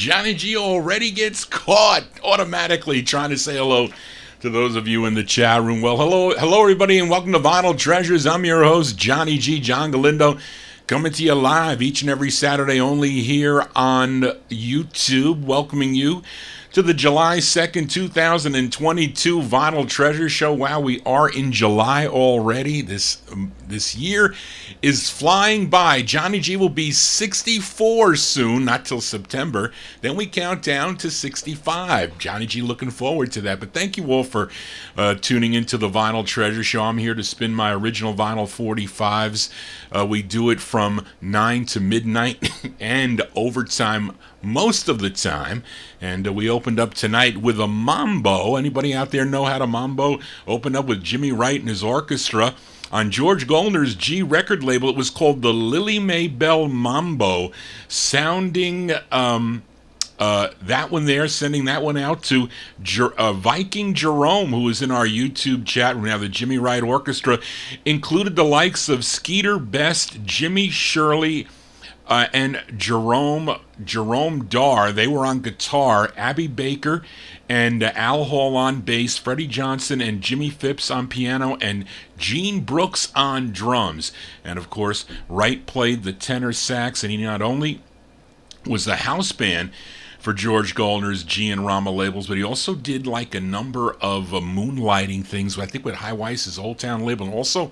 Johnny G already gets caught automatically trying to say hello to those of you in the chat room. Well, hello everybody, and welcome to Vinyl Treasures. I'm your host, Johnny G, John Galindo, coming to you live each and every Saturday only here on YouTube, welcoming you to the July 2nd, 2022 Vinyl Treasure Show. Wow, we are in July already. This year is flying by. Johnny G will be 64 soon, not till September. Then we count down to 65. Johnny G looking forward to that. But thank you all for tuning into the Vinyl Treasure Show. I'm here to spin my original vinyl 45s. We do it from 9 to midnight and overtime most of the time. And we opened up tonight with a mambo. Anybody out there know how to mambo? Opened up with Jimmy Wright and his orchestra on George Goldner's G record label. It was called the Lily May Bell Mambo, sounding that one there, sending that one out to Viking Jerome, who is in our YouTube chat room now. The Jimmy Wright Orchestra included the likes of Skeeter Best, Jimmy Shirley, and Jerome Darr. They were on guitar, Abby Baker and Al Hall on bass, Freddie Johnson and Jimmy Phipps on piano, and Gene Brooks on drums. And of course, Wright played the tenor sax, and he not only was the house band for George Goldner's G and Rama labels, but he also did like a number of moonlighting things, I think with High Weiss's Old Town label, and also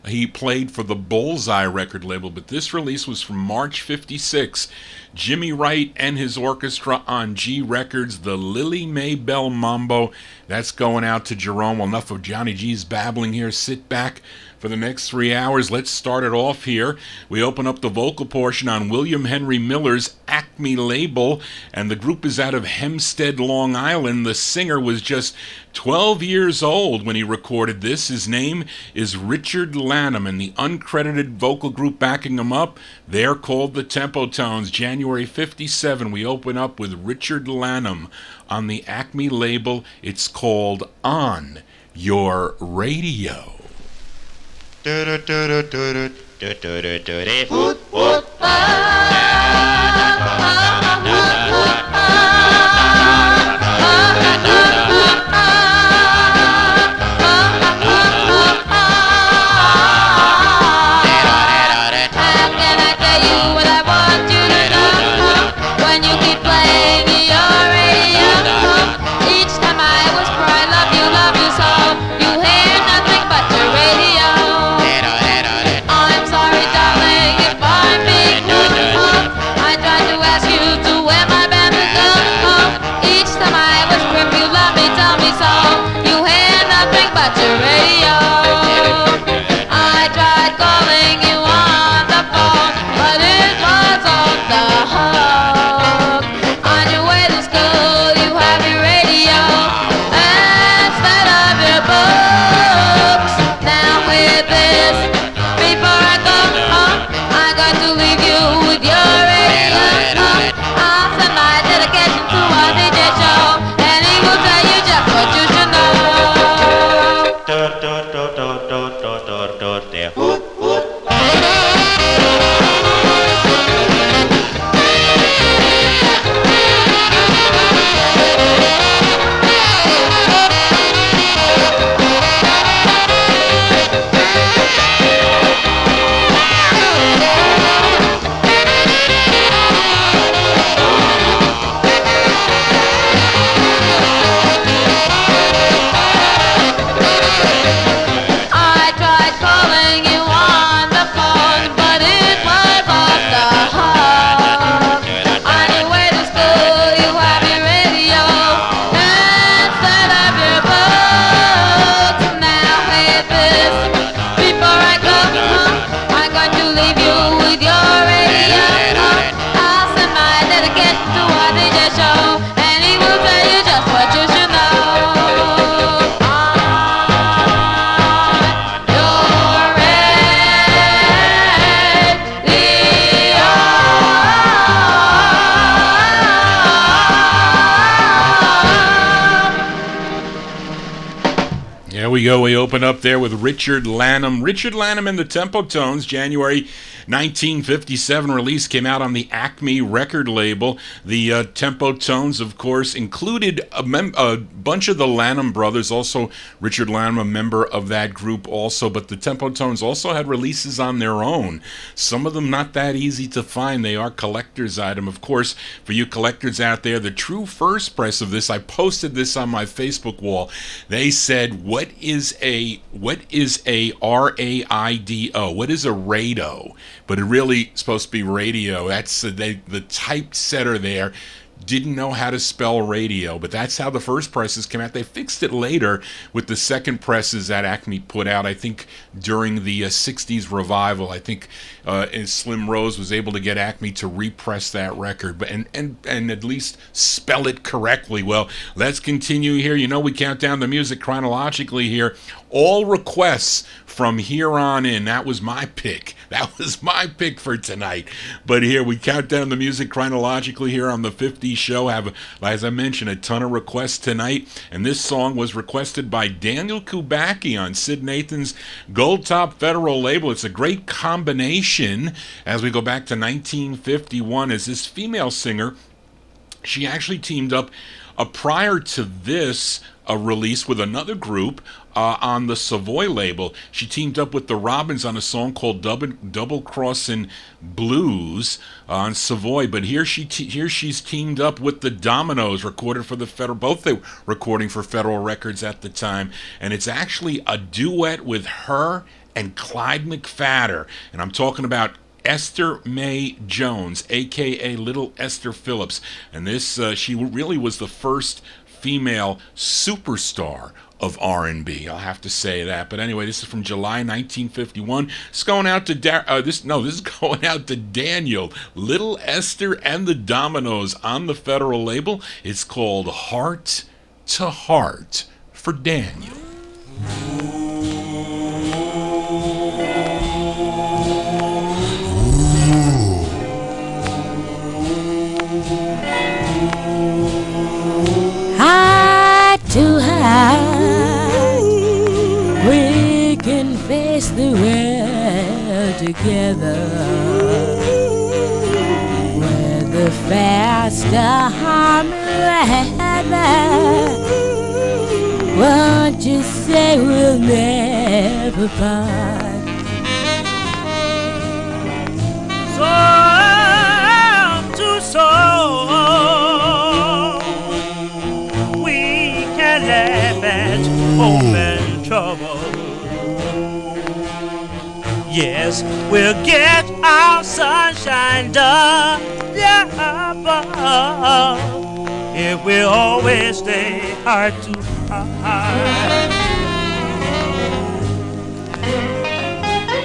he played for the Bullseye record label. But this release was from March 56. Jimmy Wright and his orchestra on G Records, the Lily May Bell Mambo. That's going out to Jerome. Well, enough of Johnny G's babbling here. Sit back for the next 3 hours. Let's start it off here. We open up the vocal portion on William Henry Miller's Acme label, and the group is out of Hempstead, Long Island. The singer was just 12 years old when he recorded this. His name is Richard Lanham, and the uncredited vocal group backing him up, they're called the Tempo Tones. January 57, we open up with Richard Lanham on the Acme label. It's called On Your Radio. There we go. We open up there with Richard Lanham. Richard Lanham and the Tempo Tones, January 1957 release came out on the Acme record label. The Tempo Tones, of course, included a bunch of the Lanham brothers, also Richard Lanham, a member of that group also, but the Tempo Tones also had releases on their own. Some of them not that easy to find. They are collector's item. Of course, for you collectors out there, the true first press of this, I posted this on my Facebook wall. They said, what is a RAIDO? What is a RADO? But it really supposed to be radio. That's the typesetter there didn't know how to spell radio, but that's how the first presses came out. They fixed it later with the second presses that Acme put out, I think, during the 60's revival. I think Slim Rose was able to get Acme to repress that record and at least spell it correctly. Well, let's continue here. You know, we count down the music chronologically here. All requests from here on in. That was my pick. That was my pick for tonight. But here we count down the music chronologically here on the 50's show. Have, as I mentioned, a ton of requests tonight. And this song was requested by Daniel Kubacki on Sid Nathan's Gold Top Federal label. It's a great combination as we go back to 1951 as this female singer, she actually teamed up prior to this release with another group on the Savoy label. She teamed up with the Robins on a song called Double Crossin' Blues on Savoy. But here she's teamed up with the Dominoes, recorded for the Federal. Both they were recording for Federal Records at the time, and it's actually a duet with her and Clyde McPhatter, and I'm talking about Esther Mae Jones, a.k.a. Little Esther Phillips. And this, she really was the first female superstar of R&B. I'll have to say that. But anyway, this is from July 1951. It's going out to this is going out to Daniel, Little Esther, and the Dominoes on the Federal label. It's called Heart to Heart for Daniel. To hide, we can face the world together. Where the faster harmonies, won't you say we'll never part? Soul to soul, laugh at hope and trouble. Yes, we'll get our sunshine done, if we always stay heart to heart.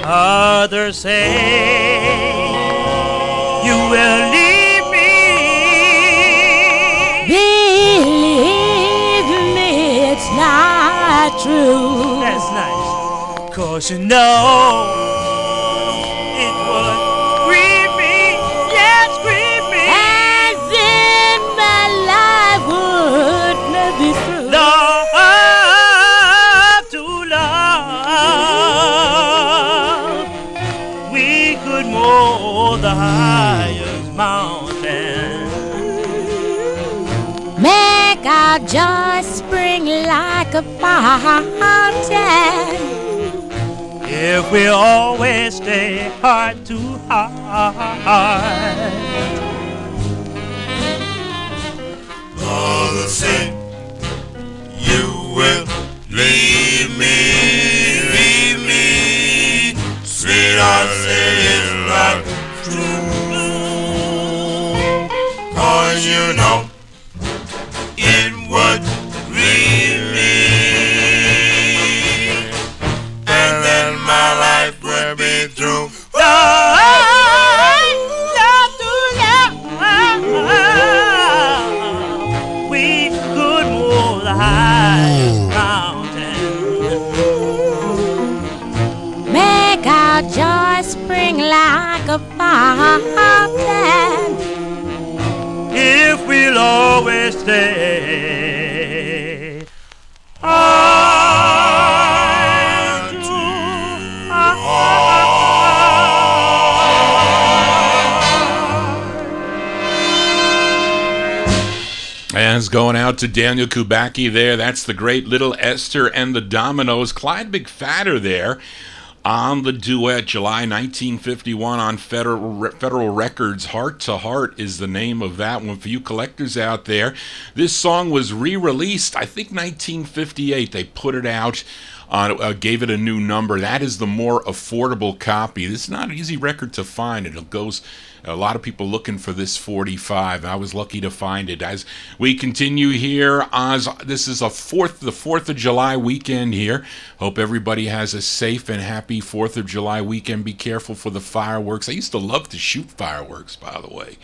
Others say you will leave me. It's not true. That's nice. 'Cause you know it would grieve me, yes, grieve me. And then my life would not be through. Love to love, we could mold the highest mountain. Make our joy spring like a fountain. If we always stay heart to heart. Mother said you will leave me. Sweetheart said it's not true. 'Cause you know it would grieve me, and then my life will be through. Love to love, we could move the highest mountain. Make our joy spring like a fountain. If we'll always stay heart to heart. Jazz going out to Daniel Kubacki there. That's the great Little Esther and the Dominoes. Clyde McPhatter there on the duet, July 1951 on Federal Records. Heart to Heart is the name of that one for you collectors out there. This song was re-released, I think 1958. They put it out, gave it a new number. That is the more affordable copy. This is not an easy record to find. It goes a lot of people looking for this 45. I was lucky to find it. As we continue here, this is the 4th of July weekend here. Hope everybody has a safe and happy 4th of July weekend. Be careful for the fireworks. I used to love to shoot fireworks, by the way.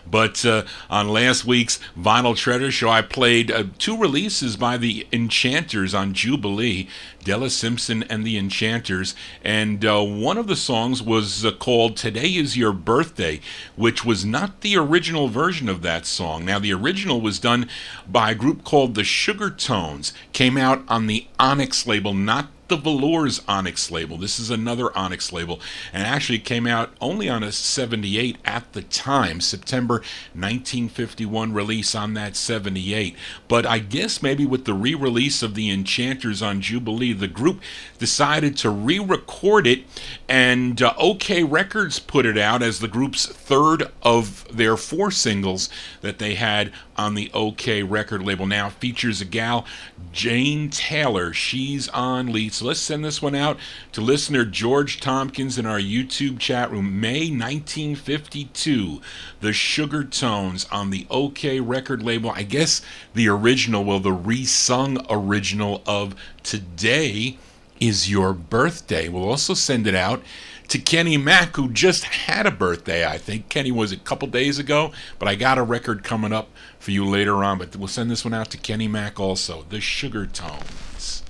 But on last week's Vinyl Treasure Show, I played 2 releases by the Enchanters on Jubilee, Della Simpson and the Enchanters. And one of the songs was called Today Is Your Birthday, which was not the original version of that song. Now, the original was done by a group called the Sugar Tones. Came out on the Onyx label, not the Velours Onyx label. This is another Onyx label, and actually came out only on a 78 at the time, September 1951 release on that 78. But I guess maybe with the re-release of the Enchanters on Jubilee, the group decided to re-record it, and OK Records put it out as the group's third of their 4 singles that they had on the OK record label. Now features a gal, Jane Taylor. She's on lead. So let's send this one out to listener George Tompkins in our YouTube chat room. May 1952, the Sugar Tones on the OK record label. I guess the original, well, the re-sung original of Today Is Your Birthday. We'll also send it out to Kenny Mack, who just had a birthday, I think. Kenny was a couple days ago, but I got a record coming up for you later on. But we'll send this one out to Kenny Mack also, the Sugar Tones.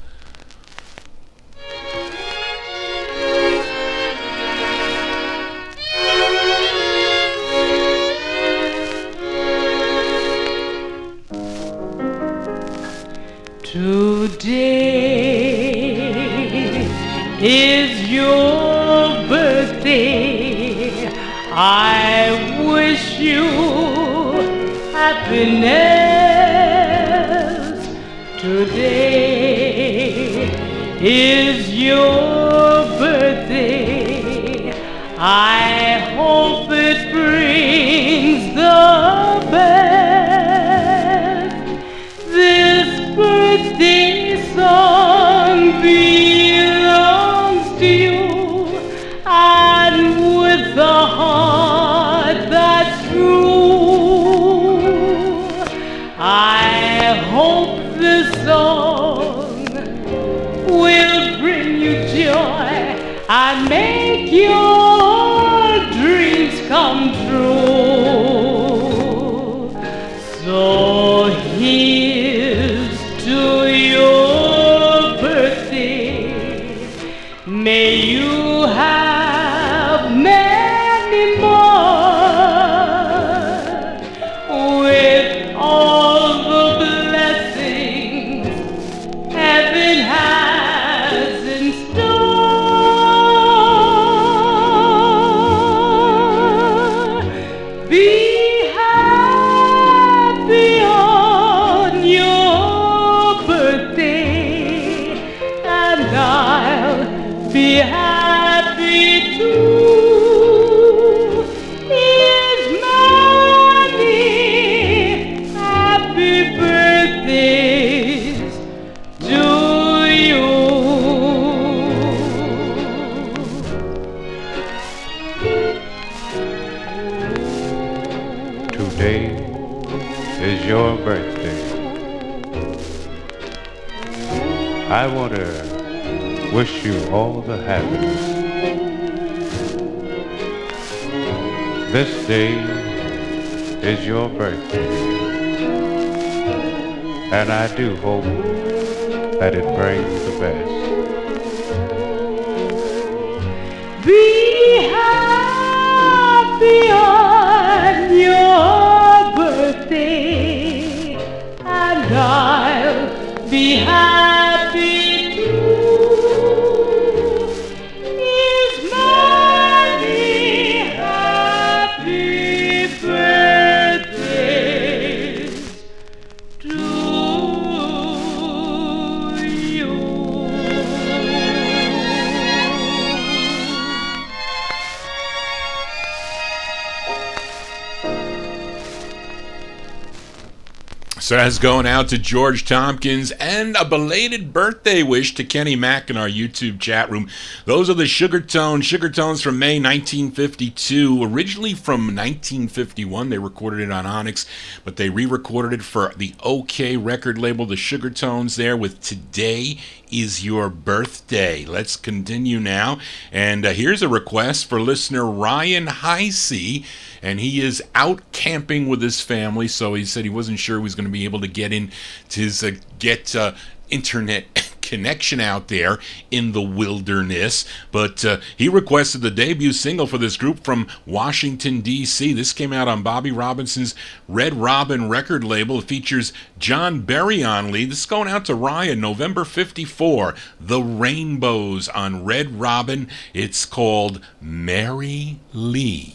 Today is your birthday. I wish you happiness. Today is your birthday. I hope it brings the best. This birthday song belongs to you, and with a heart that's true, I hope this song will bring you joy and make your dreams come true. So here's to your birthday. May you have many more, with all the blessings heaven has in store. Be happy on your birthday, and I'll be happy too. Here's many happy birthdays to you. Today is your birthday. I want to wish you all the happiness. This day is your birthday, and I do hope that it brings the best. Be happy on your birthday, and I'll be happy too. Here's many happy birthdays to So that's going out to George Tompkins, and a belated birthday wish to Kenny Mack in our YouTube chat room. Those are the Sugar Tones. Sugar Tones from May 1952. Originally from 1951, they recorded it on Onyx, but they re-recorded it for the OK record label, the Sugar Tones there with Today Is Your Birthday. Let's continue now, and here's a request for listener Ryan Heisey, and he is out camping with his family, so he said he wasn't sure he was going to be able to get in to his internet connection out there in the wilderness, but he requested the debut single for this group from Washington, D.C. This came out on Bobby Robinson's Red Robin record label. It features John Berry on lead. This is going out to Ryan, November 54, The Rainbows on Red Robin. It's called Mary Lee.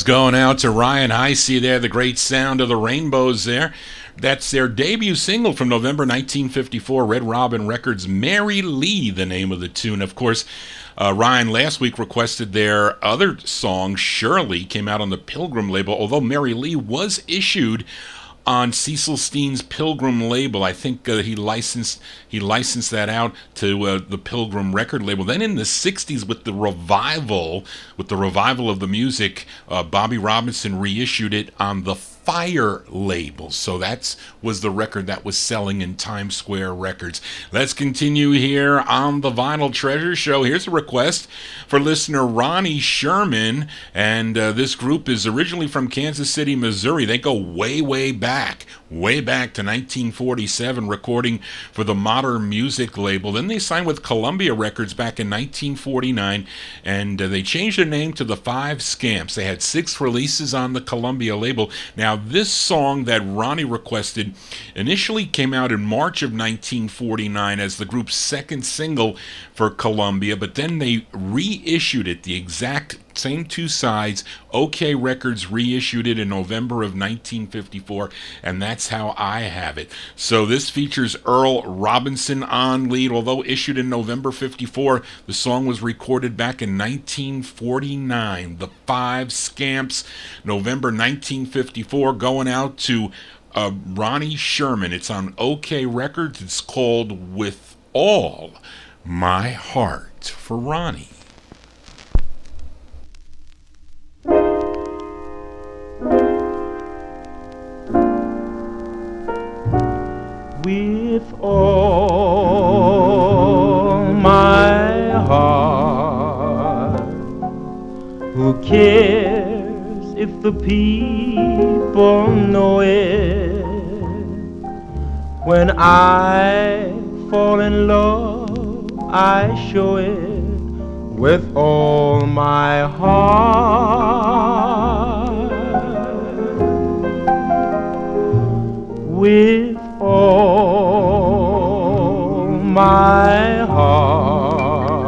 Going out to Ryan Heisey there, the great sound of the Rainbows there. That's their debut single from November 1954, Red Robin Records, Mary Lee, the name of the tune. Of course, Ryan last week requested their other song, Shirley, came out on the Pilgrim label, although Mary Lee was issued on Cecil Steen's Pilgrim label. I think he licensed that out to the Pilgrim record label. Then in the 60s with the revival of the music, Bobby Robinson reissued it on the Fire label. So that was the record that was selling in Times Square Records. Let's continue here on the Vinyl Treasure Show. Here's a request for listener Ronnie Sherman, and this group is originally from Kansas City, Missouri. They go way back to 1947, recording for the Modern Music label. Then they signed with Columbia Records back in 1949, and they changed their name to the Five Scamps. They had 6 releases on the Columbia label. Now, this song that Ronnie requested initially came out in March of 1949 as the group's second single for Columbia, but then they reissued it, the exact same 2 sides. OK Records reissued it in November of 1954, and that's how I have it. So this features Earl Robinson on lead. Although issued in November 54, the song was recorded back in 1949. The Five Scamps, November 1954, going out to Ronnie Sherman. It's on OK Records. It's called With All My Heart for Ronnie. With all my heart, who cares if the people know it? When I fall in love, I show it with all my heart. With all my heart,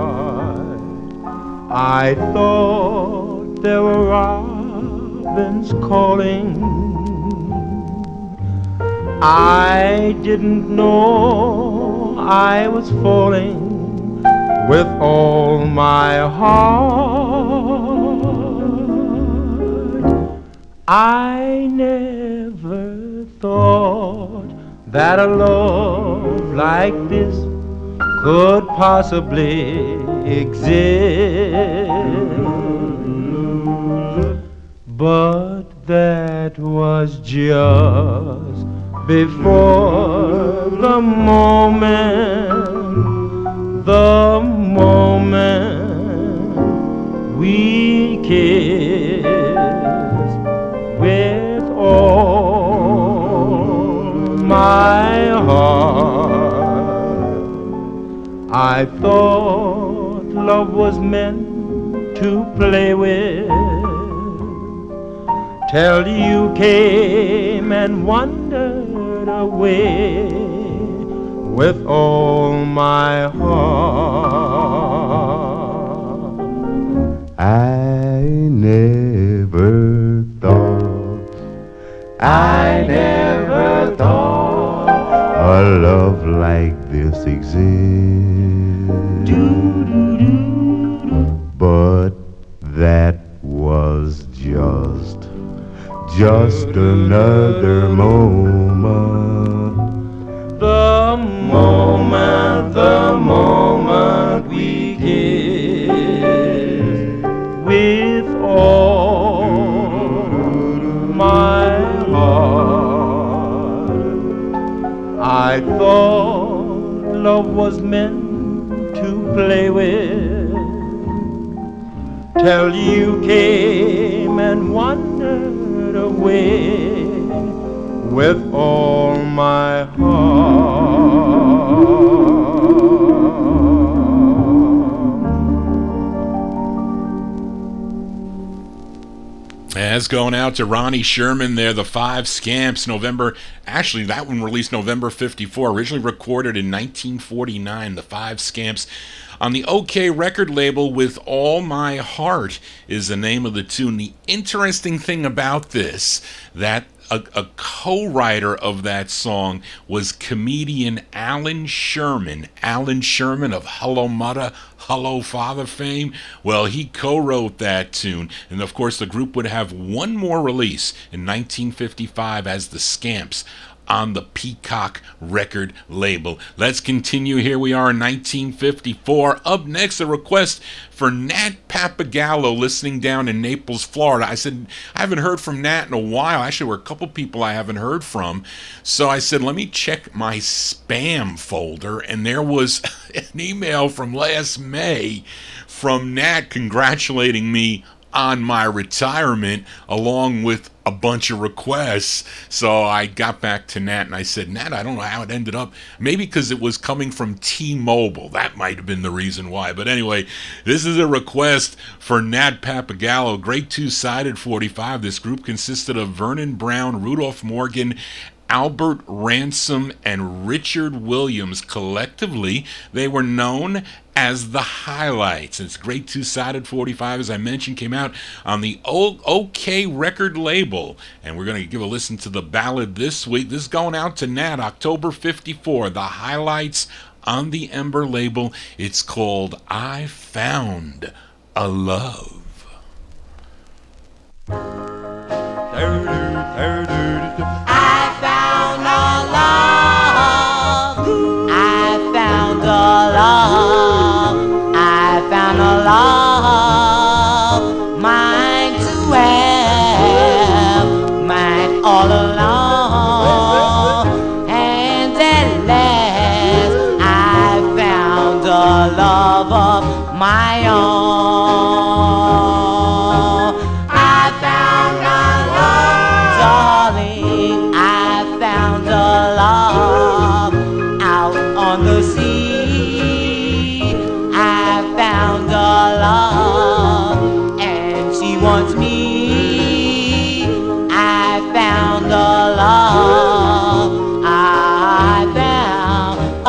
I thought there were robins calling. I didn't know I was falling with all my heart. I never thought that a love like this could possibly exist, but that was just before the moment we kissed. With all my heart, I thought love was meant to play with, till you came and wandered away with all my heart. I never thought a love like this exists, but that was just another moment. The moment we kissed. With all my heart, I thought love was meant to play with, till you came and wandered away with all my heart. As going out to Ronnie Sherman there, the Five Scamps, actually that one released November 54, originally recorded in 1949, the Five Scamps. On the OK record label, With All My Heart is the name of the tune. The interesting thing about this, that a co-writer of that song was comedian Alan Sherman. Alan Sherman of Hello Mother, Hello Father fame. Well, he co-wrote that tune. And of course, the group would have one more release in 1955 as the Scamps on the Peacock record label. Let's continue. Here we are in 1954. Up next, a request for Nat Papagallo, listening down in Naples, Florida. I said, I haven't heard from Nat in a while. Actually, there were a couple people I haven't heard from. So I said, let me check my spam folder. And there was an email from last May from Nat congratulating me on my retirement, along with a bunch of requests. So I got back to Nat and I said, Nat, I don't know how it ended up. Maybe because it was coming from T-Mobile. That might have been the reason why. But anyway, this is a request for Nat Papagallo. Great two-sided 45. This group consisted of Vernon Brown, Rudolph Morgan, Albert Ransom, and Richard Williams. Collectively, they were known as the Highlights. It's Great Two-Sided 45, as I mentioned, came out on the OK record label. And we're going to give a listen to the ballad this week. This is going out to Nat, October 54, the Highlights on the Ember label. It's called I Found a Love. I found a love. I found a all along. And at last I found a love of my own. I found a love, darling. I found a love out on the sea. I found a love, and she wants me. I found a love. I found a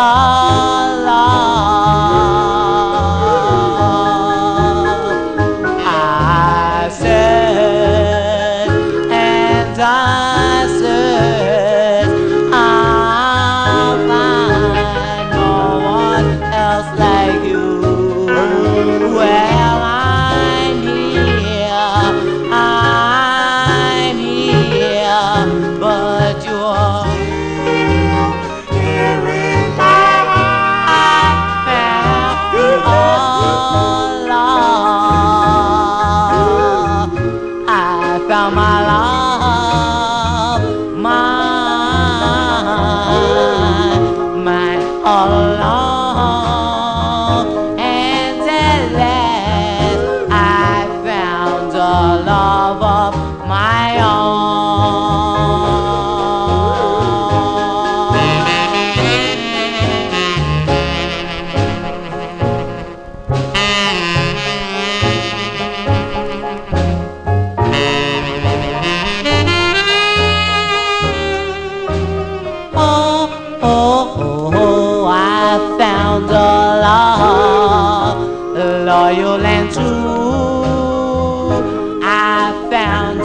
love. I said, and I said, I'll find no one else like you. Well, I'm here, but you're here in my heart. I found love. I found my love, mine all along. And at last I found a love of my own. Oh, oh, oh, I found a love, loyal and true. I found a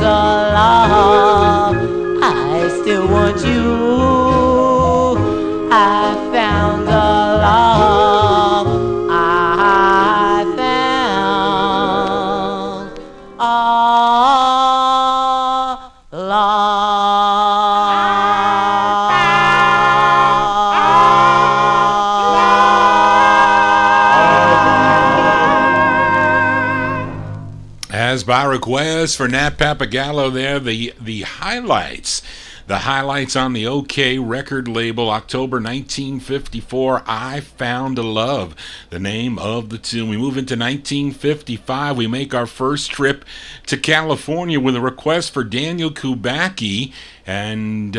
love, I still want you. I found a love, I found a As by request for Nat Papagallo there, the highlights. The highlights on the OK record label, October 1954, I Found a Love, the name of the tune. We move into 1955. We make our first trip to California with a request for Daniel Kubacki, and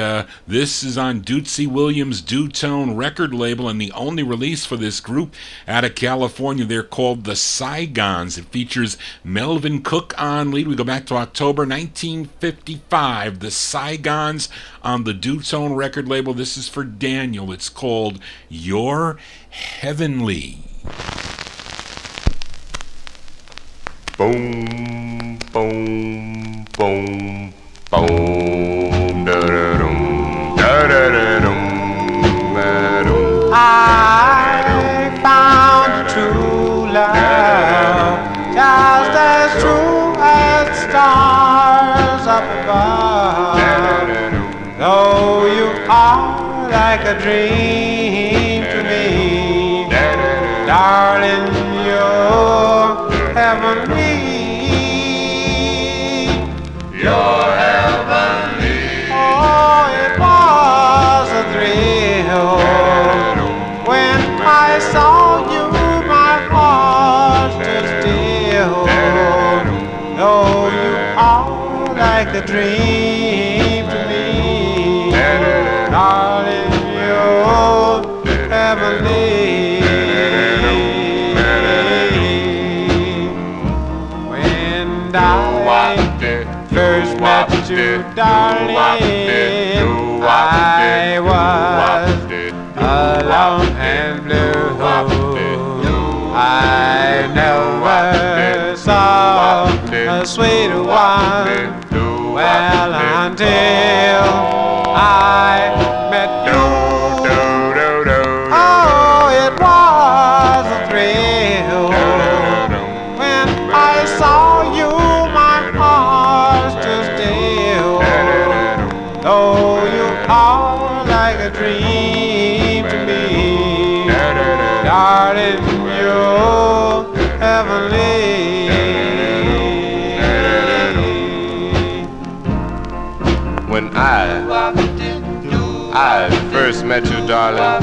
this is on Dootsy Williams' Dutone record label, and the only release for this group out of California. They're called the Saigons. It features Melvin Cook on lead. We go back to October 1955. The Saigons on the Dutone record label. This is for Daniel. It's called You're Heavenly. Boom, boom, boom, boom, da-da-dum, da-da-da-dum, da-dum. I found true love, just as true as stars up above. Though you are like a dream to me, darling, you're heavenly. You're heavenly. Oh, it was a thrill when I saw you. My heart stood still. Though you are like a dream to me, darling, you're heavenly. When I first met you, darling, I was alone and blue. I never saw a sweeter one, well, until I met you. Oh, it was a thrill when I saw you. My heart stood still. Though you are like a dream to me, darling, you're heavenly. when I first met you, darling, I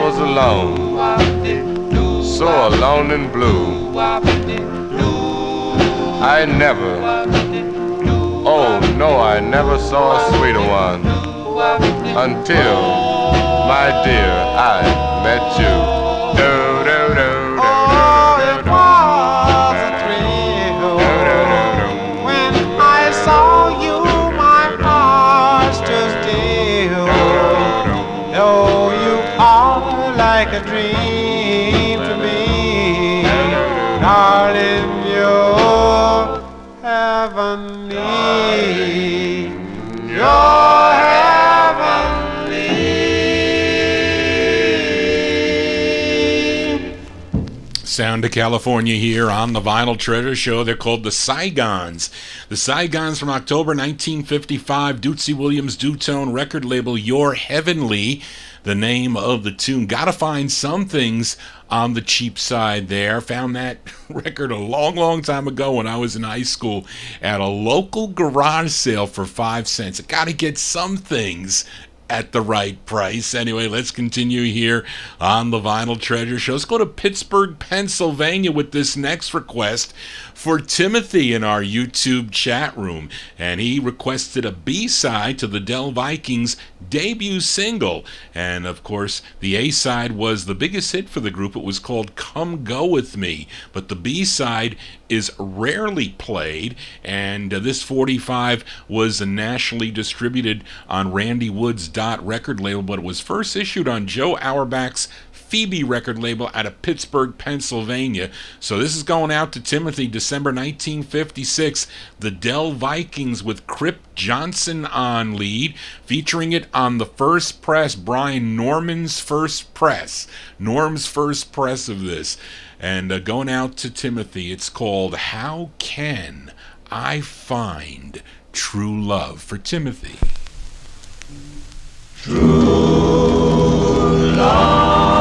was alone, so alone and blue. I never, oh no, I never saw a sweeter one until, my dear, I met you. It was a thrill when I saw you. My heart stood still. Oh, you are like a dream to me, darling. You're heavenly. You're heavenly. Sound of California here on the Vinyl Treasure Show. They're called the Saigons. The Saigons from October 1955, Dootsy Williams' Dutone record label, You're Heavenly, the name of the tune. Gotta find some things on the cheap side there. Found that record a long time ago when I was in high school at a local garage sale for 5 cents. I gotta get some things at the right price. Anyway, let's continue here on the Vinyl Treasure Show. Let's go to Pittsburgh, Pennsylvania with this next request for Timothy in our YouTube chat room. And he requested a B-side to the Del Vikings' debut single. And of course, the A-side was the biggest hit for the group. It was called Come Go With Me. But the B-side is rarely played, and this 45 was nationally distributed on Randy Wood's Dot record label, but it was first issued on Joe Auerbach's Phoebe record label out of Pittsburgh, Pennsylvania. So this is going out to Timothy, December 1956. The Del Vikings with Crip Johnson on lead, featuring it on the first press, Brian Norm's first press of this. And going out to Timothy, it's called How Can I Find True Love, for Timothy. True love.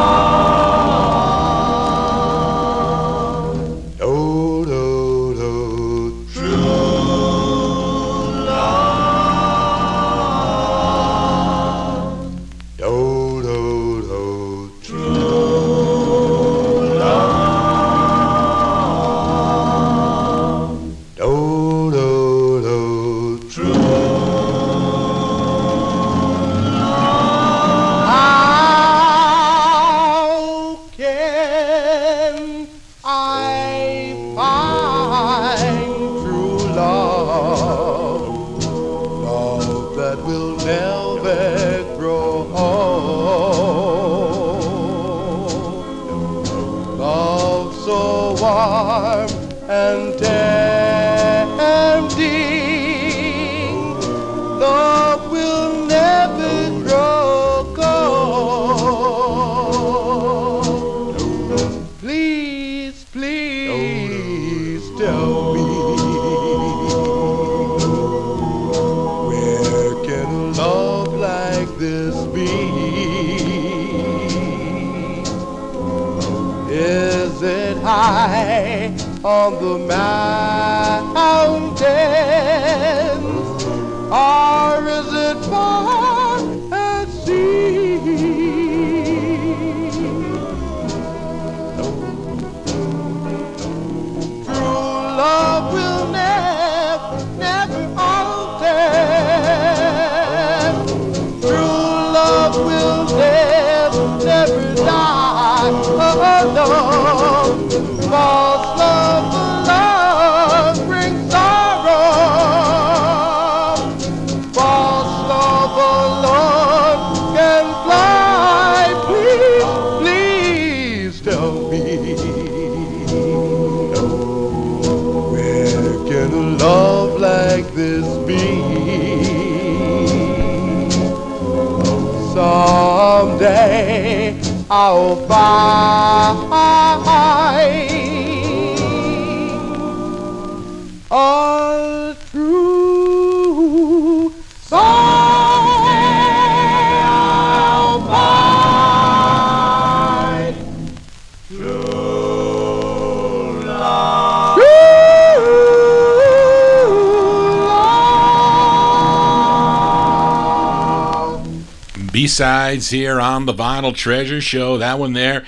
Do, do, do. True love. Do, do, do. True love. Do, do, do. True. And tempting, love will never grow cold. Please, please tell me, where can love like this be? Is it high on the mountains, or is it far at sea? True love will never alter. True love will never die. Oh no. False love brings sorrow. False love alone can fly. Please, please tell me, where can a love like this be? Someday I'll find a true someday I'll find true love. True love. B-sides here on the Vinyl Treasure Show. That one there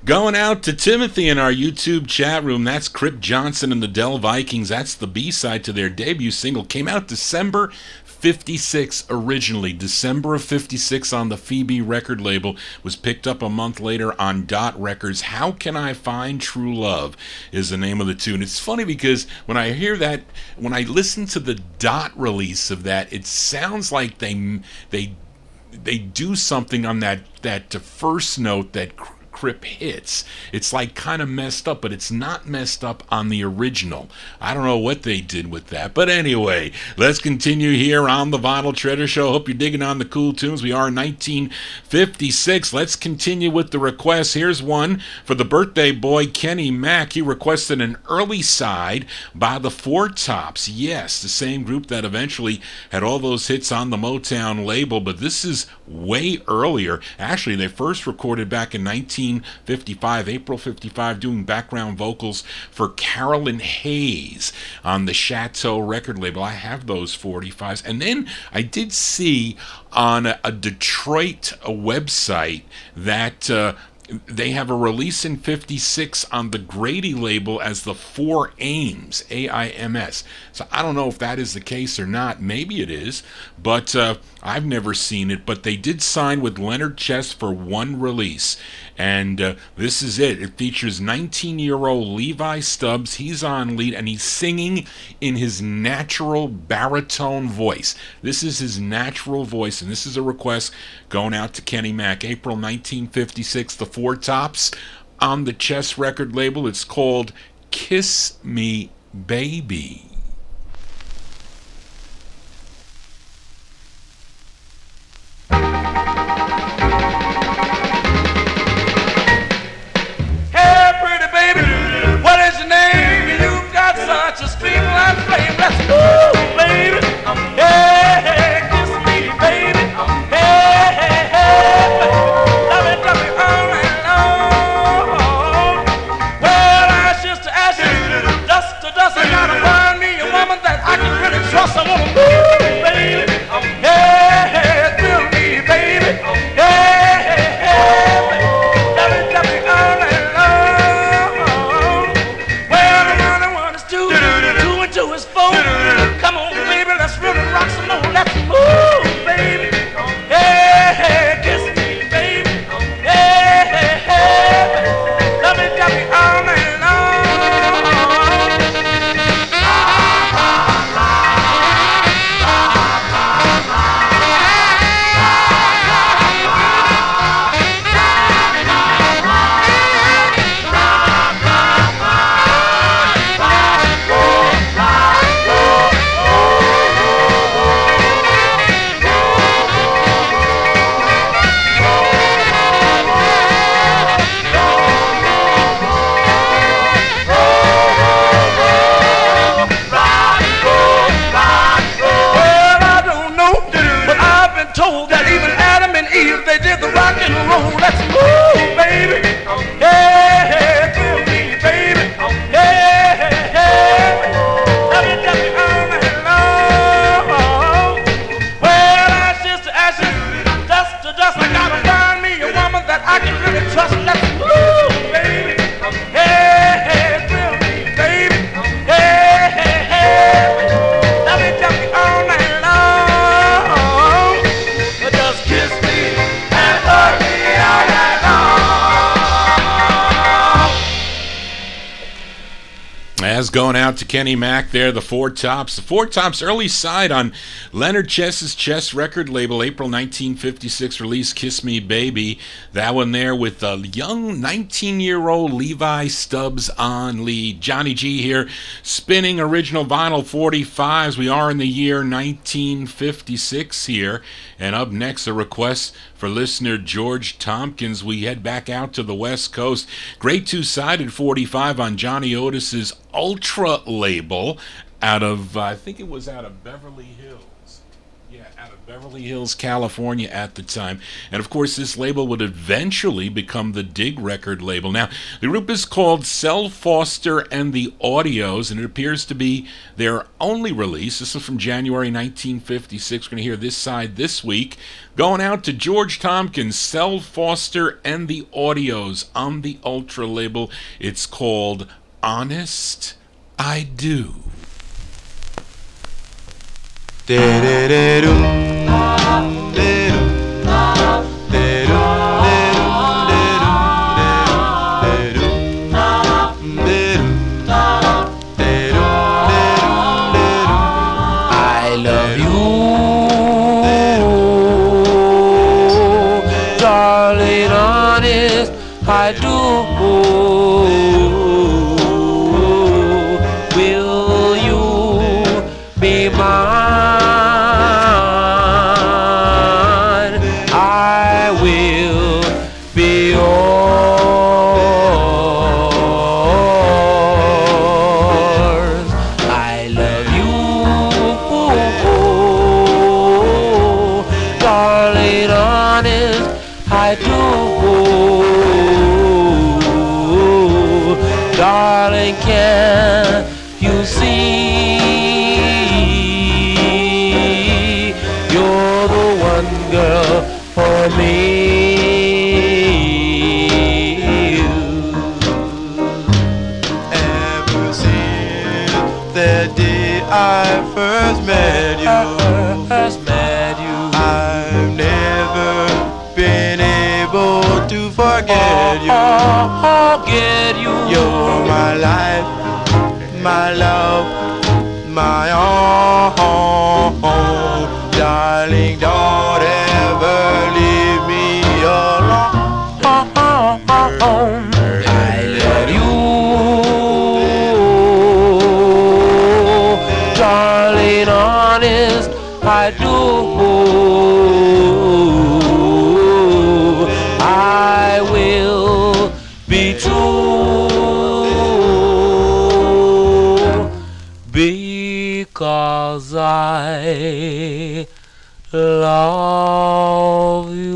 going out to Timothy in our YouTube chat room. That's Crip Johnson and the Dell Vikings. That's the B-side to their debut single. Came out December 56 originally. December of 56 on the Phoebe record label. Was picked up a month later on Dot Records. How Can I Find True Love is the name of the tune. It's funny because when I hear that, when I listen to the Dot release of that, it sounds like they do something on that first note that Crip hits. It's like kind of messed up, but it's not messed up on the original. I don't know what they did with that. But anyway, let's continue here on the Vinyl Treasure Show. Hope you're digging on the cool tunes. We are in 1956. Let's continue with the requests. Here's one for the birthday boy, Kenny Mack. He requested an early side by the Four Tops. Yes, the same group that eventually had all those hits on the Motown label, but this is way earlier. Actually, they first recorded back in 1955, April 55, doing background vocals for Carolyn Hayes on the Chateau record label. I have those 45s. And then I did see on a Detroit website that they have a release in 56 on the Grady label as the Four Aims, A-I-M-S. So I don't know if that is the case or not. Maybe it is, but I've never seen it. But they did sign with Leonard Chess for one release, and this is it. It features 19-year-old Levi Stubbs. He's on lead, and he's singing in his natural baritone voice. This is his natural voice, and this is a request going out to Kenny Mack. April 1956, the Four Tops on the Chess record label. It's called Kiss Me Baby. Hey, pretty baby, what is your name? You've got such a streamlined flame. Let's go, baby. Hey, kiss me, baby. Hey, love it all night long. Well, I just to ask you, dust to dust, I gotta find me a woman that I can really trust. I wanna move, baby. Hey, thrill me, baby. Hey, love it all night long. Well, the one I want is two, two and two is four. Come on, baby, let's really rock some more. Let's move, baby. Hey, kiss me, baby. Hey, love it all night long. Told that even Adam and Eve, they did the rock and roll. Let's move, baby. Hey, thrill me, baby. Hey, love it all night long. Well, ashes to ashes, dust to dust. I gotta find me a woman that I can really trust. Let's move, baby. Hey, thrill me, baby. Hey, love it all night long. As going out to Kenny Mack there, the Four Tops. The Four Tops early side on Leonard Chess's Chess record label, April 1956 release, Kiss Me Baby. That one there with a young 19-year-old Levi Stubbs on lead. Johnny G here, spinning original vinyl 45s. We are in the year 1956 here. And up next, a request for listener George Tompkins. We head back out to the West Coast. Great two-sided 45 on Johnny Otis's Ultra label out of, I think it was out of Beverly Hills. Yeah, out of Beverly Hills, California at the time. And of course, this label would eventually become the Dig record label. Now, the group is called Sel Foster and the Audios, and it appears to be their only release. This is from January 1956. We're going to hear this side this week. Going out to George Tompkins, Sel Foster and the Audios on the Ultra label. It's called Honest I Do. I love you, darling, honest, I do. Will you be mine? I will be yours. I love you, darling, honest, I do. Darling, can you see you're the one girl for me? Ever since the day I first met you, I've never been able to forget you. You're my life, my love, my own. Darling, don't ever leave me alone. I love you, darling, honest, I do. I will be true because I love you.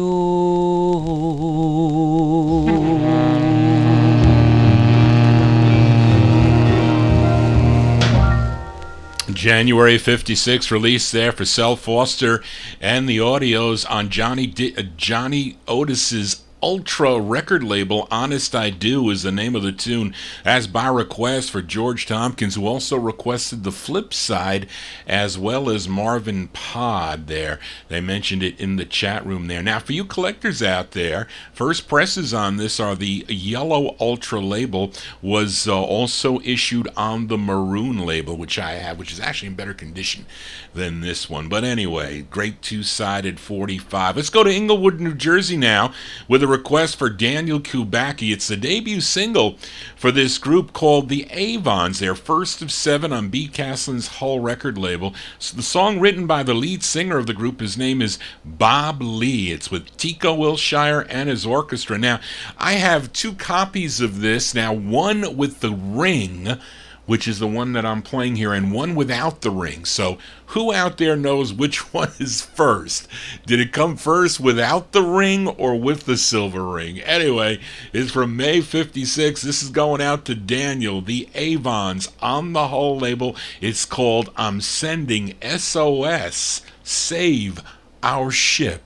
January 56 release there for Sel Foster and the Audios on Johnny Otis's Ultra record label. Honest I Do is the name of the tune, as by request for George Tompkins, who also requested the flip side, as well as Marvin Pod there. They mentioned it in the chat room there. Now, for you collectors out there, first presses on this are the yellow Ultra label, was also issued on the maroon label, which I have, which is actually in better condition than this one. But anyway, great two-sided 45. Let's go to Inglewood, New Jersey now, with a request for Daniel Kubacki. It's the debut single for this group called the Avons, their first of 7 on B. Caslin's Hull record label. So the song written by the lead singer of the group, his name is Bob Lee. It's with Tico Wilshire and his orchestra. Now, I have 2 copies of this. Now, one with the ring, which is the one that I'm playing here, and one without the ring. So who out there knows which one is first? Did it come first without the ring or with the silver ring? Anyway, it's from May 56. This is going out to Daniel, the Avons, on the Hull label. It's called I'm Sending SOS, Save Our Ship.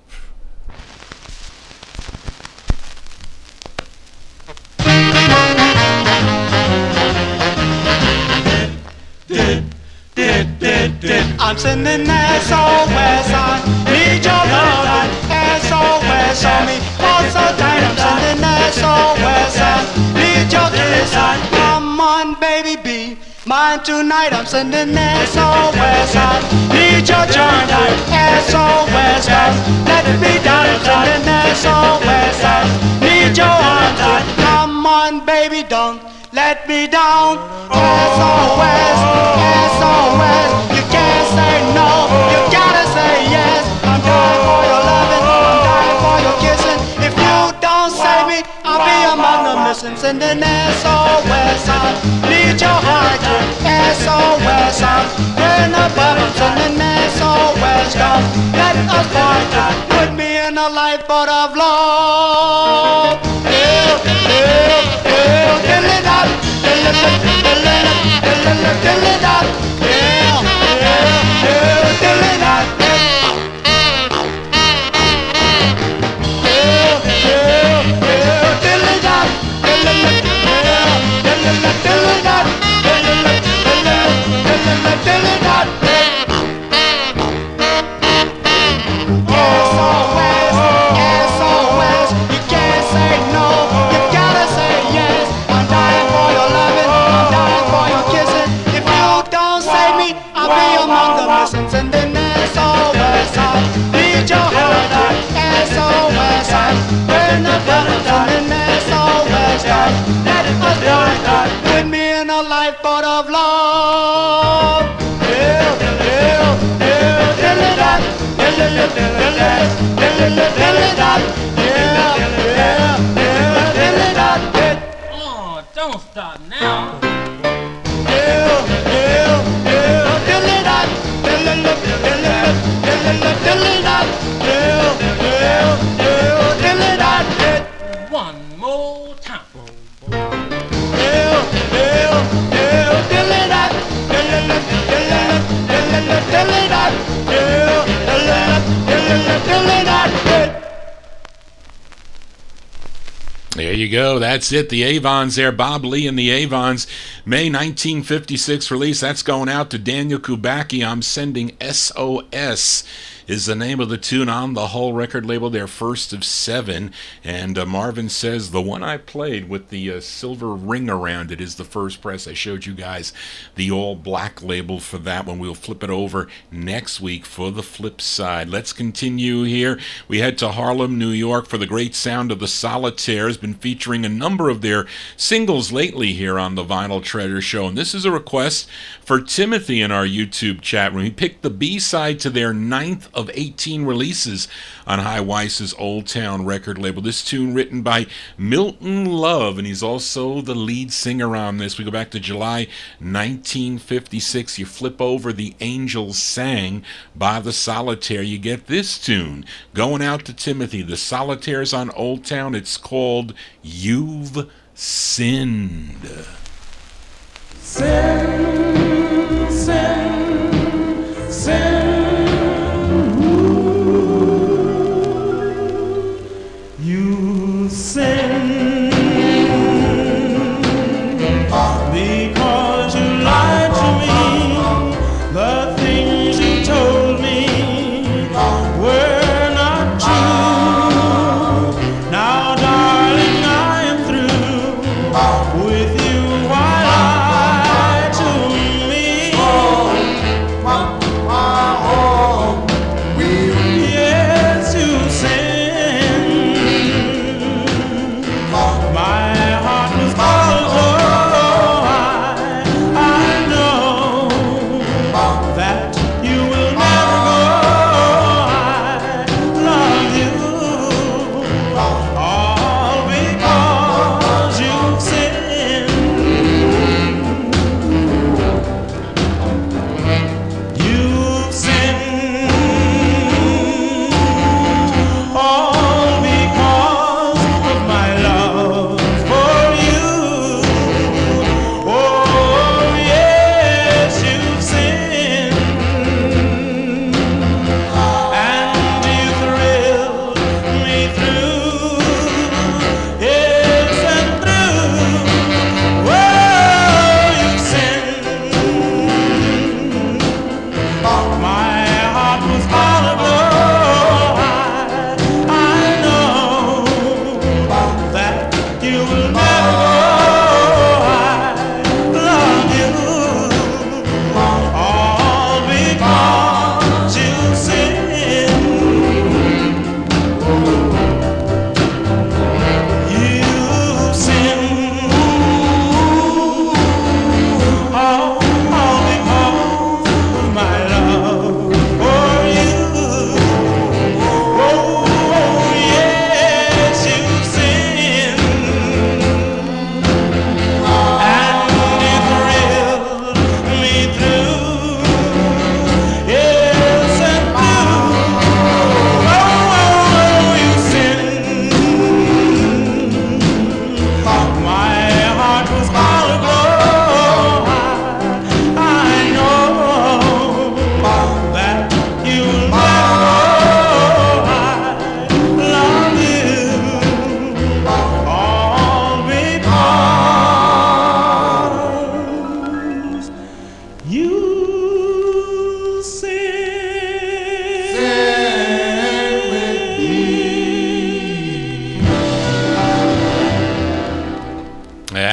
I'm sending SOS, I need your love. SOS on me, all so tight. I'm sending SOS, I need your kiss. Come on, baby, be mine tonight. I'm sending SOS, I need your charm. SOS, let me down. I'm sending SOS, I need your arms. Come on, baby, don't let me down. SOS, SOS. You can't say no, you gotta say yes. I'm dying for your loving, I'm dying for your kissing. If you don't save me, I'll be among the missing. Sending SOS, I need your heart. SOS, I'm in the bottom. Sending SOS, don't Put me in a lifeboat of love. Oh, don't stop now. One more time. There you go. That's it. The Avons there. Bob Lee and the Avons. May 1956 release. That's going out to Daniel Kubacki. I'm Sending SOS is the name of the tune on the Hull record label, their first of 7. And Marvin says the one I played with the silver ring around it is the first press. I showed you guys the all black label for that one. We'll flip it over next week for the flip side. Let's continue here. We head to Harlem, New York for the great sound of the Solitaires. Been featuring a number of their singles lately here on the Vinyl Treasure Show. And this is a request for Timothy in our YouTube chat room. He picked the B-side to their 9th of 18 releases on High Weiss's Old Town record label. This tune written by Milton Love, and he's also the lead singer on this. We go back to July 1956. You flip over The Angels Sang by the Solitaire. You get this tune going out to Timothy. The Solitaires on Old Town. It's called You've Sinned. Sin, sin, sin. You sin because you lied to me. The things you told me were not true. Now, darling, I am through with you. Why lie to me?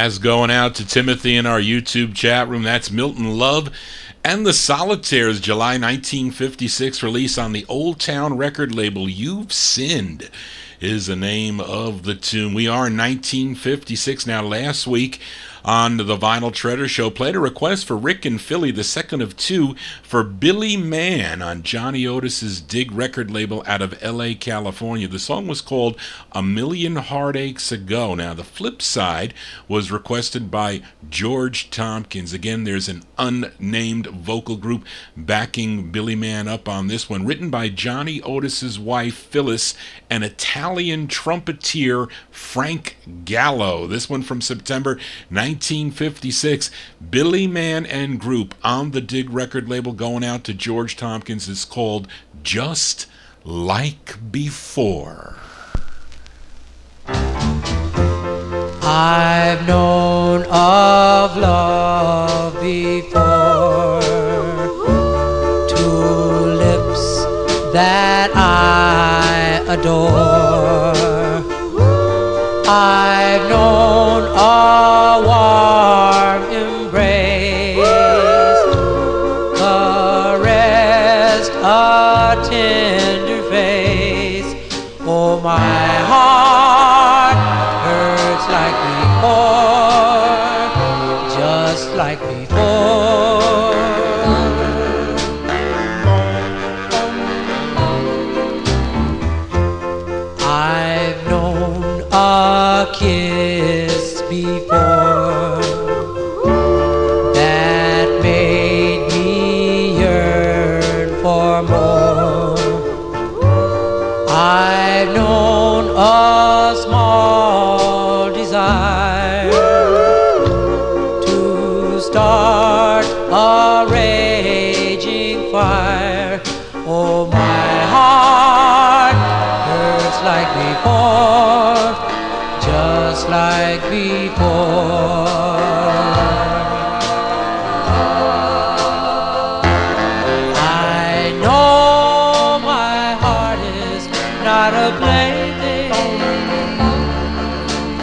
That's going out to Timothy in our YouTube chat room. That's Milton Love and the Solitaires, July 1956 release on the Old Town record label. You've Sinned is the name of the tune. We are in 1956 now. Last week on the Vinyl Treasure Show, played a request for Rick and Philly, the second of two, for Billy Mann on Johnny Otis's Dig record label out of L.A., California. The song was called A Million Heartaches Ago. Now, the flip side was requested by George Tompkins. Again, there's an unnamed vocal group backing Billy Mann up on this one, written by Johnny Otis's wife, Phyllis, and Italian trumpeter Frank Gallo. This one from September 1956, Billy Mann and Group on the Dig record label, going out to George Tompkins, is called Just Like Before. I've known of love before, two lips that I adore. I've known a warm embrace, caressed a tender face. Oh, my heart hurts like before, just like before. I've known a kiss before that made me yearn for more. I've known a small desire to start a raging fire. Oh, my heart hurts like before, just like before. I know my heart is not a plaything,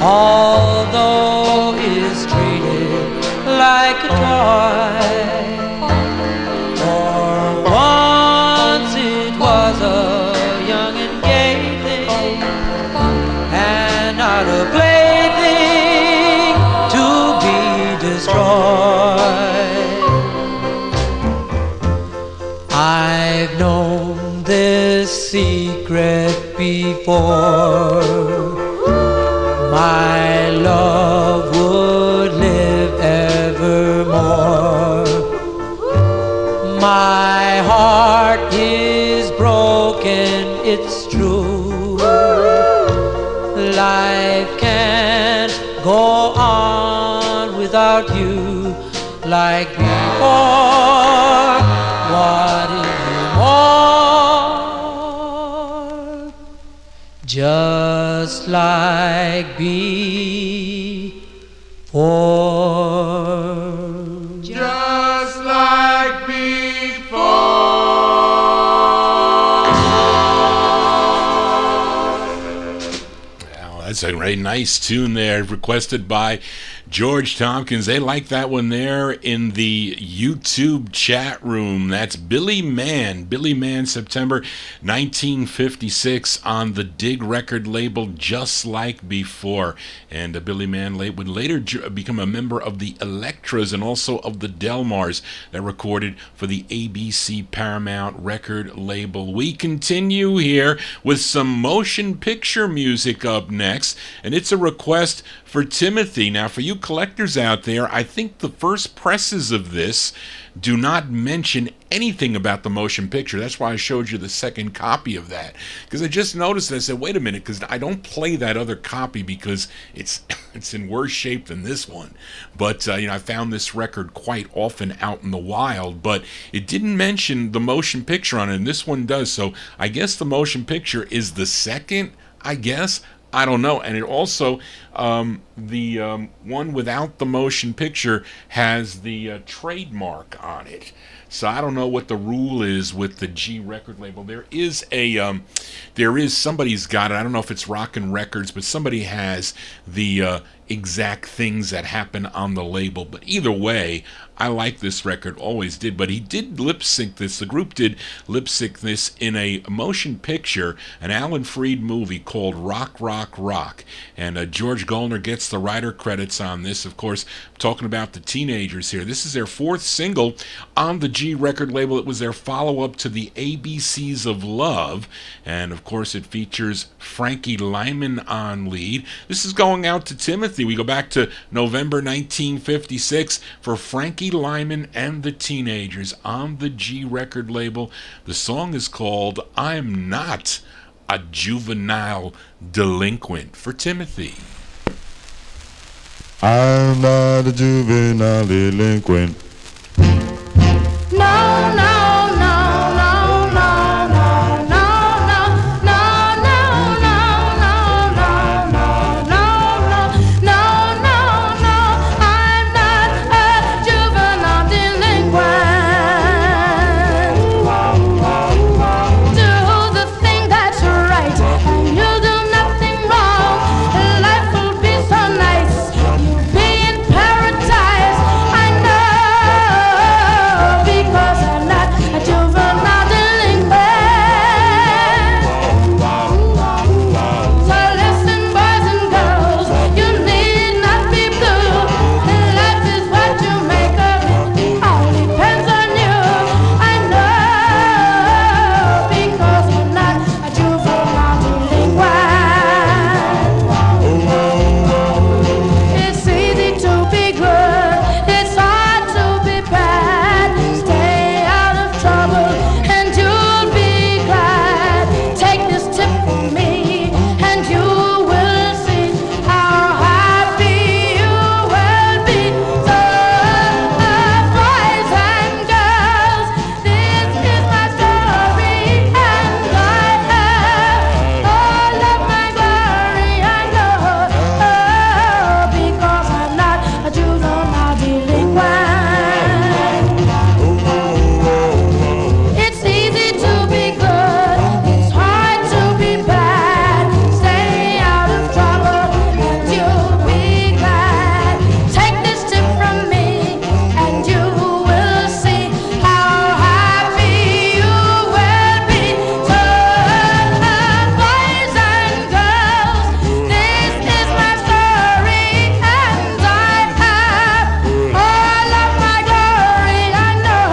although it's treated like a toy. For once it was a young and gay thing, and not a plaything to be destroyed. I've known this secret before, my love would live evermore. My heart is broken, it's true. Life can't go on without you like before. What if you want? Just like before. Just like before. Well, that's a very nice tune there, requested by George Tompkins. They like that one there in the YouTube chat room. That's Billy Mann. Billy Mann, September 1956 on the Dig record label, Just Like Before. And Billy Mann would later become a member of the Electras and also of the Delmars that recorded for the ABC Paramount record label. We continue here with some motion picture music up next, and it's a request for Timothy. Now, for you collectors out there, I think the first presses of this do not mention anything about the motion picture. That's why I showed you the second copy of that, because I just noticed and I said, wait a minute, because I don't play that other copy because it's in worse shape than this one. But I found this record quite often out in the wild, but it didn't mention the motion picture on it, and this one does. So I guess the motion picture is the second, I guess. I don't know. And it also, the one without the motion picture has the trademark on it. So I don't know what the rule is with the G record label. There is somebody's got it. I don't know if it's Rockin' Records, but somebody has the exact things that happen on the label. But either way, I like this record, always did. But he did lip sync this. The group did lip sync this in a motion picture, an Alan Freed movie called Rock, Rock, Rock. And George Goldner gets the writer credits on this. Of course, I'm talking about the Teenagers here. This is their fourth single on the G record label. It was their follow-up to the ABCs of Love. And of course, it features Frankie Lyman on lead. This is going out to Timothy. We go back to November 1956 for Frankie Lyman and the Teenagers on the G record label. The song is called I'm Not a Juvenile Delinquent for Timothy. I'm not a juvenile delinquent. No, no, no, no, no, no, no, no, no, no, no, no, no, no, no, no, no, I'm not a juvenile delinquent. Do the thing that's right, and you'll do nothing wrong. Life will be so nice. You'll be in paradise. I know, because I'm not a juvenile delinquent. So listen, boys and girls, you need not be blue. Life is what you make of it. It all depends on you. I know, because I'm not a juvenile delinquent. It's easy to be good, it's hard to be bad. Stay out of trouble and you'll be glad. Take this tip from me and you will see how happy you will be. So, boys and girls, this is my story and I have all of my glory. I know, because I'm not a juvenile delinquent. It's easy to be good, it's hard to be bad. Stay out of trouble and you'll be glad. Take this tip from me and you will see how happy you will be. So, boys and girls, this is my story and I have all of my glory. I know,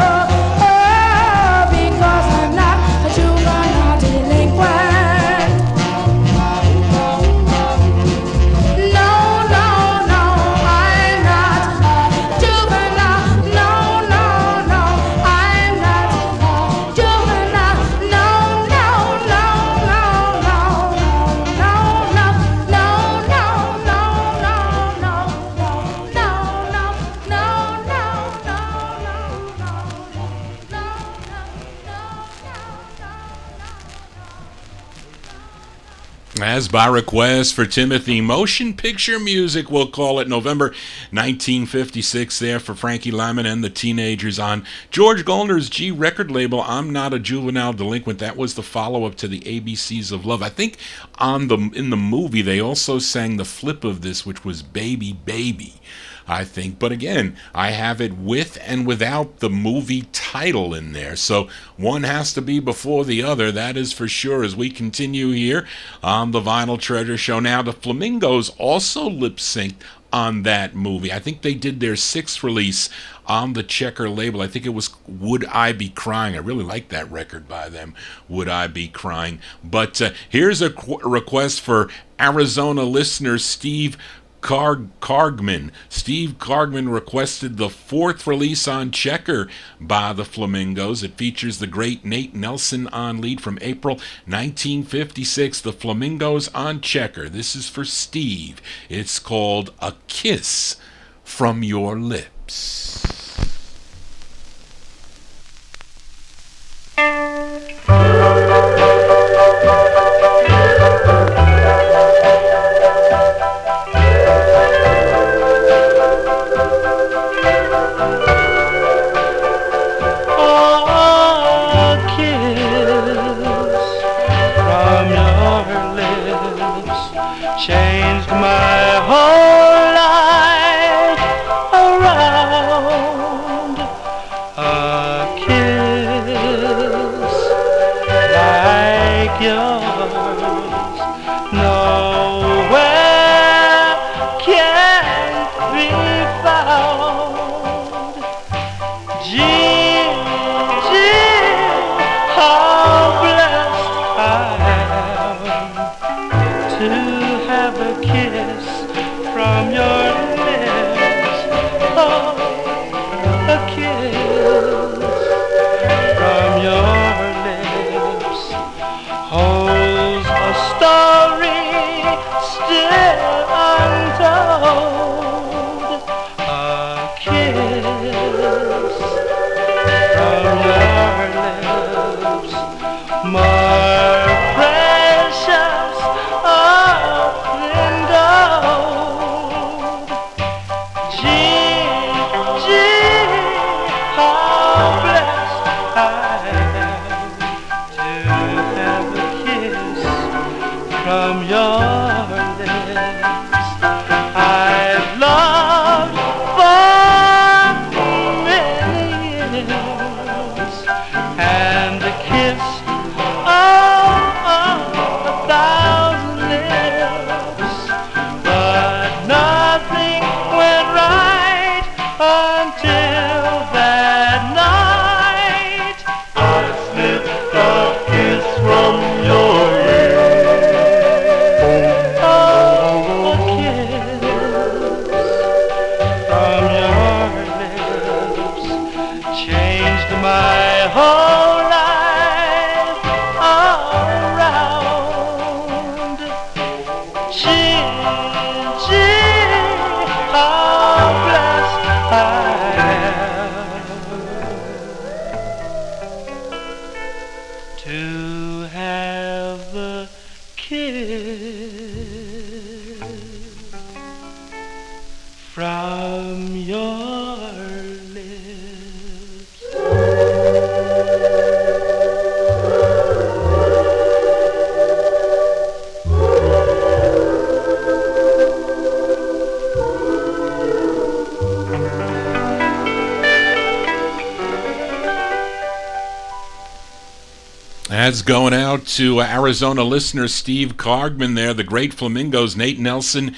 because I'm not a juvenile delinquent. No, no, no, I'm not a juvenile. No, no, no, I'm not a juvenile. No, no, no, no, no, no, no, no, no, no, no, As by request for Timothy, motion picture music, we'll call it, November 1956 there for Frankie Lyman and the Teenagers on George Goldner's G record label, I'm Not a Juvenile Delinquent. That was the follow-up to the ABCs of Love. I think in the movie they also sang the flip of this, which was Baby Baby, I think. But again, I have it with and without the movie title in there. So one has to be before the other, that is for sure, as we continue here on the Vinyl Treasure Show. Now, the Flamingos also lip-synced on that movie. I think they did their sixth release on the Checker label. I think it was Would I Be Crying. I really like that record by them, Would I Be Crying. But here's a request for Arizona listener Steve Cargman. Steve Cargman requested the fourth release on Checker by the Flamingos. It features the great Nate Nelson on lead from April 1956. The Flamingos on Checker. This is for Steve. It's called A Kiss from Your Lips. changed my whole life around. A kiss like yours nowhere can be found. Gee, how blessed I am to have a kiss from your lips. Oh, a kiss from your lips holds a story still untold. A kiss from your lips more precious than gold. Gee, how blessed I am to have a kiss from your lips. I've loved for many years, and a kiss on 1,000 lips, but nothing went right until that night I slipped a kiss from your lips. Oh, a kiss from your lips changed my whole life around. Gee, how blessed I am to have the kiss from your lips. That's going out to Arizona listener Steve Cargman there, the Great Flamingos, Nate Nelson,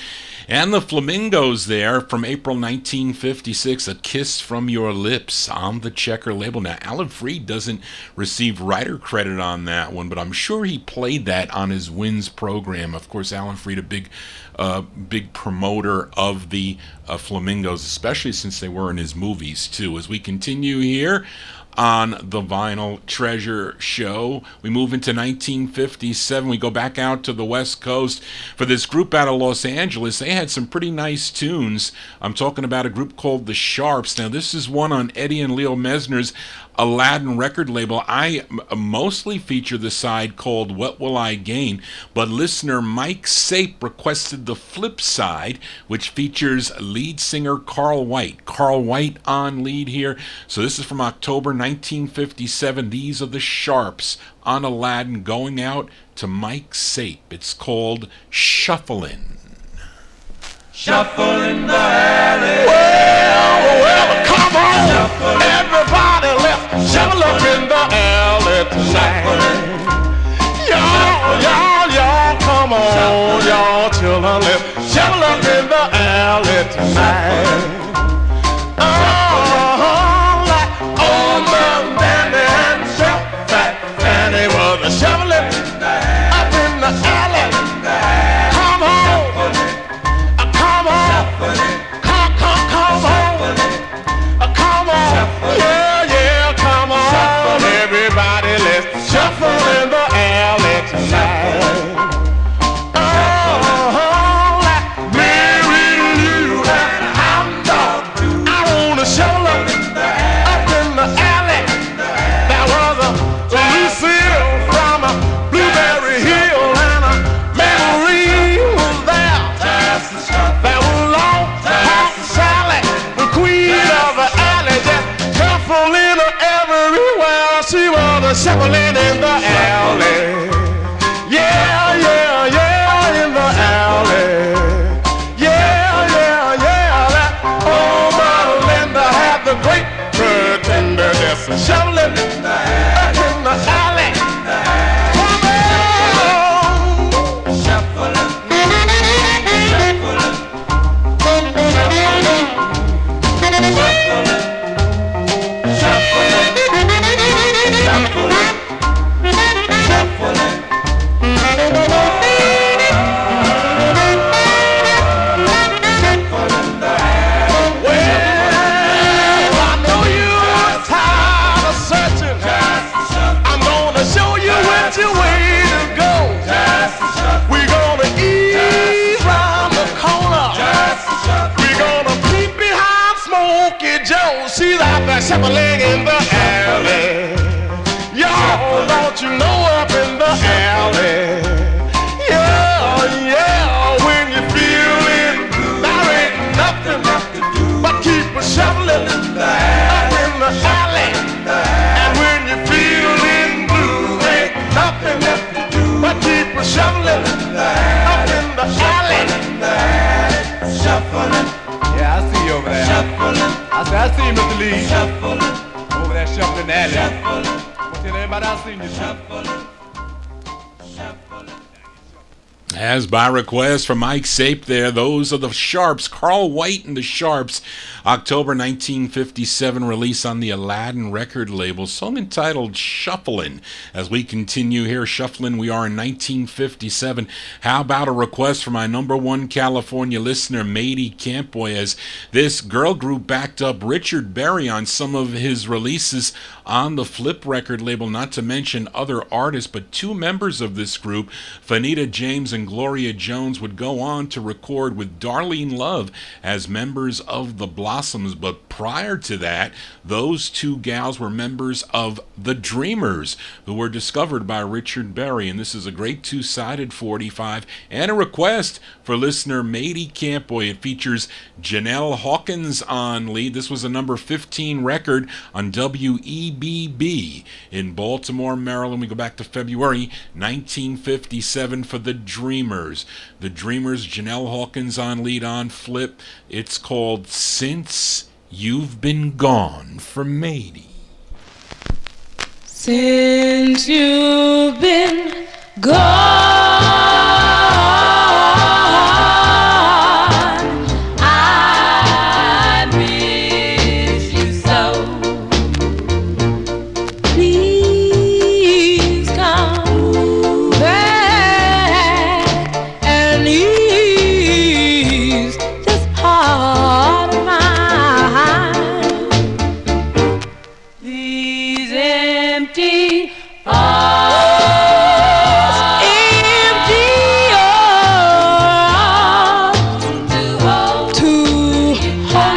and the Flamingos there from April 1956, A Kiss from Your Lips on the Checker label. Now, Alan Freed doesn't receive writer credit on that one, but I'm sure he played that on his Wins program. Of course, Alan Freed, a big promoter of the Flamingos, especially since they were in his movies, too. As we continue here on the Vinyl Treasure Show, we move into 1957. We go back out to the West Coast for this group out of Los Angeles. They had some pretty nice tunes. I'm talking about a group called the Sharps. Now, this is one on Eddie and Leo Mesner's Aladdin record label. I mostly feature the side called What Will I Gain, but listener Mike Sape requested the flip side, which features lead singer Carl White. Carl White on lead here. So this is from October 1957. These are the Sharps on Aladdin, going out to Mike Sape. It's called Shufflin'. Shuffle in the alley. Well, come on. Shuffle. Everybody left. Shuffle up in the alley tonight. Y'all, come on. Y'all children left. Shuffle up in the alley tonight. Like old man Dandy and Chef Fat Fanny was a shoveling up in the alley. Come on. Come on, yeah, come on, everybody, let's shuffle in the alley tonight. Oh, like Mary Lou and shoveling up in the alley. She's out there shuffling in the alley. Y'all, don't you know up in the alley? Yeah, yeah, when you're feeling blue, there ain't nothing but keep a shoveling up in the alley. And when you're feeling blue, ain't nothing but keep a shoveling up in the alley. Shuffling. Yeah, I see you over there. Shuffling. I see you, Mr. Lee. Shuffling. Over there shuffling the alley. Shuffling. Tell everybody I seen you. Shuffling. As by request from Mike Sape there, those are the Sharps, Carl White and the Sharps, October 1957 release on the Aladdin record label, song entitled Shufflin'. As we continue here, Shufflin', we are in 1957. How about a request from my number one California listener, Matey Campboy, as this girl group backed up Richard Berry on some of his releases on the Flip record label, not to mention other artists, but two members of this group, Fanita James and Gloria Jones, would go on to record with Darlene Love as members of the Blossoms. But prior to that, those two gals were members of the Dreamers, who were discovered by Richard Berry. And this is a great two-sided 45 and a request for listener Matey Campboy. It features Janelle Hawkins on lead. This was a number 15 record on WEBB in Baltimore, Maryland. We go back to February 1957 for the Dreamers. The Dreamers, Janelle Hawkins on lead on Flip. It's called Since You've Been Gone from Matey. Since you've been gone, I miss you so. Please come back and ease this heart of mine. These empty arms, empty arms, to hold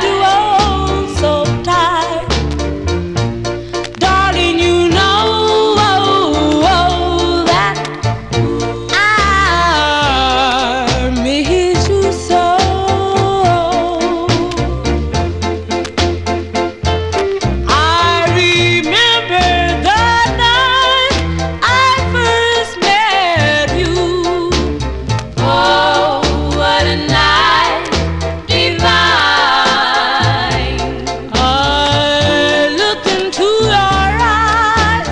you oh so tight. Darling, you know that I miss you so. I remember the night I first met you. Oh, what a night divine. I looked into your eyes,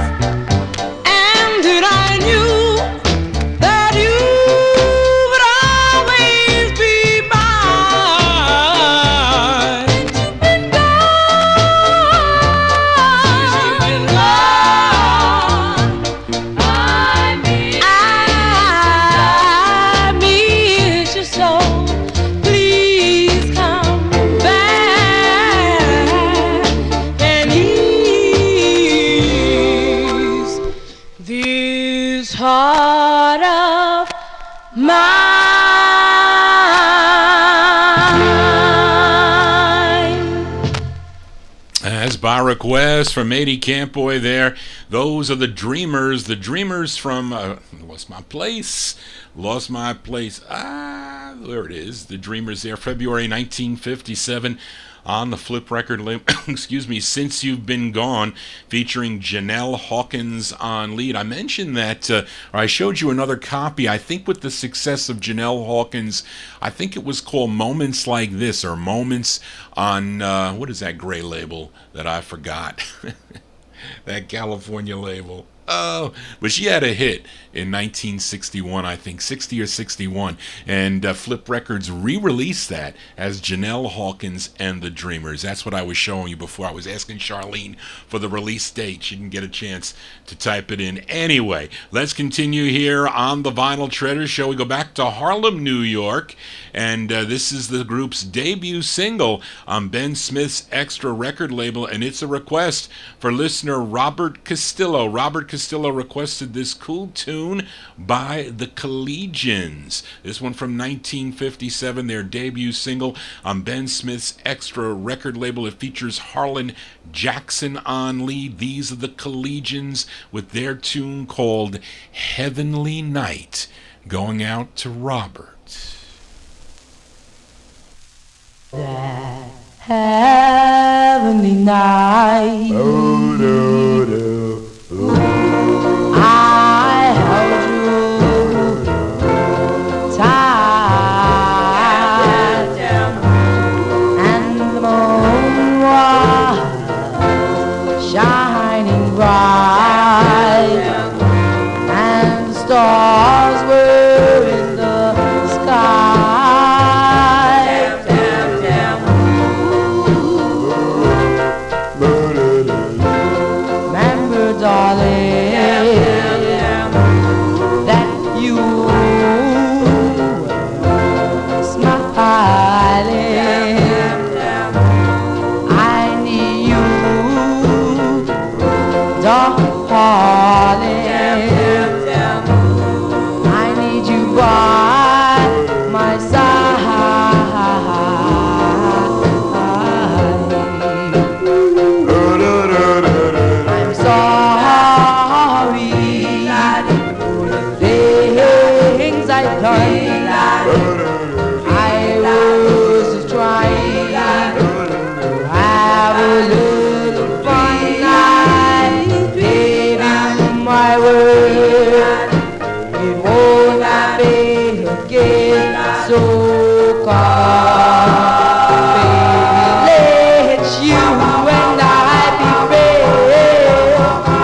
and then I knew that you would always be mine. Since you've been gone, I miss you so. Please come back and ease this heart of mine. As by request from Matey Campboy there, those are the Dreamers. The Dreamers from Lost My Place. There it is. The Dreamers there, February 1957 on the Flip record label. Excuse me, Since You've Been Gone, featuring Janelle Hawkins on lead. I mentioned that, or I showed you another copy, I think with the success of Janelle Hawkins. I think it was called Moments Like This, or Moments on, what is that gray label that I forgot? That California label. Oh, but she had a hit in 1961, I think, 60 or 61, and Flip Records re-released that as Janelle Hawkins and the Dreamers. That's what I was showing you before. I was asking Charlene for the release date. She didn't get a chance to type it in. Anyway, let's continue here on the Vinyl Treasure Show. We go back to Harlem, New York, and this is the group's debut single on Ben Smith's Extra record label, and it's a request for listener Robert Castillo. Robert Castillo requested this cool tune by the Collegians. This one from 1957, their debut single on Ben Smith's Extra record label. It features Harlan Jackson on lead. These are the Collegians with their tune called Heavenly Night, going out to Robert. That heavenly night, I held you tight, and the moon was shining bright, and the stars were in the sky. Darling, that you were smiling. I need you, darling. I need you by my side. I'm sorry for the things I've done. I was just trying to have a little fun. I gave you my word, it won't happen again. So come, baby, let you and I be fair.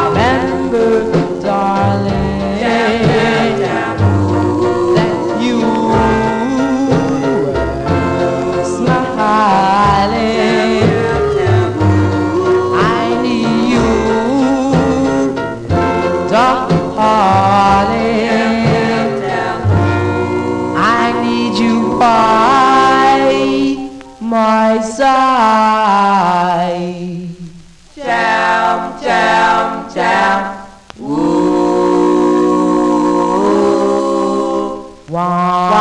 Remember, darling, that you were smiling. I need you, darling. I need you by my side. Jam, jam, jam. Ooh. Wow.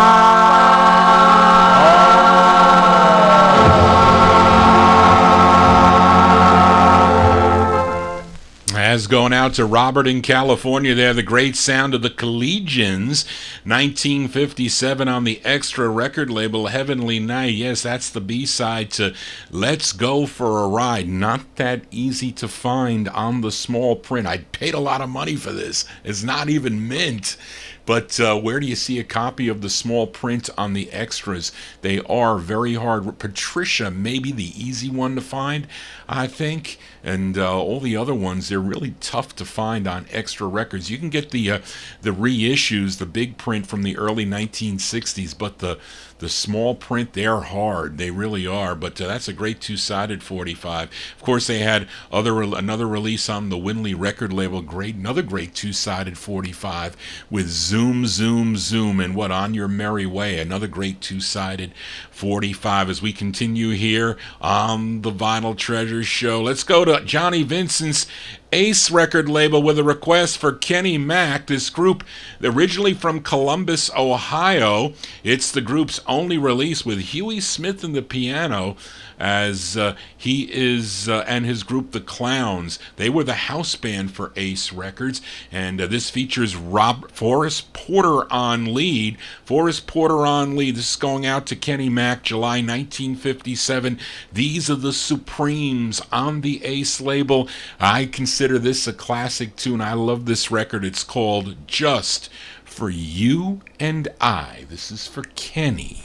As going out to Robert in California there, the great sound of the Collegians, 1957 on the Extra record label, Heavenly Night. Yes, that's the B-side to Let's Go for a Ride. Not that easy to find on the small print. I paid a lot of money for this. It's not even mint. But where do you see a copy of the small print on the Extras? They are very hard. Patricia may be the easy one to find, I think. And all the other ones, they're really tough to find on Extra records. You can get the reissues, the big print from the early 1960s, but the small print, they're hard. They really are. But that's a great two-sided 45. Of course, they had another release on the Winley record label. Another great two-sided 45 with Zoom, Zoom, Zoom, and what, On Your Merry Way. Another great two-sided 45 as we continue here on the Vinyl Treasure Show. Let's go to Johnny Vincent's Ace record label with a request for Kenny Mack. This group, originally from Columbus, Ohio. It's the group's only release with Huey Smith in the piano, as he is and his group, the Clowns. They were the house band for Ace Records, and this features Forrest Porter on lead. Forrest Porter on lead. This is going out to Kenny Mack, July 1957. These are the Supremes on the Ace label. I consider this a classic tune. I love this record. It's called Just for You and I. This is for Kenny.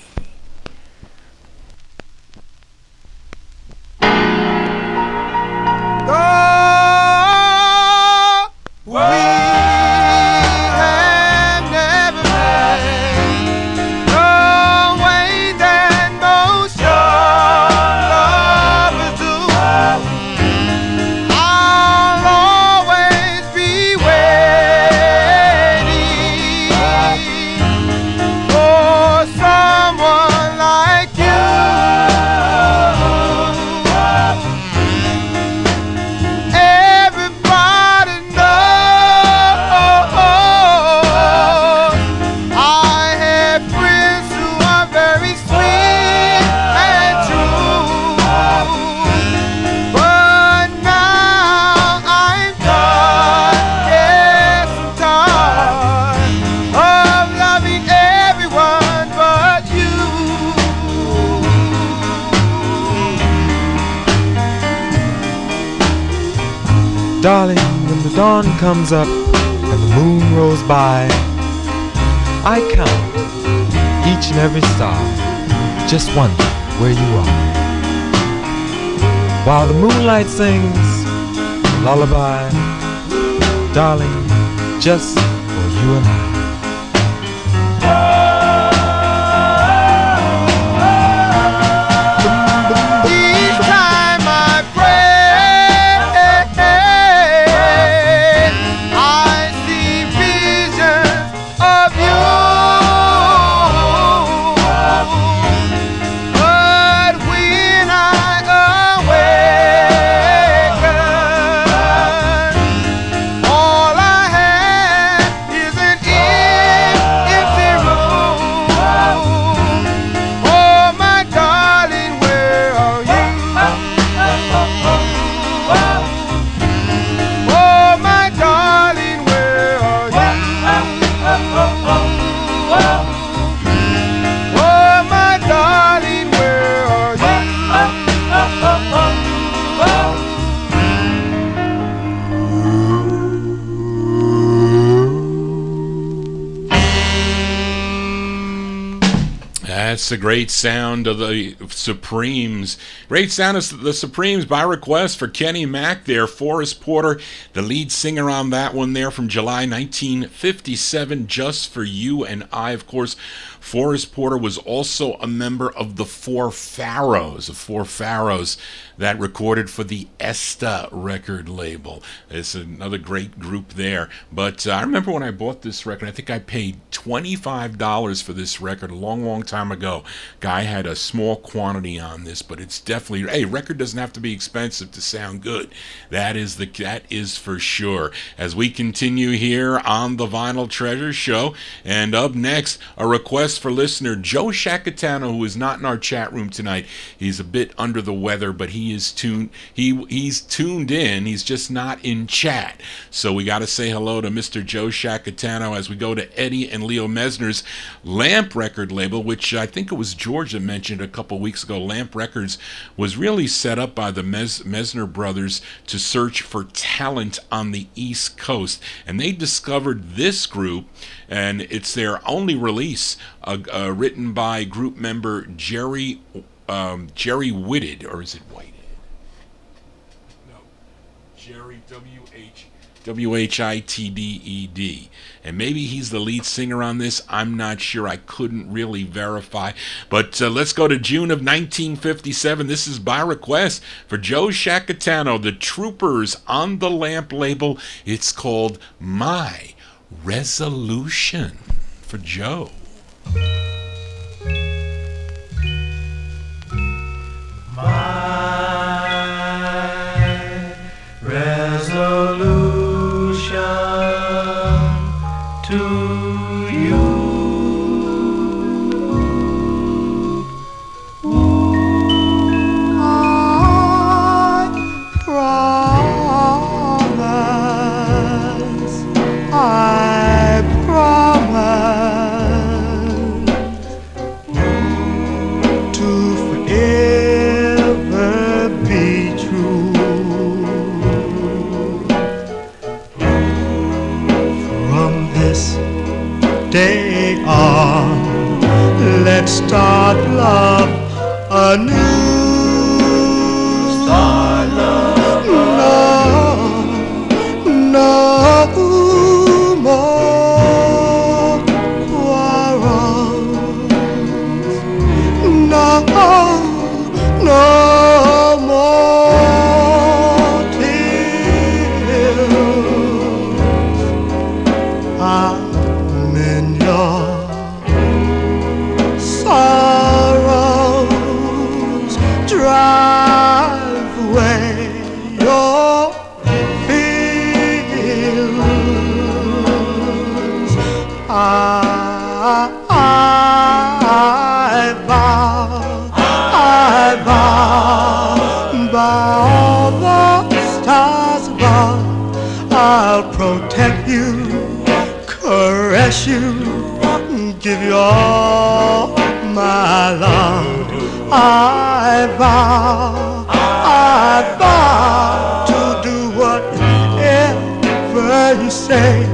Oh! have never met the way that most young lovers do. I'll always be waiting for someone like you. Everybody knows I have friends who are very sweet and true, but now I'm done, yes, I'm tired of loving everyone but you. Darling, when the dawn comes up and the moon rolls by, I count each and every star, just wonder where you are. While the moonlight sings a lullaby, darling, just for you and I. Each time I pray, I see visions of you. But when I awaken, all I have is an empty room. Oh, my darling, where are you? Oh, my darling, where are you? Oh, my darling, where are you? That's the great sound of the Supremes. Great sound of the Supremes by request for Kenny Mack there. Forrest Porter, the lead singer on that one there from July 1957, Just for You and I. Of course, Forrest Porter was also a member of the Four Pharaohs that recorded for the Esta record label. It's another great group there. But I remember when I bought this record, I think I paid $25 for this record a long, long time ago. Guy had a small quantity on this, but it's definitely, hey, record doesn't have to be expensive to sound good. That is for sure. As we continue here on the Vinyl Treasure Show, and up next, a request for listener Joe Shacatano, who is not in our chat room tonight. He's a bit under the weather, but he's tuned in. He's just not in chat. So we got to say hello to Mr. Joe Shacatano as we go to Eddie and Leo Mesner's Lamp record label, which I think it was George that mentioned a couple weeks ago. Lamp Records was really set up by the Mesner brothers to search for talent on the East Coast, and they discovered this group, and it's their only release, written by group member Jerry Whitted, or is it Whited? No, Jerry Whitted, and maybe he's the lead singer on this. I'm not sure. I couldn't really verify. But let's go to June of 1957. This is by request for Joe Shacatano, the Troopers on the Lamp label. It's called My Resolution for Joe. My resolution to you. I promise to forever be true. From this day on, let's start love anew. Start love anew. No, no. in your sorrows, drive away your fears. I vow by all the stars above, I'll protect you, caress you, give you all my love. I vow to do whatever you say.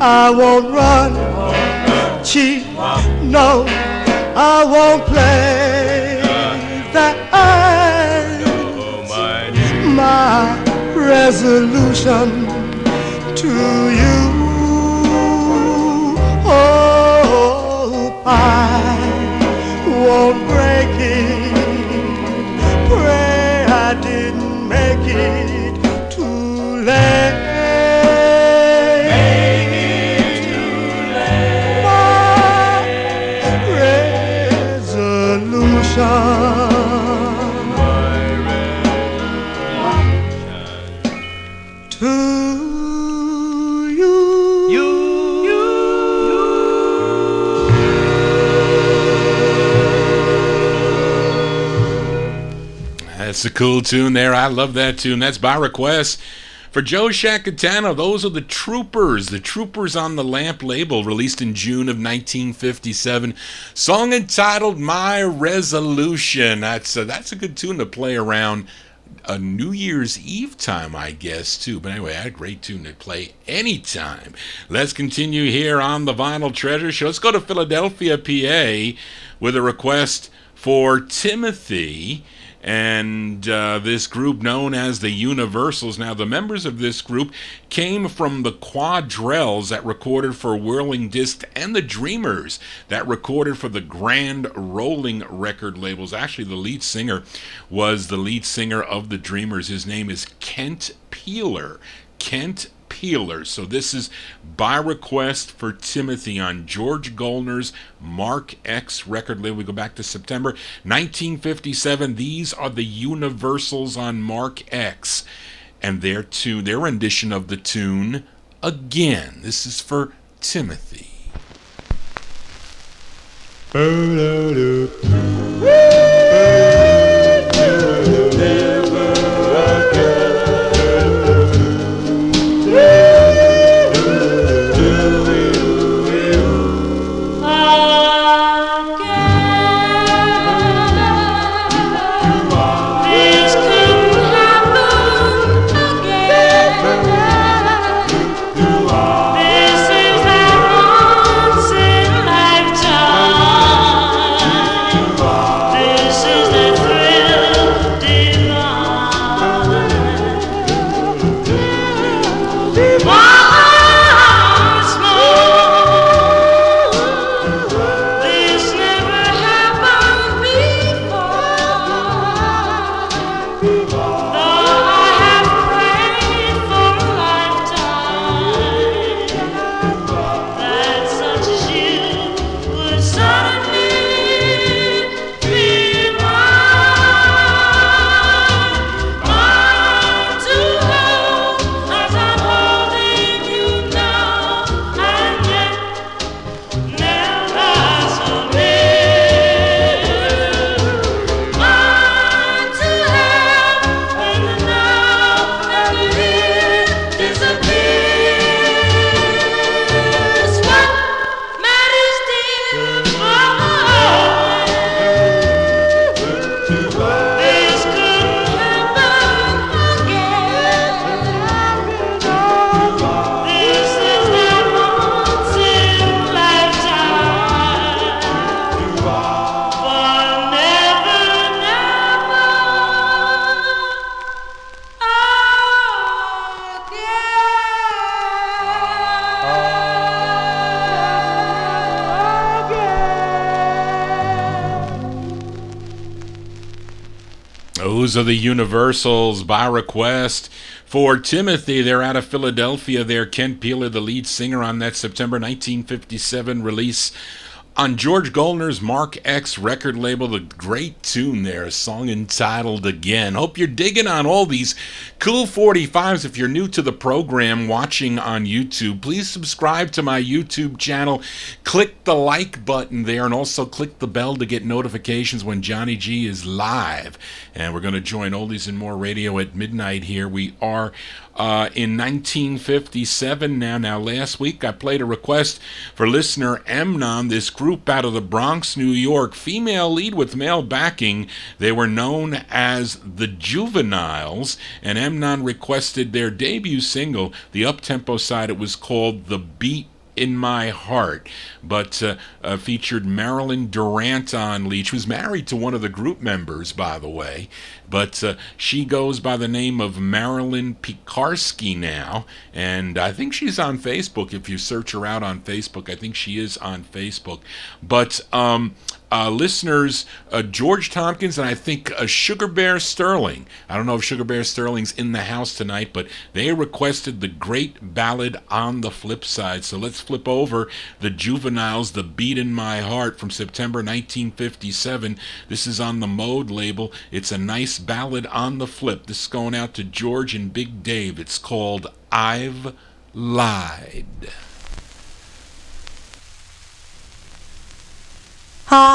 I won't run, cheat, no, I won't play that. My resolution to you. Oh, I won't break it. Pray I didn't make it too late. That's a cool tune there. I love that tune. That's by request for Joe Shacatano. Those are the Troopers on the Lamp label, released in June of 1957. Song entitled My Resolution. That's a good tune to play around a New Year's Eve time, I guess, too. But anyway, a great tune to play anytime. Let's continue here on the Vinyl Treasure Show. Let's go to Philadelphia, PA, with a request for Timothy and this group known as the Universals. Now, the members of this group came from the Quadrells that recorded for Whirling Disc, and the Dreamers that recorded for the Grand Rolling record labels. Actually, the lead singer was the lead singer of the Dreamers. His name is Kent Peeler. So this is by request for Timothy on George Goldner's Mark X record label. We go back to September 1957. These are the Universals on Mark X, and their rendition of the tune Again. This is for Timothy. Those are the Universals by request For Timothy, they're out of Philadelphia. They're Kent Peeler, the lead singer on that September 1957 release on George Goldner's Mark X record label. The great tune there, a song entitled Again. Hope you're digging on all these cool 45s. If you're new to the program watching on YouTube, please subscribe to my YouTube channel. Click the like button there and also click the bell to get notifications when Johnny G is live. And we're going to join Oldies and More Radio at midnight here. We are in 1957 now. Now, last week I played a request for listener Emnon, this group out of the Bronx, New York, female lead with male backing. They were known as the Juveniles, and Emnon requested their debut single. The up-tempo side, it was called The Beat in My Heart, but featured Marilyn Durant on lead. She was married to one of the group members, by the way, but she goes by the name of Marilyn Pekarsky now, and I think she's on Facebook. If you search her out on Facebook, I think she is on Facebook. But listeners, George Tompkins and I think Sugar Bear Sterling. I don't know if Sugar Bear Sterling's in the house tonight, but they requested the great ballad On the Flip Side. So let's flip over the Juveniles, The Beat in My Heart from September 1957. This is on the Mode label. It's a nice ballad on the flip. This is going out to George and Big Dave. It's called I've Lied. I've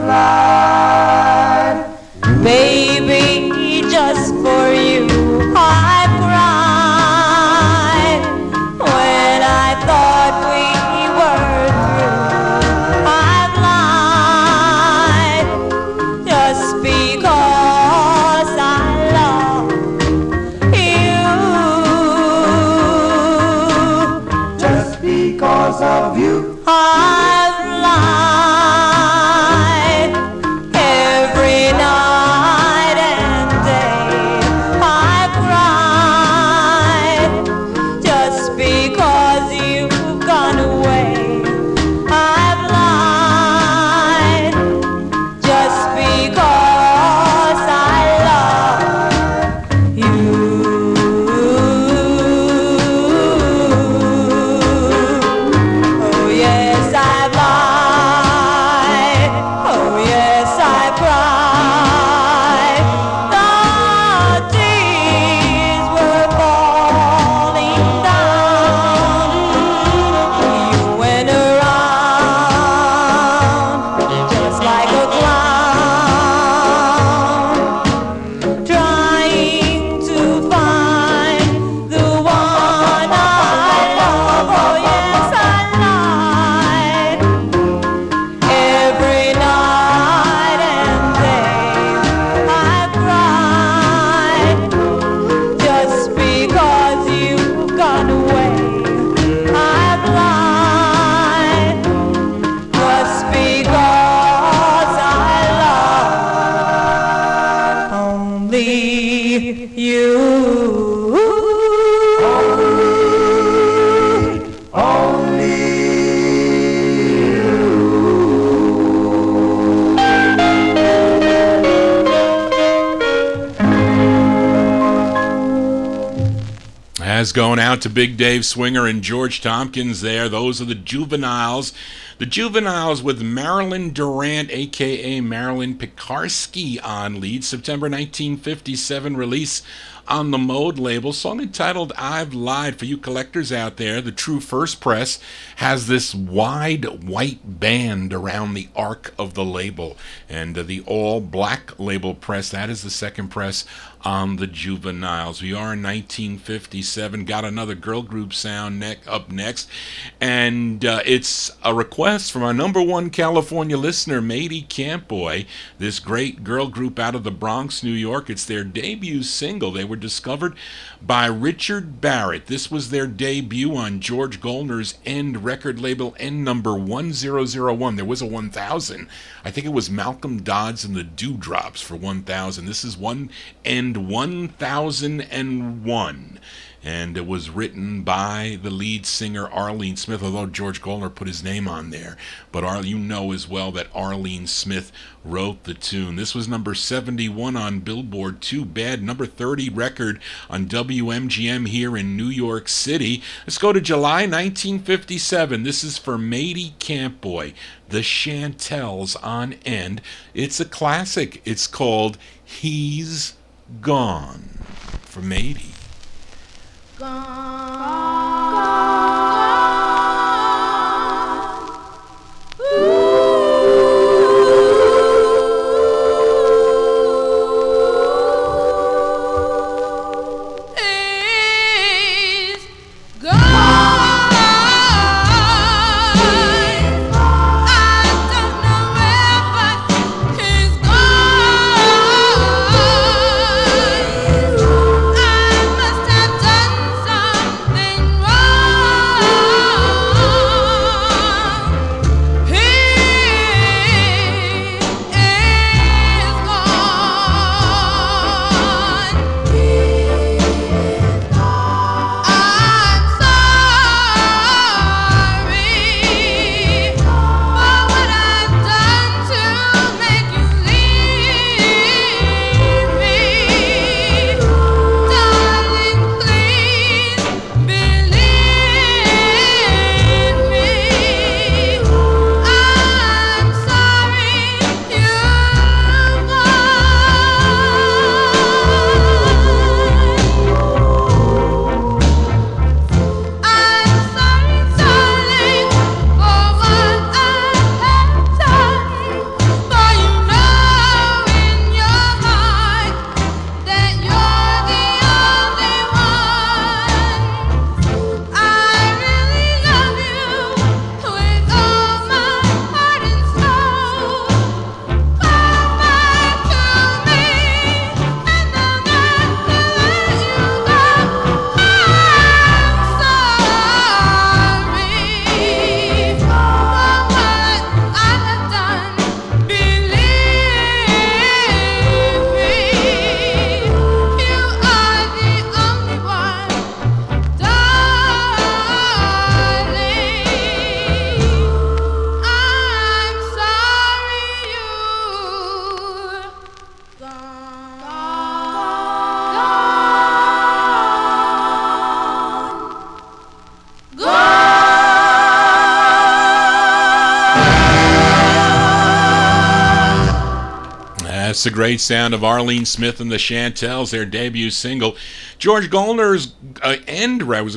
lied, baby, just for you. I've cried when I thought we were through. I've lied just because I love you. Just because of you, I've lied every night and day. I've cried just because you've gone away. I've lied just because I love you. Oh yes, I've lied. Oh yes, I've cried. The tears were falling down. You went around just like a clown, trying to find the one I love. Oh yes, I lied every night and day. I've cried just because you've gone away. I've lied just because I love only you. As going out to Big Dave Swinger and George Tompkins there. Those are the Juveniles. The Juveniles with Marilyn Durant, a.k.a. Marilyn Pekarsky, on lead. September 1957 release on the Mode label. Song entitled I've Lied. For you collectors out there, the true first press has this wide white band around the arc of the label. And the all-black label press, that is the second press on the Juveniles. We are in 1957. Got another girl group sound up next. And it's a request from our number one California listener, Matey Campboy. This great girl group out of the Bronx, New York. It's their debut single. They were discovered by Richard Barrett. This was their debut on George Goldner's End record label, End number 1001. There was a 1000. I think it was Malcolm Dodds and the Dewdrops for 1000. This is End 1001. and it was written by the lead singer Arlene Smith, although George Goldner put his name on there. But you know as well that Arlene Smith wrote the tune. This was number 71 on Billboard, Too Bad, number 30 record on WMGM here in New York City. Let's go to July 1957. This is for Matey Campboy, the Chantels on End. It's a classic. It's called He's Gone, for Matey. That's the great sound of Arlene Smith and the Chantels, their debut single. George Goldner's End record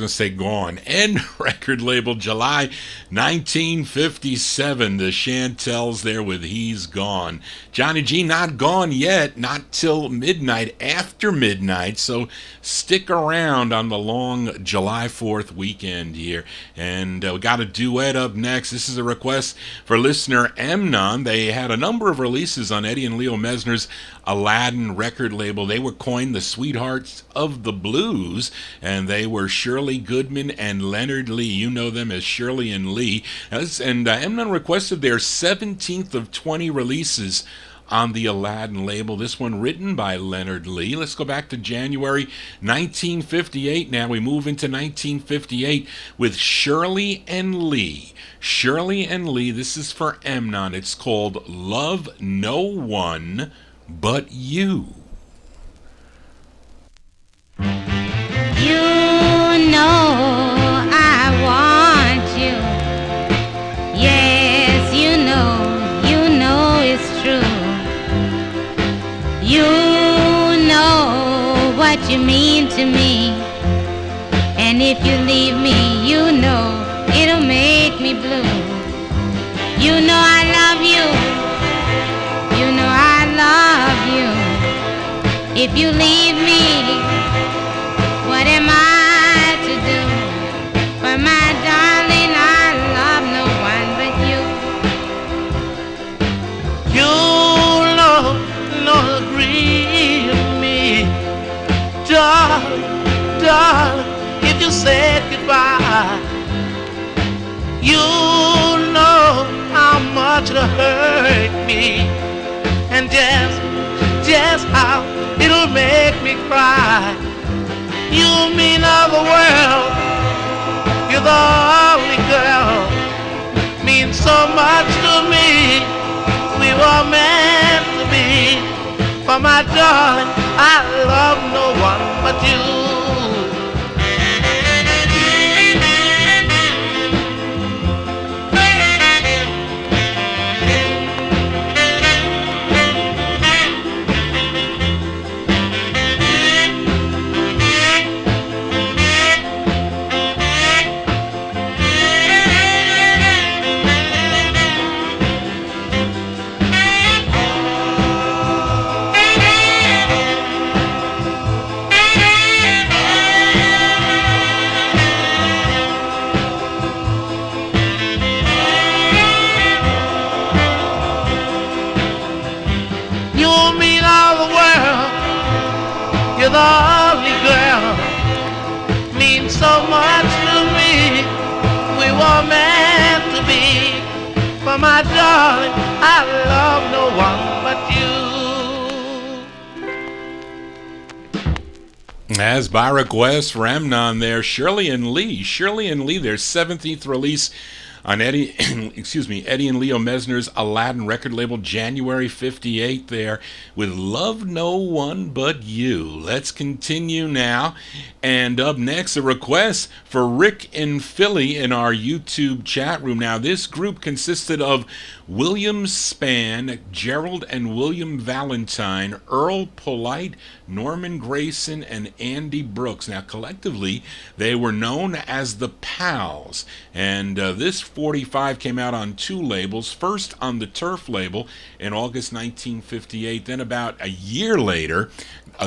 label, July 1957. The Chantels there with He's Gone. Johnny G not gone yet, not till midnight, after midnight, so stick around on the long July 4th weekend here. And we got a duet up next. This is a request for listener Emnon. They had a number of releases on Eddie and Leo Mesner's Aladdin record label. They were coined the Sweethearts of the Blues, and they were Shirley Goodman and Leonard Lee. You know them as Shirley and Lee. And Emnon requested their 17th of 20 releases on the Aladdin label. This one written by Leonard Lee. Let's go back to January 1958 now. We move into 1958 with Shirley and Lee. Shirley and Lee, this is for Emnon. It's called Love No One But You. You know I want you. Yes, you know it's true. You know what you mean to me. And if you leave me, you know it'll make me blue. You know I love you. You know I love you. If you leave me, what am I to do? For my darling, I love no one but you. You don't agree with me, darling, if you said goodbye. You know how much it hurt me, and just how it'll make me cry. You mean all the world. You're the only girl. Means so much to me. We were meant to be. For my darling, I love no one but you. You're the only girl, means so much to me. We were meant to be. For my darling, I love no one but you. As by request for Amnon there, Shirley and Lee, their 17th release on Eddie and Leo Mesner's Aladdin record label, January 58 there, with Love No One But You. Let's continue now. And up next, a request for Rick in Philly in our YouTube chat room. Now, this group consisted of William Spann, Gerald and William Valentine, Earl Polite, Norman Grayson, and Andy Brooks. Now, collectively, they were known as the Pals. And this 45 came out on two labels. First on the Turf label in August 1958. Then about a year later,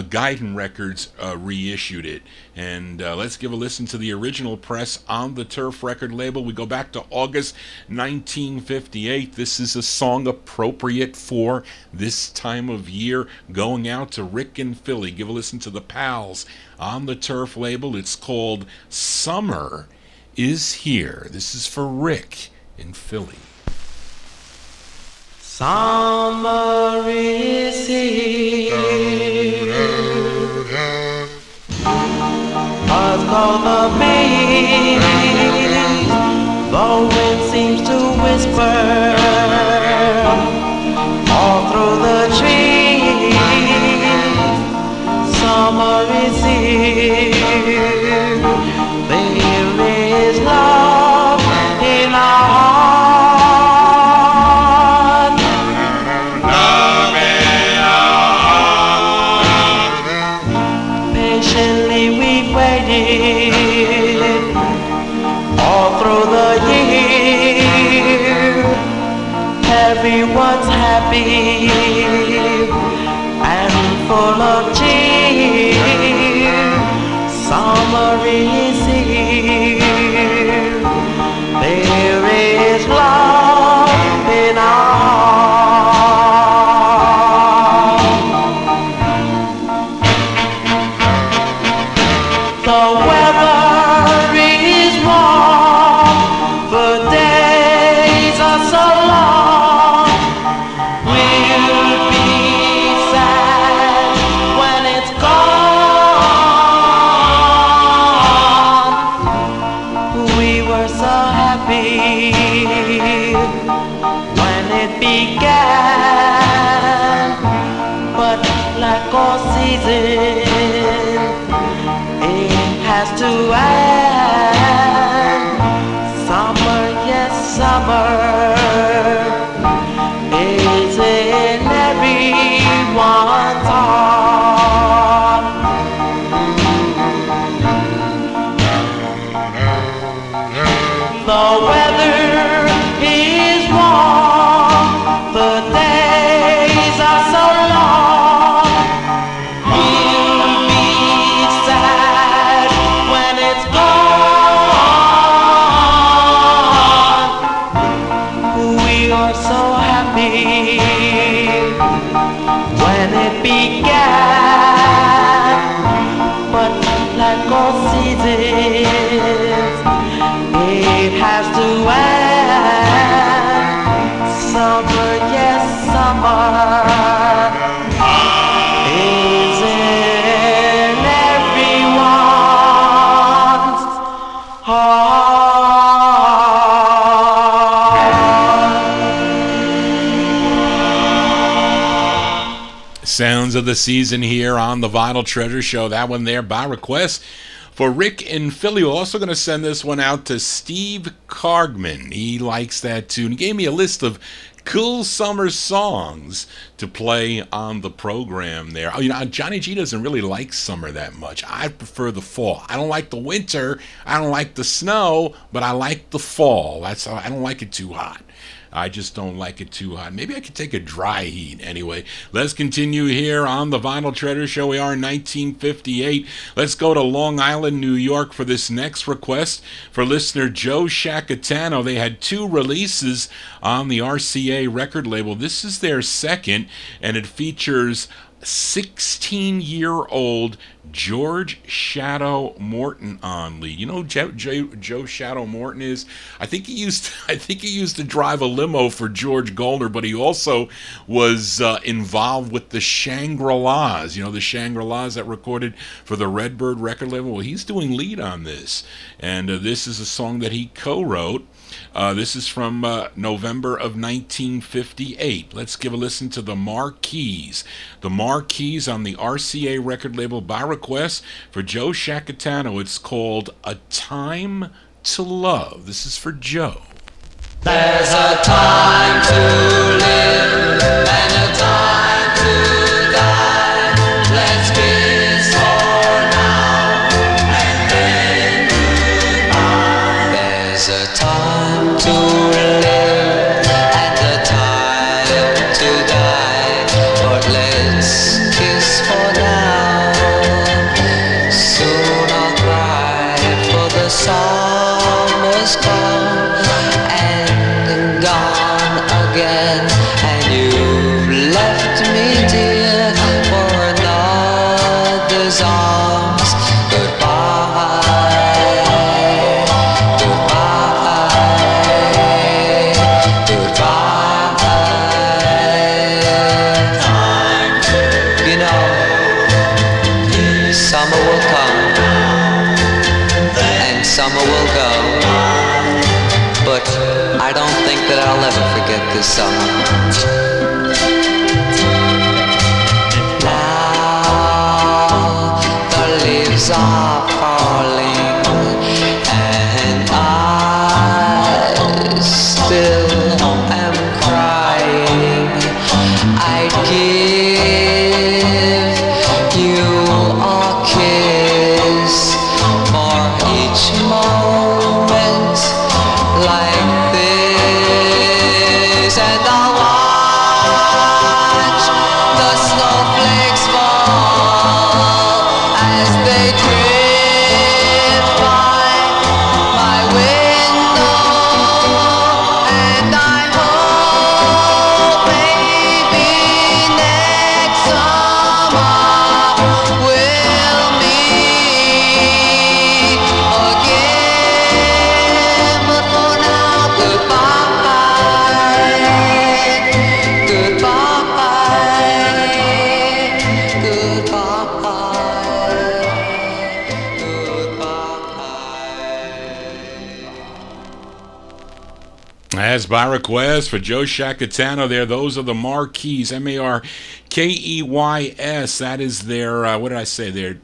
Guidon Records reissued it. And let's give a listen to the original press on the Turf record label. We go back to August 1958. This is a song appropriate for this time of year, going out to Rick in Philly. Give a listen to the Pals on the Turf label. It's called Summer Is Here. This is for Rick in Philly. Summer is here. What's called the breeze? The wind seems to whisper all through the trees. Summer is here. There is love in our heart. Love in our heart. Patiently we waited all through the year. Everyone's happy and full of cheer. Summer is here. There is love in our heart. The weather is warm, the days are so long. We'll be sad when it's gone. We were so happy when it began, but like all seasons, it has to end. Summer, yes, summer is in everyone's heart. The weather is warm, the days are so long. We'll be sad when it's gone. We are so happy when it began, but like all seasons, it has to end. Sounds of the season here on the Vinyl Treasure Show. That one there by request for Rick in Philly. We're also going to send this one out to Steve Cargman. He likes that tune. He gave me a list of cool summer songs to play on the program there. Oh, Johnny G doesn't really like summer that much. I prefer the fall. I don't like the winter. I don't like the snow, but I like the fall. That's how I don't like it too hot. I just don't like it too hot. Maybe I could take a dry heat. Anyway, let's continue here on the Vinyl Treasure Show. We are in 1958. Let's go to Long Island, New York for this next request for listener Joe Shacatano. They had 2 releases on the RCA record label. This is their second, and it features 16-year-old George Shadow Morton on lead. You know who Joe Shadow Morton is? I think he used to drive a limo for George Goldner, but he also was involved with the Shangri-Las. You know, the Shangri-Las that recorded for the Redbird record label. Well, he's doing lead on this, and this is a song that he co-wrote. This is from November of 1958. Let's give a listen to the Marquis. The Marquis on the RCA record label by request for Joe Shacatano. It's called A Time to Love. This is for Joe. There's a time to live and a time to die. Let's kiss for now and then goodbye. There's a time to live and a time to die, but let's kiss for now. Soon I'll cry, for the summer's gone and gone again, and you've left me, dear, for another's arms. Goodbye, goodbye, goodbye. You know, summer will come and summer will go, but I don't think that I'll ever forget this summer. Now the leaves are falling and I still am crying. I'd give you a kiss for each moment like this, and I'll watch the snowflakes fall as they drift by my window, and I hope maybe next summer we'll meet again. But for now, goodbye, goodbye, goodbye. As by request for Joe Shacatano there, those are the Marquis, Markeys. That is their, what did I say,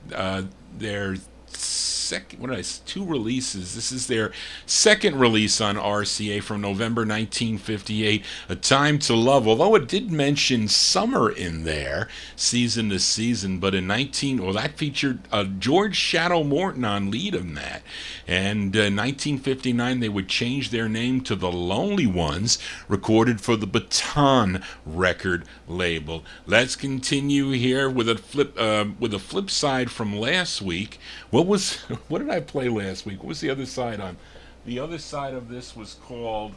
their second, 2 releases. This is their second release on RCA from November 1958, A Time to Love. Although it did mention summer in there, season to season, but that featured George Shadow Morton on lead on that. And in 1959, they would change their name to The Lonely Ones, recorded for the Baton record label. Let's continue here with a flip side from last week. What did I play last week? What was the other side on? The other side of this was called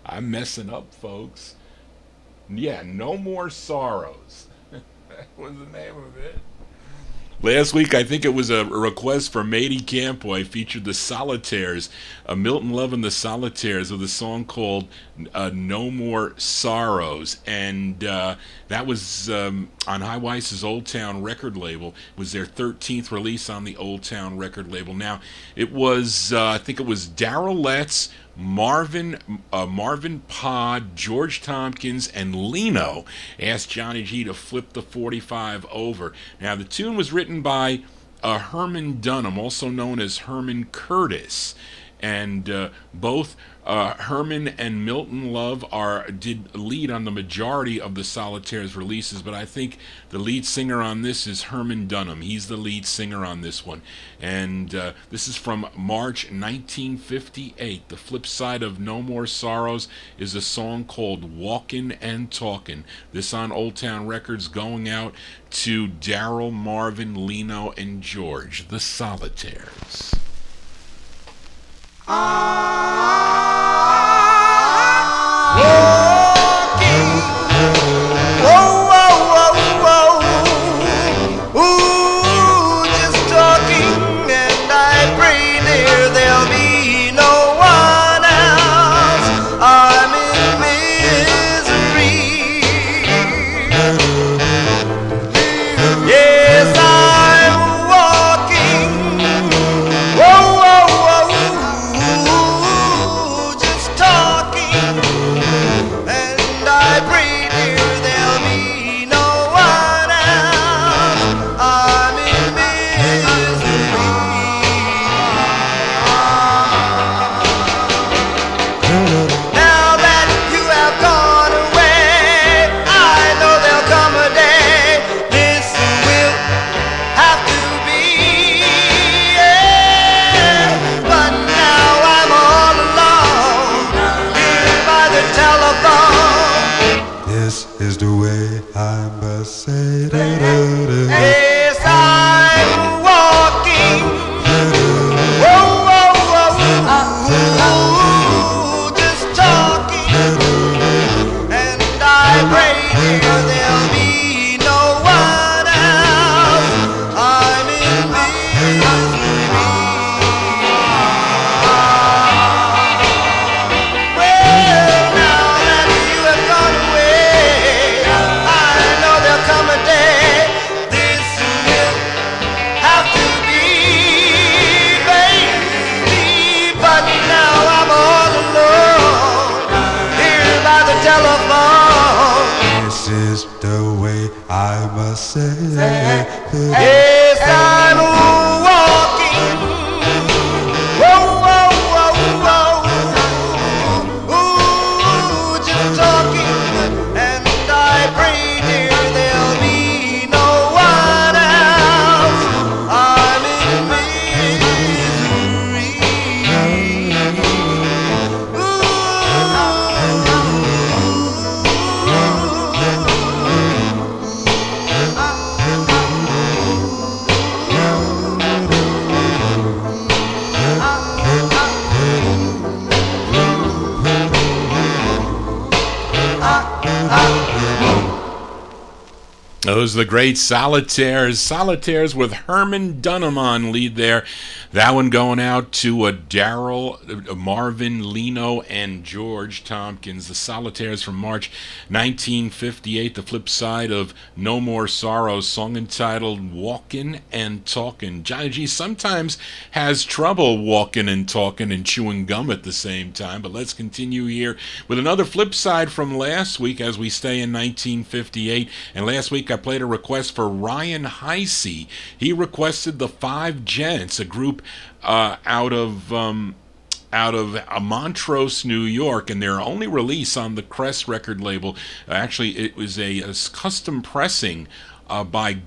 I'm messing up, folks. Yeah, No More Sorrows. That was the name of it. Last week, I think it was a request for Matey Campoy, featured the Solitaires, Milton Love and the Solitaires, with a song called No More Sorrows. And that was on High Weiss's Old Town record label. It was their 13th release on the Old Town record label. Now, it was, I think it was Darrell Letts, Marvin Pod, George Tompkins, and Leno asked Johnny G to flip the 45 over. Now, the tune was written by Herman Dunham, also known as Herman Curtis, and both Herman and Milton Love did lead on the majority of the Solitaires releases, but I think the lead singer on this is Herman Dunham. He's the lead singer on this one. And this is from March 1958. The flip side of No More Sorrows is a song called Walkin' and Talkin'. This on Old Town Records, going out to Darrell, Marvin, Leno, and George, the Solitaires. Those are the great Solitaires with Herman Dunham on lead there. That one going out to Darrell, Marvin, Leno, and George Tompkins. The Solitaires from March 1958. The flip side of No More Sorrows, song entitled Walkin' and Talkin'. Johnny G sometimes has trouble walking and talking and chewing gum at the same time, but let's continue here with another flip side from last week as we stay in 1958. And last week I played a request for Ryan Heisey. He requested the Five Gents, a group out of Montrose, New York, and their only release on the Crest record label. Actually, it was a custom pressing by the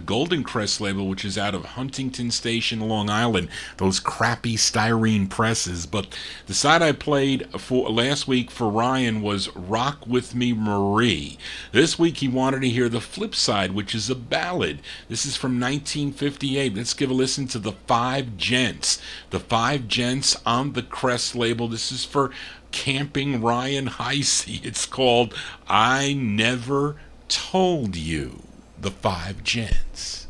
Golden Crest label, which is out of Huntington Station, Long Island. Those crappy styrene presses. But the side I played for last week for Ryan was Rock With Me Marie. This week he wanted to hear the flip side, which is a ballad. This is from 1958. Let's give a listen to the Five Gents. The Five Gents on the Crest label. This is for Camping Ryan Heisey. It's called I Never Told You. The Five Gents.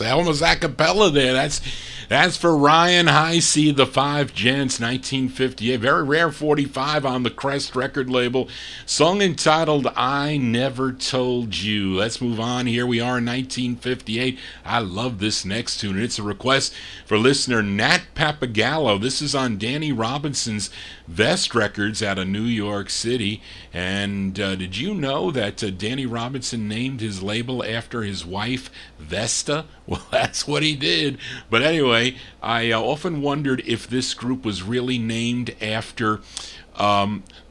Almost a cappella there. That's for Ryan High C, the Five Gents, 1958. Very rare 45 on the Crest record label. Song entitled I Never Told You. Let's move on. Here we are in 1958. I love this next tune. It's a request for listener Nat Papagallo. This is on Danny Robinson's Vest Records out of New York City. And did you know that Danny Robinson named his label after his wife, Vesta? Well, that's what he did. But anyway, I often wondered if this group was really named after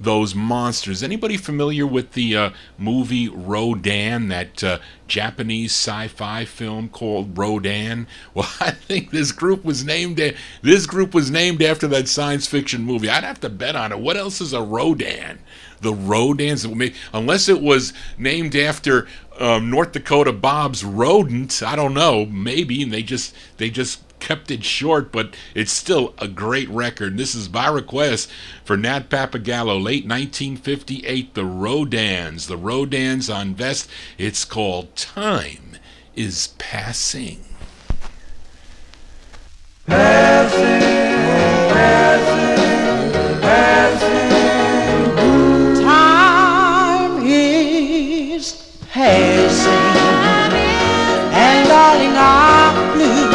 those monsters. Anybody familiar with the movie Rodan, that Japanese sci-fi film called Rodan? Well, I think this group was named after that science fiction movie. I'd have to bet on it. What else is a Rodan? The Rodans, unless it was named after North Dakota Bob's rodent, I don't know, maybe, and they just kept it short, but it's still a great record. This is by request for Nat Papagallo, late 1958, the Rodans on Vest. It's called Time is Passing. Passing. Time is passing, and darling, I'm blue.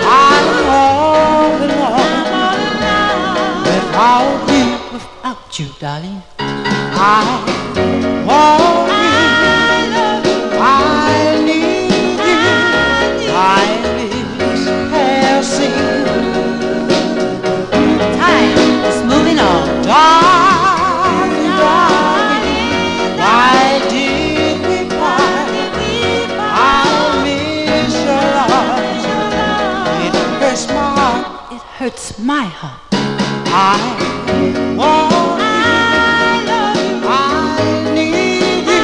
I'm all alone without you, darling. I want you, I need you. Time is passing, time is moving on. Darling, darling, why did we part? I miss your love. It hurts my heart. I want you, I need you.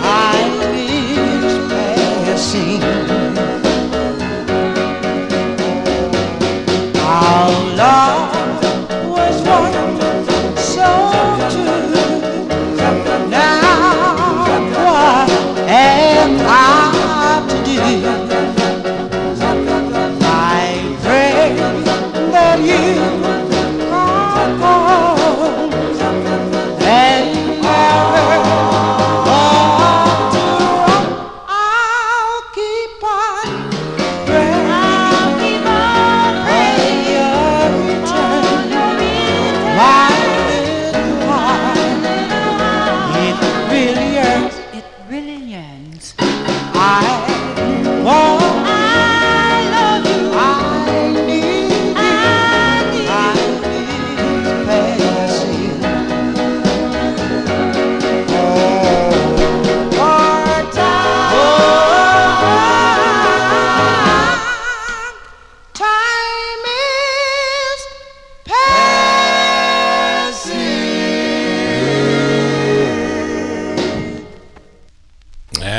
Time is passing. Our love was once so true. Now what am I to do? I pray that you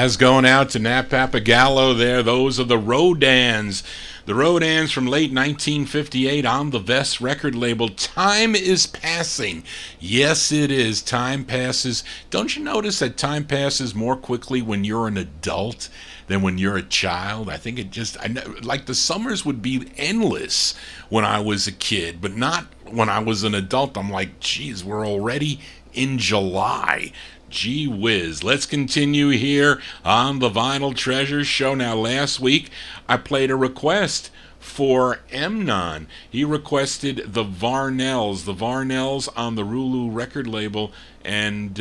As going out to Nat Papagallo there, those are the Rodans. The Rodans from late 1958 on the Vest record label. Time is passing. Yes, it is. Time passes. Don't you notice that time passes more quickly when you're an adult than when you're a child? I think it just, like the summers would be endless when I was a kid, but not when I was an adult. I'm like, geez, we're already in July. Gee whiz. Let's continue here on the Vinyl Treasure Show. Now, last week I played a request for Emnon. He requested the Varnells on the Rulu record label, and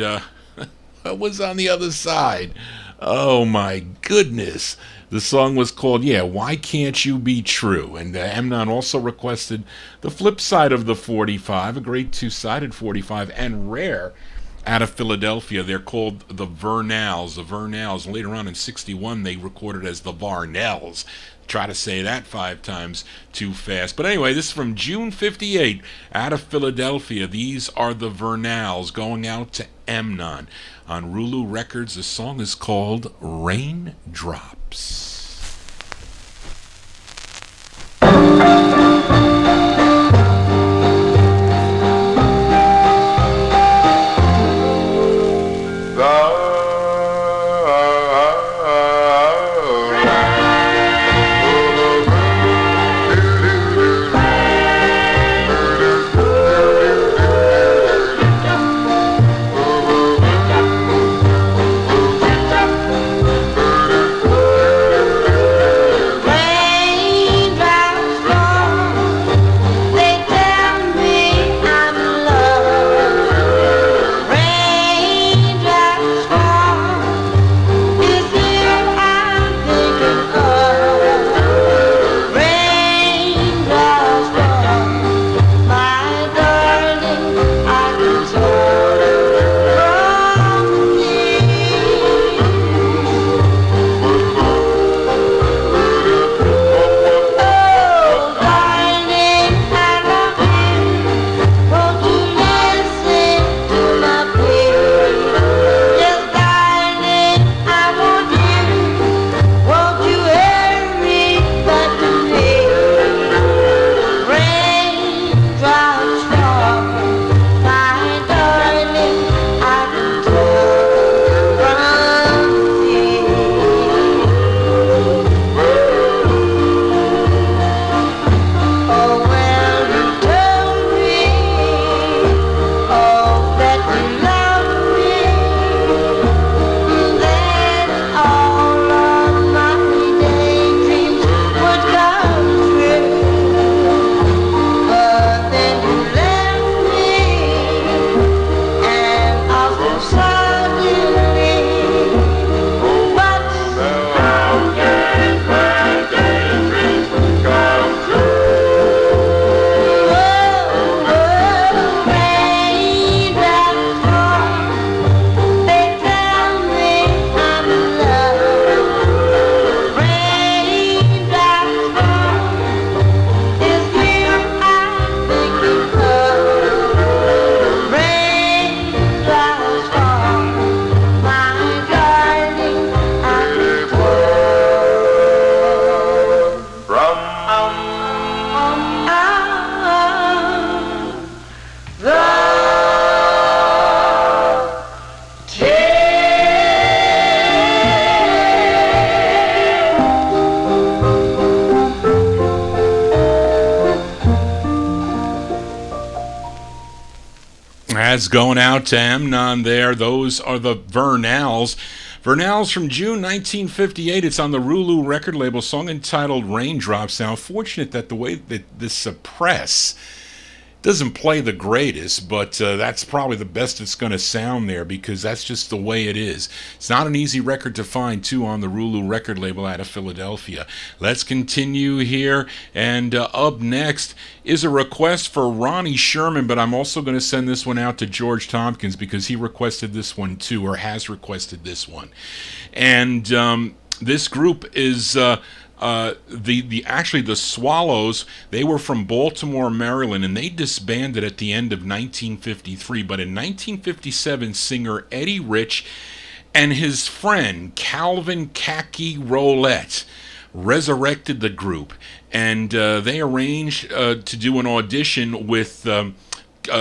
what was on the other side? Oh my goodness. The song was called, Why Can't You Be True? And Emnon also requested the flip side of the 45, a great two-sided 45, and rare, out of Philadelphia. They're called the Vernals. The Vernals. Later on in 61, they recorded as the Varnells. Try to say that 5 times too fast. But anyway, this is from June 58, out of Philadelphia. These are the Vernals, going out to Emnon on Rulu Records. The song is called Raindrops. That's going out to Emnon there. Those are the Vernals. Vernals from June 1958. It's on the Rulu record label, song entitled Raindrops. Now, fortunate that the way that this press doesn't play the greatest, but that's probably the best it's going to sound there, because that's just the way it is. It's not an easy record to find, too, on the Rulu record label out of Philadelphia. Let's continue here, and up next is a request for Ronnie Sherman, but I'm also going to send this one out to George Tompkins, because he requested this one, too, or has requested this one. And this group is the Swallows. They were from Baltimore, Maryland, and they disbanded at the end of 1953. But in 1957, singer Eddie Rich and his friend Calvin Khaki Roulette resurrected the group, and they arranged to do an audition with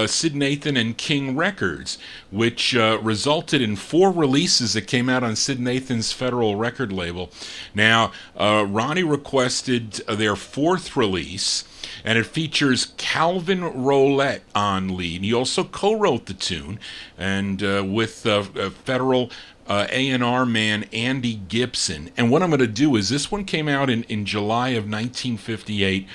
Sid Nathan and King Records, which resulted in 4 releases that came out on Sid Nathan's Federal record label. Now, Ronnie requested their 4th release, and it features Calvin Roulette on lead. He also co-wrote the tune, and with Federal A&R man Andy Gibson. And what I'm going to do is, this one came out in July of 1958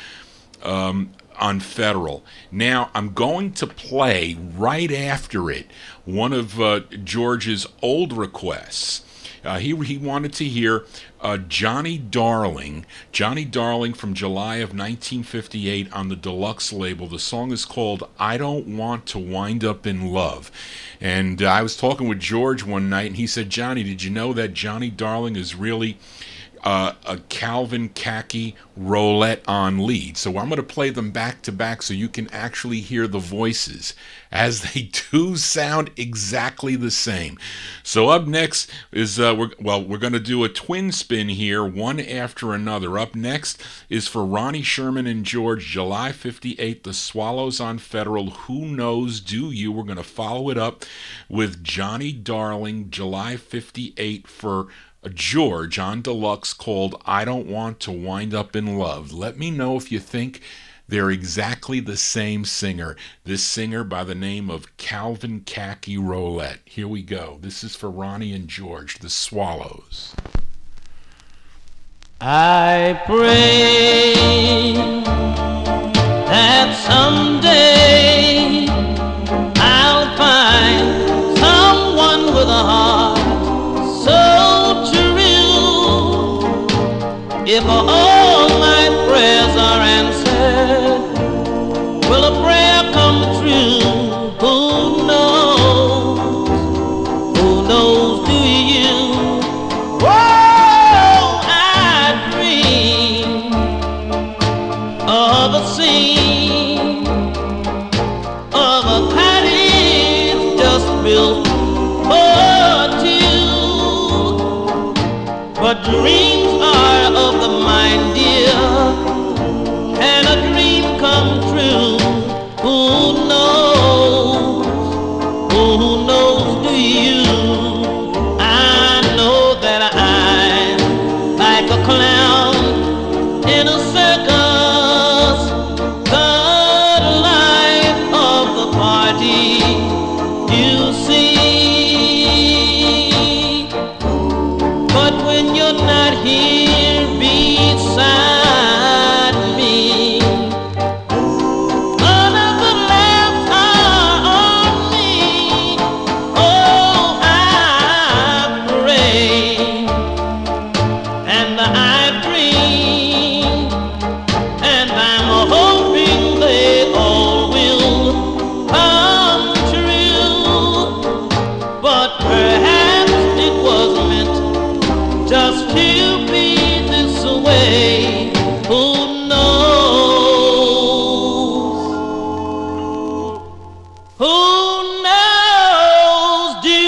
on Federal. Now, I'm going to play right after it one of George's old requests. He wanted to hear Johnny Darling from July of 1958 on the Deluxe label. The song is called I Don't Want to Wind Up in Love. And I was talking with George one night, and he said, Johnny, did you know that Johnny Darling is really a Calvin Khaki Roulette on lead? So I'm going to play them back to back so you can actually hear the voices, as they do sound exactly the same. So up next is, we're going to do a twin spin here, one after another. Up next is for Ronnie Sherman and George, July 58, The Swallows on Federal, Who Knows Do You? We're going to follow it up with Johnny Darling, July 58 for George on Deluxe, called I Don't Want to Wind Up in Love. Let me know if you think they're exactly the same singer. This singer by the name of Calvin Khaki Roulette. Here we go. This is for Ronnie and George, The Swallows. I pray that someday I'll find someone with a heart so true. If all my prayers are answered, will a prayer come true? Who knows? Who knows? Do you? Oh, I dream of a scene of a cottage just built for two. But dreams are of the mind, dear, and a dream come true. Who knows? Who knows? Do you? I know that I'm like a clown in a circus, the life of the party, you see. But when you're not here beside me, none of the laughs are on me. Oh, I pray and I dream, and I'm hoping they all will come true. But perhaps it was meant just to be this way. Who knows? Who knows? Do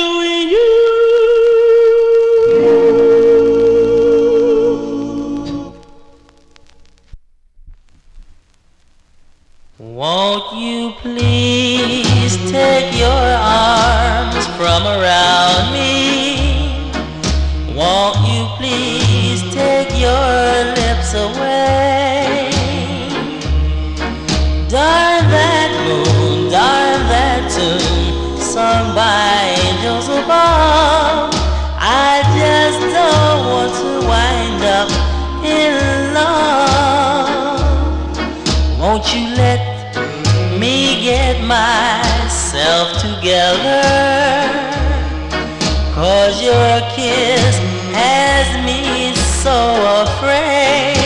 you? Won't you please take your arms from around me? Won't you please take your lips away? Darn that moon, darn that tune, sung by angels above. I just don't want to wind up in love. Won't you let me get myself together? 'Cause your kiss has me so afraid,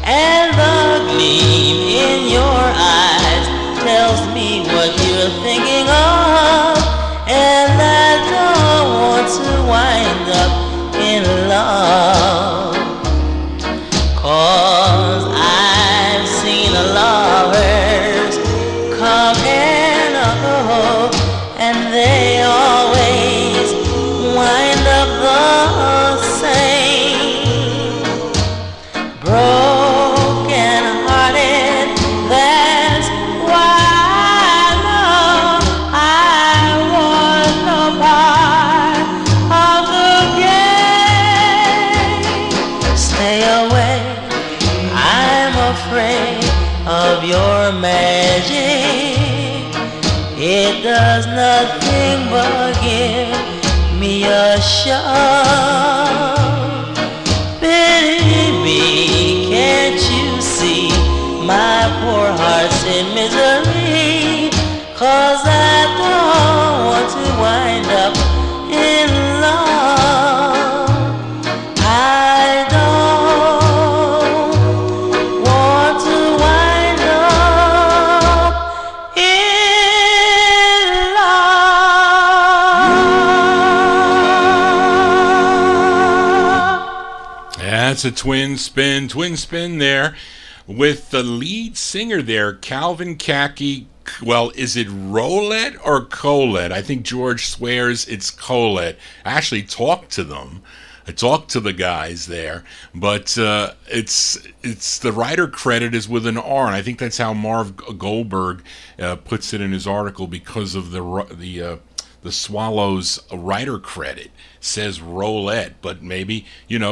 and the gleam in your eyes tells me what you're thinking of, and I don't want to wind up in love. 'Cause I've seen lovers come and go, and they always It does nothing but give me a shock. Pity me, can't you see my poor heart's in misery? 'Cause I don't want to wind up in love. I don't want to wind up in love. That's a twin spin there with the lead singer there, Calvin Khaki. Well, is it Rolette or Colette? I think George swears it's Colette. I actually talked to them. I talked to the guys there, but it's the writer credit is with an R, and I think that's how Marv Goldberg puts it in his article because of the Swallows writer credit says Rolette, but maybe,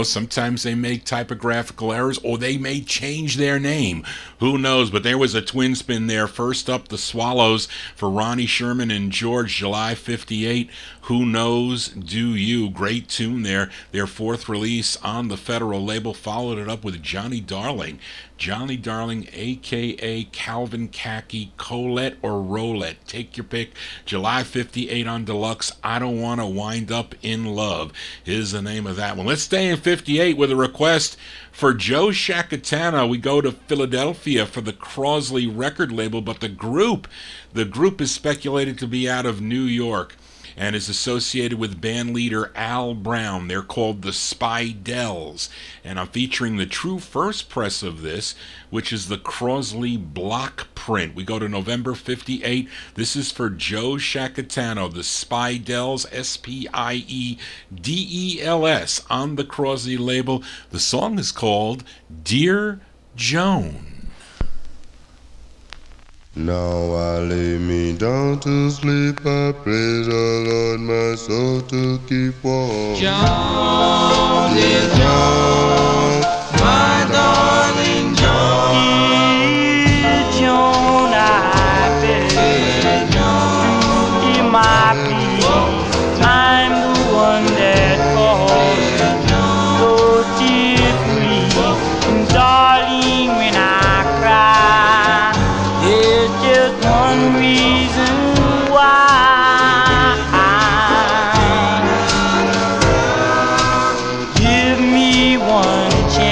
sometimes they make typographical errors or they may change their name. Who knows? But there was a twin spin there. First up, the Swallows for Ronnie Sherman and George, July 58. Who Knows Do You? Great tune there. Their fourth release on the Federal label. Followed it up with Johnny Darling. Johnny Darling, a.k.a. Calvin Khaki, Colette or Rolette. Take your pick. July 58 on Deluxe. I Don't Want to Wind Up in Love is the name of that one. Let's stay in 58 with a request for Joe Shakatana. We go to Philadelphia for the Crosley record label, but the group is speculated to be out of New York and is associated with band leader Al Brown. They're called the Spidels, and I'm featuring the true first press of this, which is the Crosley block print. We go to November 58. This is for Joe Shakatano, the Spidels, Spiedels, on the Crosley label. The song is called Dear Joan. Now I lay me down to sleep, I praise the Lord my soul to keep warm. Joan, dear Joan, my darling Joan. Dear Joan, I beg you, hear my plea. I'm the one that calls so deeply. And darling, when I cry, there's just one reason why. Give me one chance.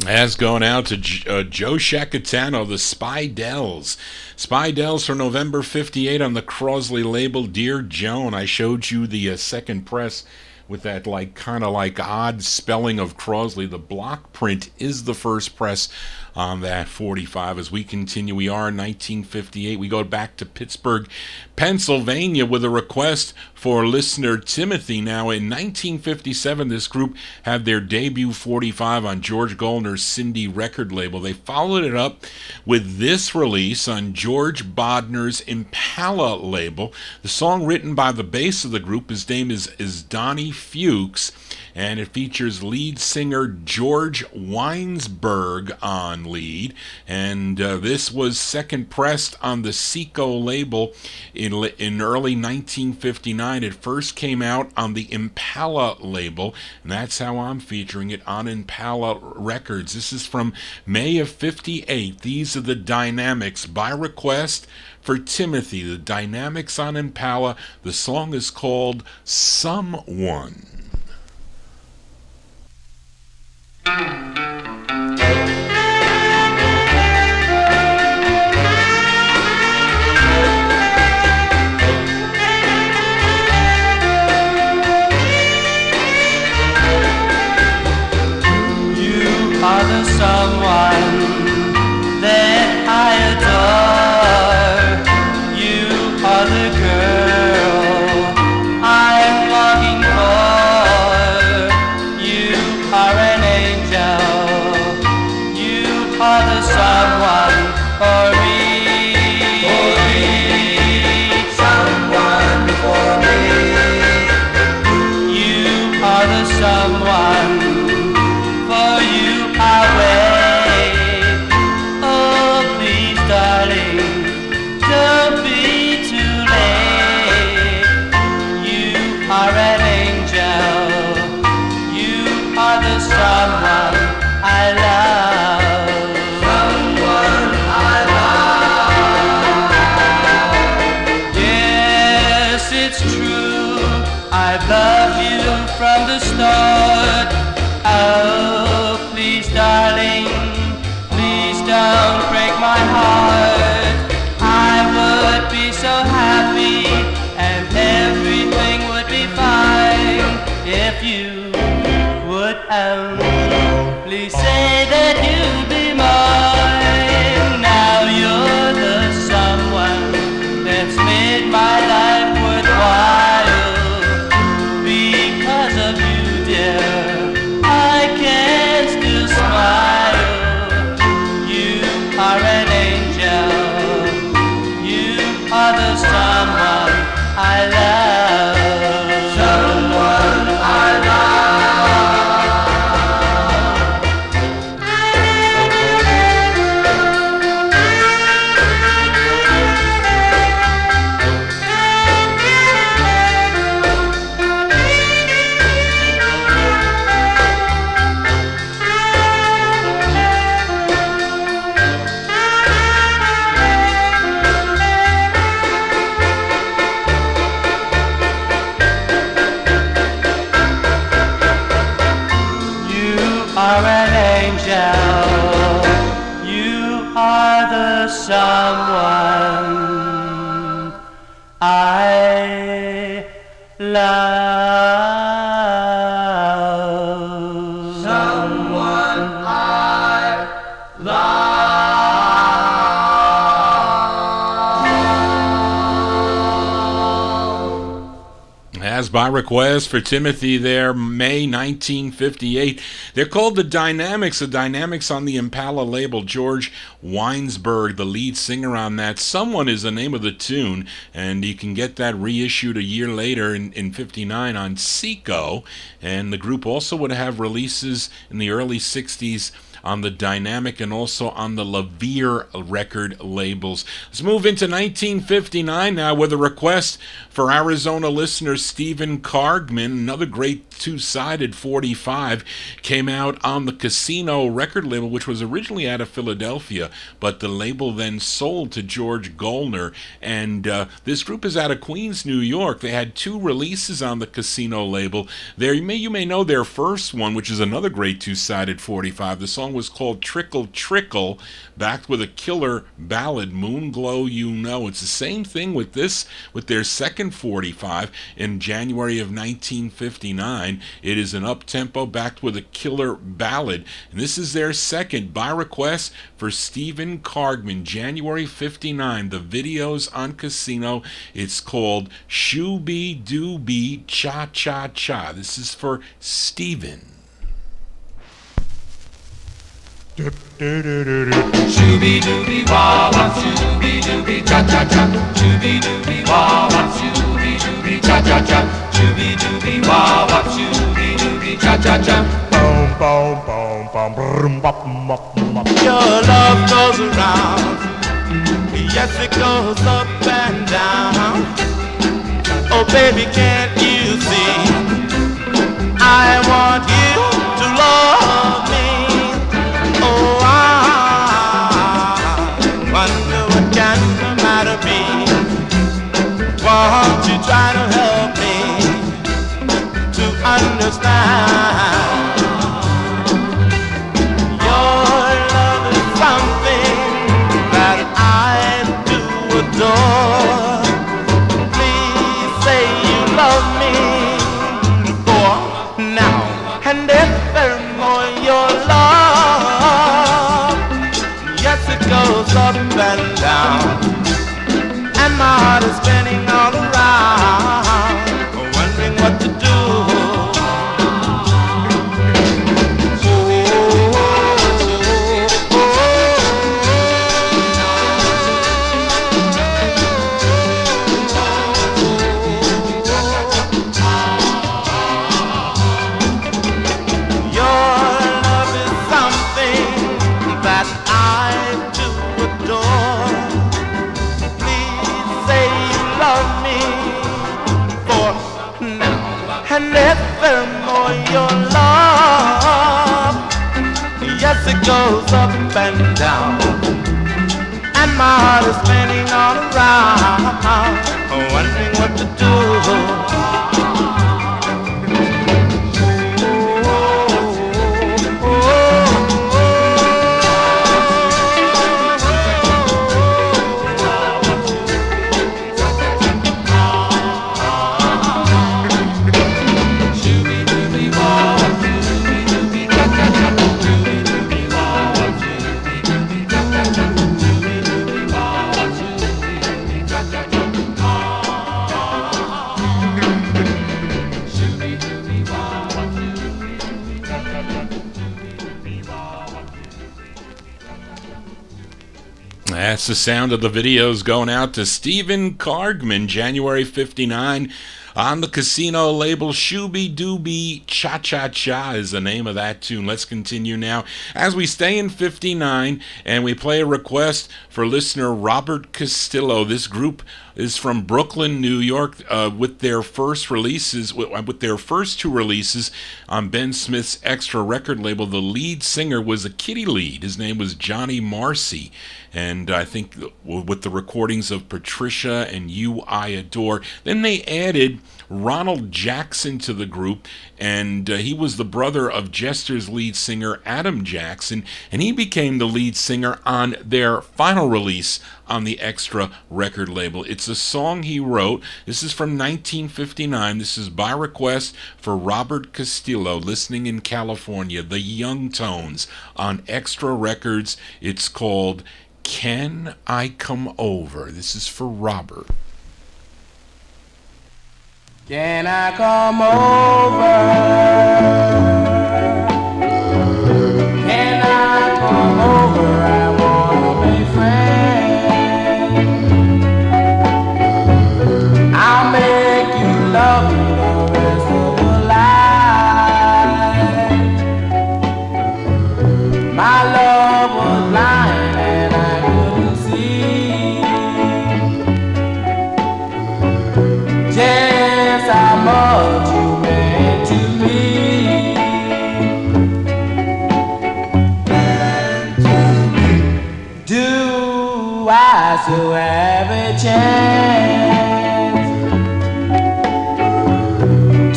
As going out to Joe Shacatano, the Spidells. Spidells for November 58 on the Crosley label. Dear Joan, I showed you the second press with that kind of odd spelling of Crosley. The block print is the first press on that 45. As we continue, we are in 1958. We go back to Pittsburgh, Pennsylvania with a request for listener Timothy. Now, in 1957, this group had their debut 45 on George Goldner's Cindy record label. They followed it up with this release on George Bodner's Impala label. The song written by the bass of the group, his name is Donnie Fuchs, and it features lead singer George Weinsberg on lead. And this was second pressed on the Seco label in early 1959. It first came out on the Impala label, and that's how I'm featuring it on Impala Records. This is from May of 58. These are the Dynamics by request for Timothy. The Dynamics on Impala. The song is called Someone. Someone that I adore. You are the girl I'm longing for. You are an angel. You are the someone for me. Someone for me. You are the someone. For you I wait. Oh, please, darling, don't be too late. You are an angel. You are the someone I love. Someone I love. Yes, it's true. I've loved you from the start. Oh, please, darling, please don't break my heart. I would be so happy and everything would be fine if you would only say that you'd be mine. Now you're the someone that's made my life worthwhile. Because of you, dear, I can still smile. You are an angel. You are the someone I love. Someone I love. Are an angel. You are the someone I love. Someone I love. As by request for Timothy there, May 1958. They're called the Dynamics on the Impala label. George Weinsberg, the lead singer on that. Someone is the name of the tune, and you can get that reissued a year later in 59 on Seco. And the group also would have releases in the early 60s on the Dynamic and also on the Levere record labels. Let's move into 1959 now with a request for Arizona listener Stephen Cargman, another great two-sided 45, came out on the Casino record label, which was originally out of Philadelphia, but the label then sold to George Goldner. And this group is out of Queens, New York. They had 2 releases on the Casino label. You may know their first one, which is another great two-sided 45. The song was called Trickle Trickle, backed with a killer ballad, Moon Glow You Know. It's the same thing with their second 45 in January of 1959. It is an up-tempo backed with a killer ballad. And this is their second, by request for Stephen Cargman, January 59. The video's on Casino. It's called Shooby Dooby Cha Cha Cha. This is for Stephen. Shooby dooby wah wah, shooby dooby cha cha cha, shooby dooby wah wah, shooby dooby cha cha cha, shooby dooby wah wah, shooby dooby cha cha cha. Boom boom boom boom boom boom boom. Your love goes around, yes it goes up and down. Oh baby, can't you see? I want you to love me. Oh, I wonder what can the matter be? Won't you try to help me to understand? Your love is something that I do adore. Please say you love me for now and evermore. Your love, yes, it goes up and down, and my heart is spinning all around, wondering what to do. And evermore your love, yes it goes up and down, and my heart is spinning all around, wondering what to do. That's the sound of the videos going out to Stephen Cargman, January 59. On the Casino label, Shooby Dooby Cha Cha Cha is the name of that tune. Let's continue now as we stay in 59 and we play a request for listener Robert Castillo. This group is from Brooklyn, New York, with their first releases, with their first 2 releases on Ben Smith's Extra record label. The lead singer was a kitty lead. His name was Johnny Marcy. And I think with the recordings of Patricia and You I Adore, then they added Ronald Jackson to the group, and he was the brother of Jester's lead singer Adam Jackson, and he became the lead singer on their final release on the Extra record label. It's a song he wrote. This is from 1959. This is by request for Robert Castillo, listening in California, the Young Tones on Extra Records. It's called Can I Come Over? This is for Robert. Can I come over? Can I come over? I wanna be friends. I'll make you love me the rest of your life. My love was blind and I couldn't see just how much you meant to me. still have a chance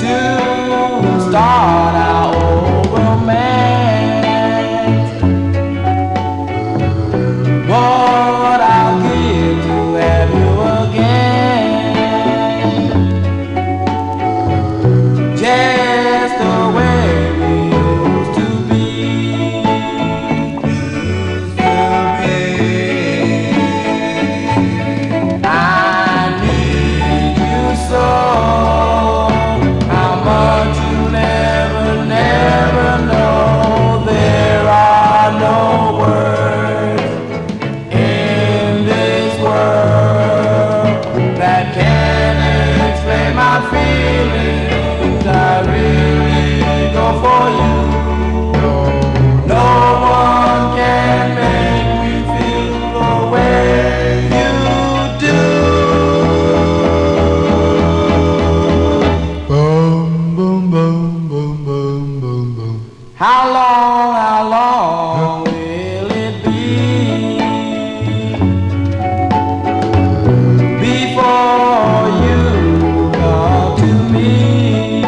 to start our old romance. What I'll give to have you again, just the way we used to be. I need you so, how much you never, never know. There are no words in this world that can explain my feelings. I really go for you. No one can make me feel the way you do. Boom, boom, boom, boom, boom, boom, boom. How long will it be before you come to me?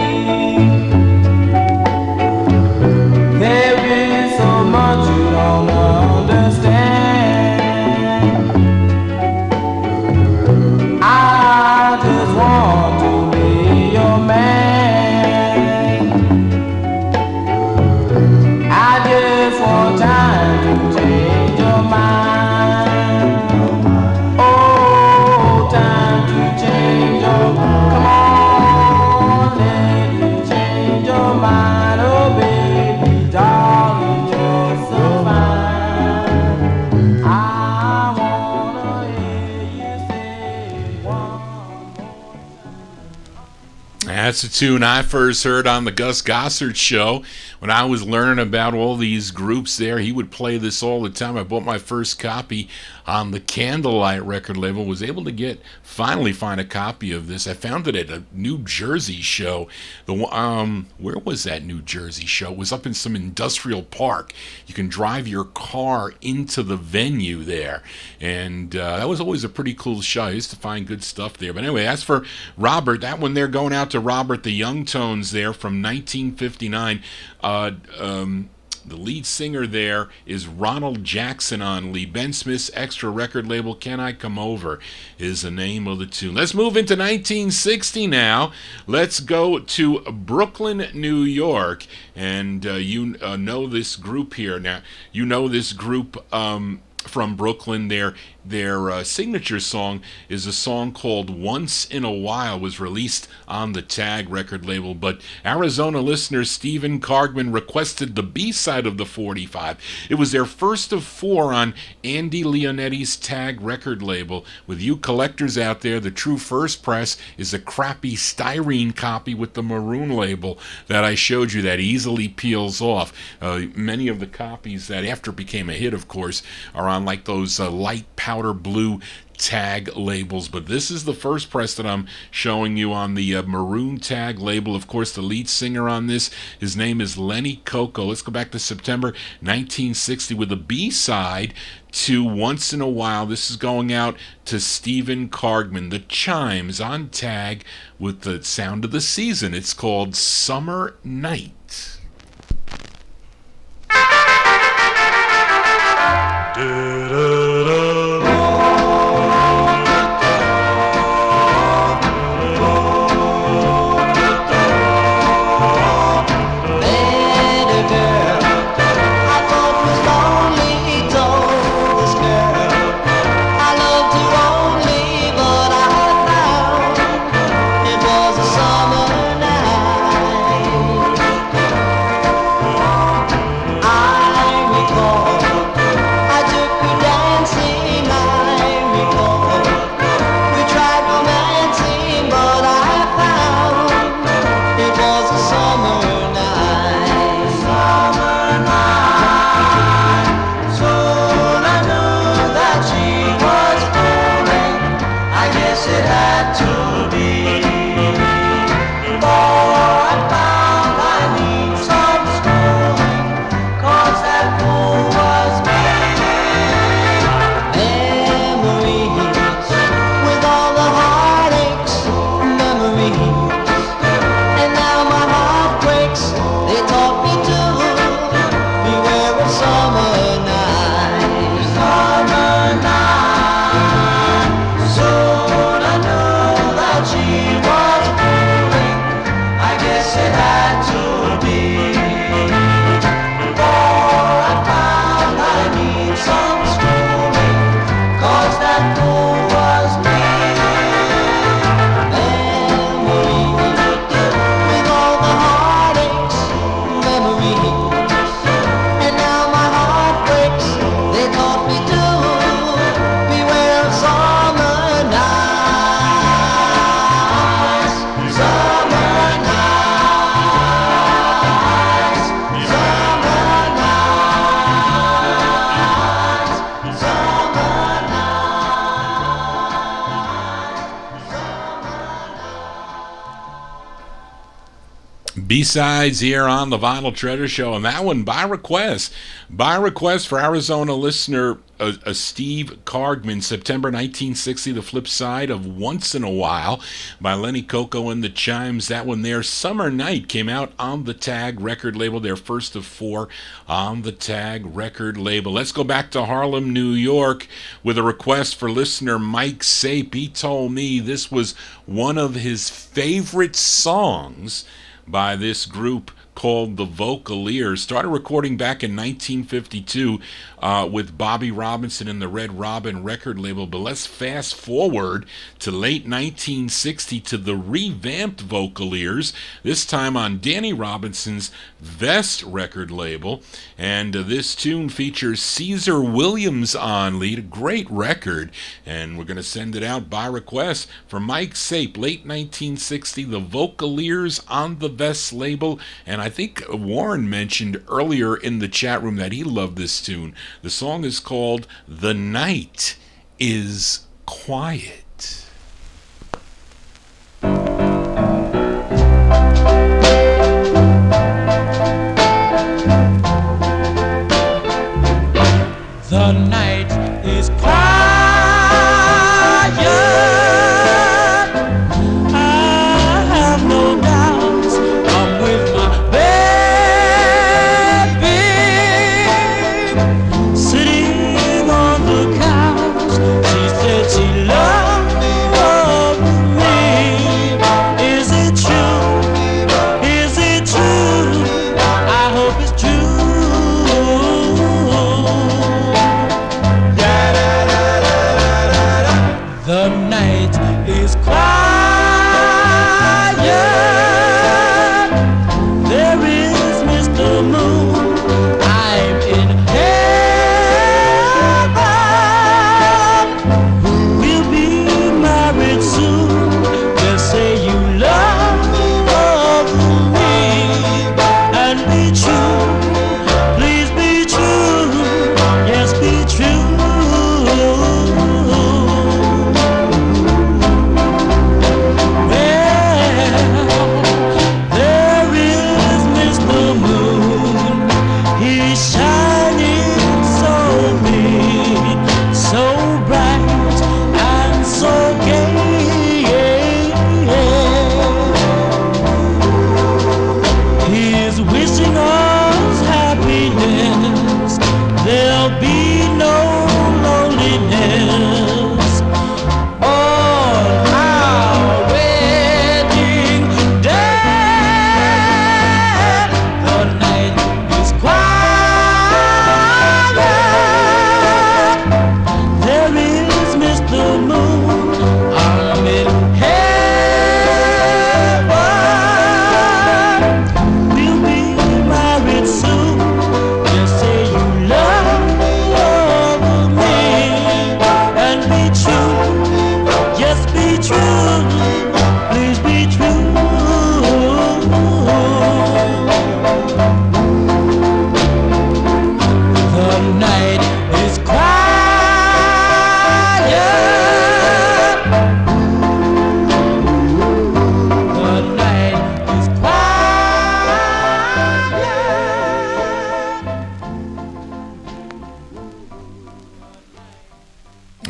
There is so much you don't understand. I just want to be your man. I just want time to change your mind. Oh, time to change your mind. Come on, let me change your mind. Oh, baby, darling, you're so fine. I wanna hear you say one more. That's a tune I first heard on the Gus Gossard show when I was learning about all these groups there. He would play this all the time. I bought my first copy on the Candlelight record label. Was able to finally find a copy of this. I found it at a New Jersey show. Where was that New Jersey show? It was up in some industrial park. You can drive your car into the venue there, and that was always a pretty cool show. I used to find good stuff there. But anyway, as for Robert, that one there going out to Robert the Young Tones there from 1959. The lead singer there is Ronald Jackson on lead. Ben Smith's extra record label, Can I Come Over, is the name of the tune. Let's move into 1960 now. Let's go to Brooklyn, New York. And you know this group here. Now, you know this group from Brooklyn. Their signature song is a song called Once in a While, was released on the Tag record label, but Arizona listener Stephen Cargman requested the B-side of the 45. It was their first of 4 on Andy Leonetti's Tag record label. With you collectors out there, the true first press is a crappy styrene copy with the maroon label that I showed you that easily peels off. Many of the copies that after became a hit, of course, are on like those light powder blue Tag labels, but this is the first press that I'm showing you on the maroon Tag label. Of course, the lead singer on this, his name is Lenny Coco. Let's go back to September 1960 with a B-side to Once in a While. This is going out to Stephen Cargman. The Chimes on Tag with the sound of the season. It's called Summer Night. It was a summer night. B-sides here on the Vinyl Treasure Show, and that one by request. By request for Arizona listener Steve Cargman, September 1960, the flip side of Once in a While by Lenny Coco and the Chimes. That one there, Summer Night, came out on the Tag record label, their first of 4 on the Tag record label. Let's go back to Harlem, New York, with a request for listener Mike Sape. He told me this was one of his favorite songs by this group called the Vocaliers. Started recording back in 1952 with Bobby Robinson and the Red Robin record label. But let's fast forward to late 1960 to the revamped Vocaliers, this time on Danny Robinson's Vest record label. And this tune features Caesar Williams on lead, a great record. And we're going to send it out by request for Mike Sape, late 1960, the Vocaliers on the Vest label. And I think Warren mentioned earlier in the chat room that he loved this tune. The song is called The Night is Quiet. The night is quiet. I have no doubts. I'm with my baby, sitting on the couch. She said she loved me. Is it true? Is it true? I hope it's true. The night is quiet. There is Mr. Moon. I'm in heaven. We'll be married soon. Just say you love me and be true. Please be true. Yes, be true.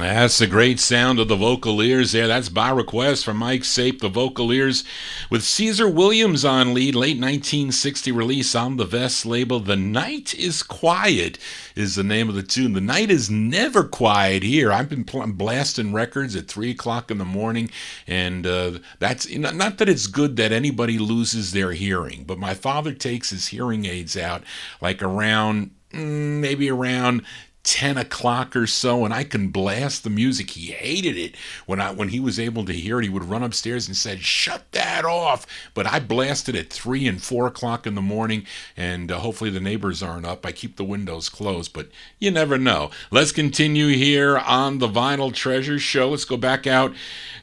That's the great sound of the Vocaliers there. That's by request from Mike Sape, the Vocaliers, with Caesar Williams on lead. Late 1960 release on the Vest label. The Night is Quiet is the name of the tune. The night is never quiet here. I've been blasting records at 3 o'clock in the morning, and that's not that it's good that anybody loses their hearing, but my father takes his hearing aids out like around maybe around 10 o'clock or so, and I can blast the music. He hated it when he was able to hear it. He would run upstairs and said, "Shut that off." But I blasted at 3 and 4 o'clock in the morning, and hopefully the neighbors aren't up. I keep the windows closed, but you never know. Let's continue here on the Vinyl Treasure Show. Let's go back out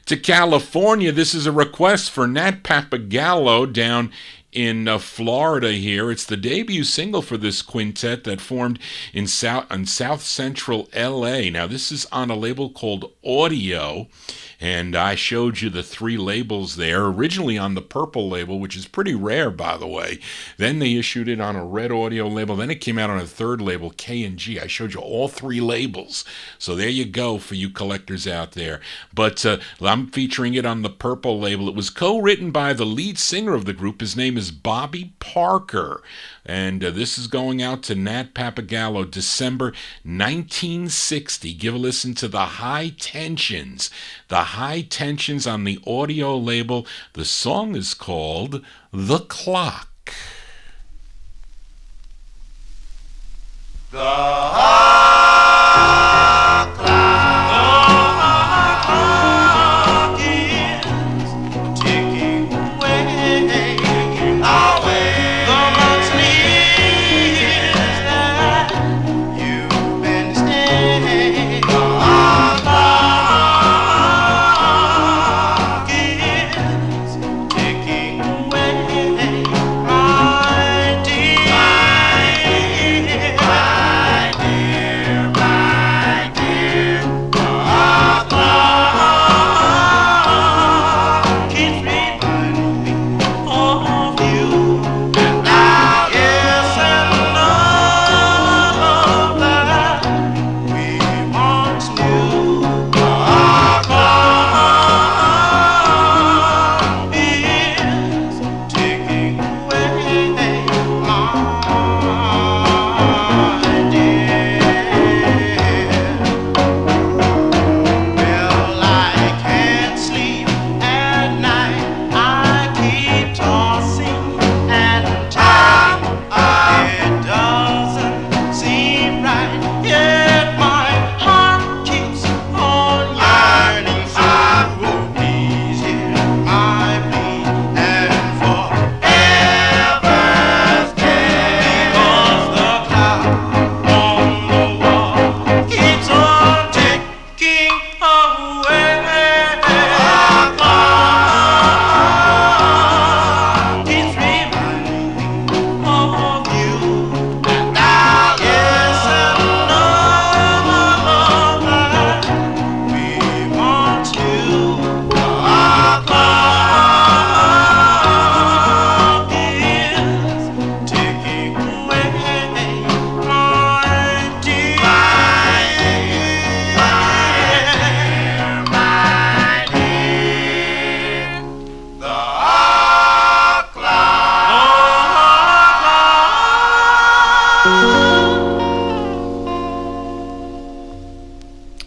to California. This is a request for Nat Papagallo down in Florida here. It's the debut single for this quintet that formed in South Central LA. Now, this is on a label called Audio, and I showed you the 3 labels there, originally on the purple label, which is pretty rare, by the way. Then they issued it on a red audio label. Then it came out on a 3rd label, K&G. I showed you all 3 labels. So there you go for you collectors out there. But I'm featuring it on the purple label. It was co-written by the lead singer of the group. His name is Bobby Parker. And this is going out to Nat Papagallo, December 1960. Give a listen to the High Tensions. The High Tensions on the Audio label. The song is called The Clock. The clock is ticking away, away. The months years that you've been staying. The clock is ticking away, my dear.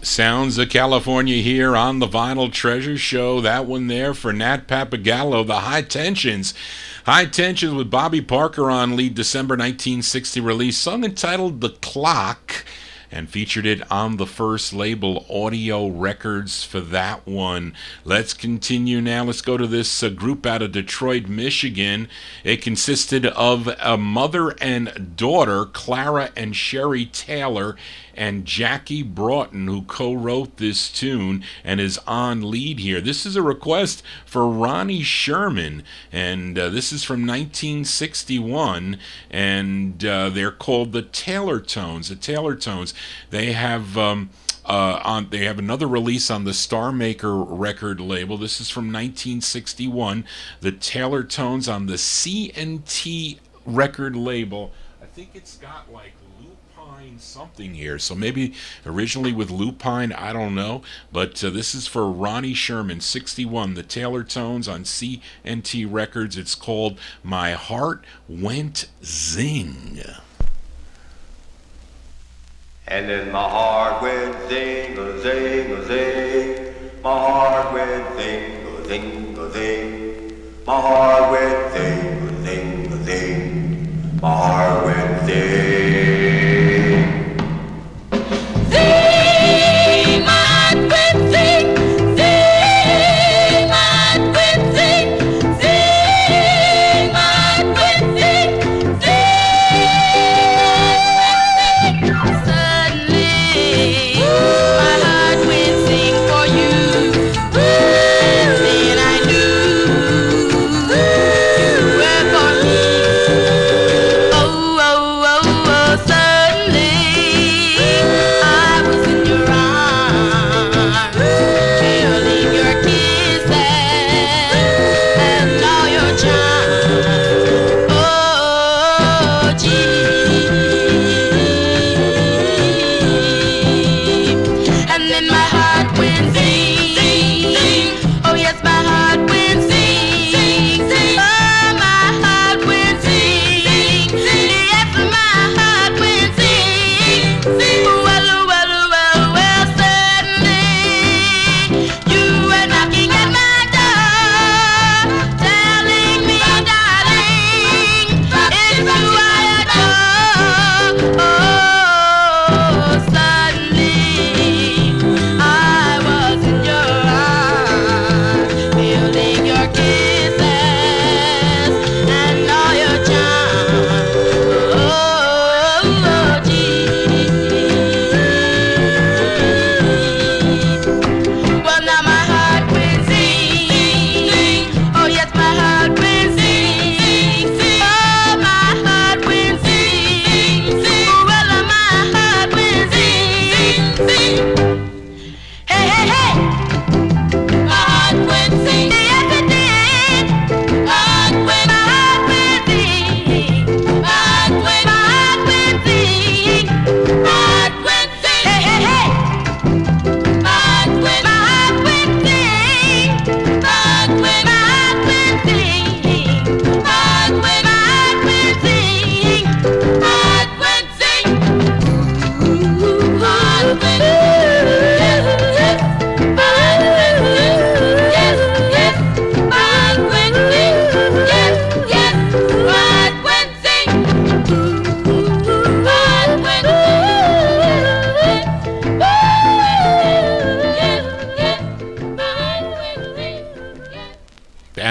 Sounds of California here on the Vinyl Treasure Show. That one there for Nat Papagallo, the High Tensions. High Tensions with Bobby Parker on lead, December 1960 release, song entitled The Clock, and featured it on the first label, Audio Records, for that one. Let's continue now. Let's go to this group out of Detroit, Michigan. It consisted of a mother and daughter, Clara and Sherry Taylor, and Jackie Broughton, who co-wrote this tune and is on lead here. This is a request for Ronnie Sherman, and this is from 1961, and they're called the Taylor Tones. The Taylor Tones. They have they have another release on the Star Maker record label. This is from 1961. The Taylor Tones on the C&T record label. I think it's got like something here, so maybe originally with Lupine, I don't know, but this is for Ronnie Sherman, 61, the Taylor Tones on C&T Records. It's called My Heart Went Zing. And then my heart went zing, a zing, a zing. My heart went zing, a zing, a zing. My heart went zing, a zing, a zing. My heart went zing. Then I knew you were gonna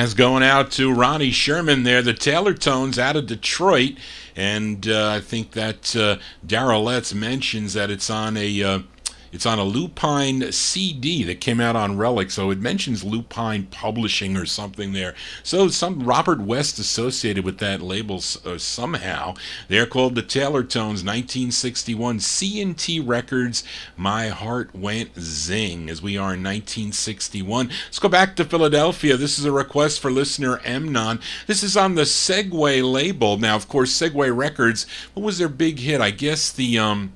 As going out to Ronnie Sherman there, the Taylor Tones out of Detroit. And I think that Daryl Letts mentions that it's on a Lupine CD that came out on Relic, so it mentions Lupine Publishing or something there. So some Robert West associated with that label somehow. They're called the Taylor Tones, 1961, C&T Records, My Heart Went Zing, as we are in 1961. Let's go back to Philadelphia. This is a request for listener Mnon. This is on the Segway label. Now, of course, Segway Records, what was their big hit? I guess the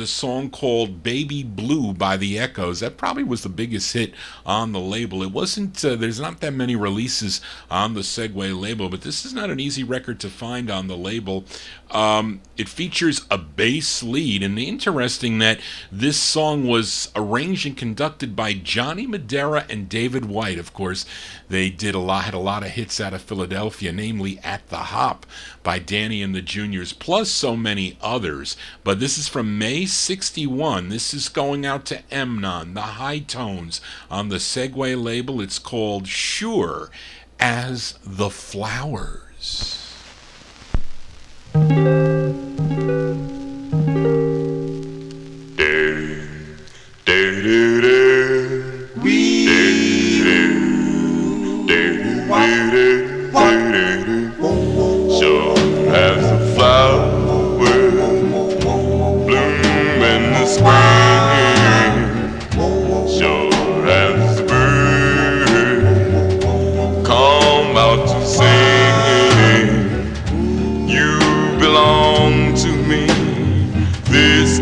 song called Baby Blue by the Echoes. That probably was the biggest hit on the label. It wasn't, there's not that many releases on the Segway label, but this is not an easy record to find on the label. It features a bass lead, and interesting that this song was arranged and conducted by Johnny Madera and David White. Of course, they had a lot of hits out of Philadelphia, namely At the Hop by Danny and the Juniors, plus so many others. But this is from May 61. This is going out to Mnon, the High Tones, on the Segway label. It's called Sure as the Flowers. Sure as the flowers bloom in the spring, sure as the birds come out to sing, you belong to me. This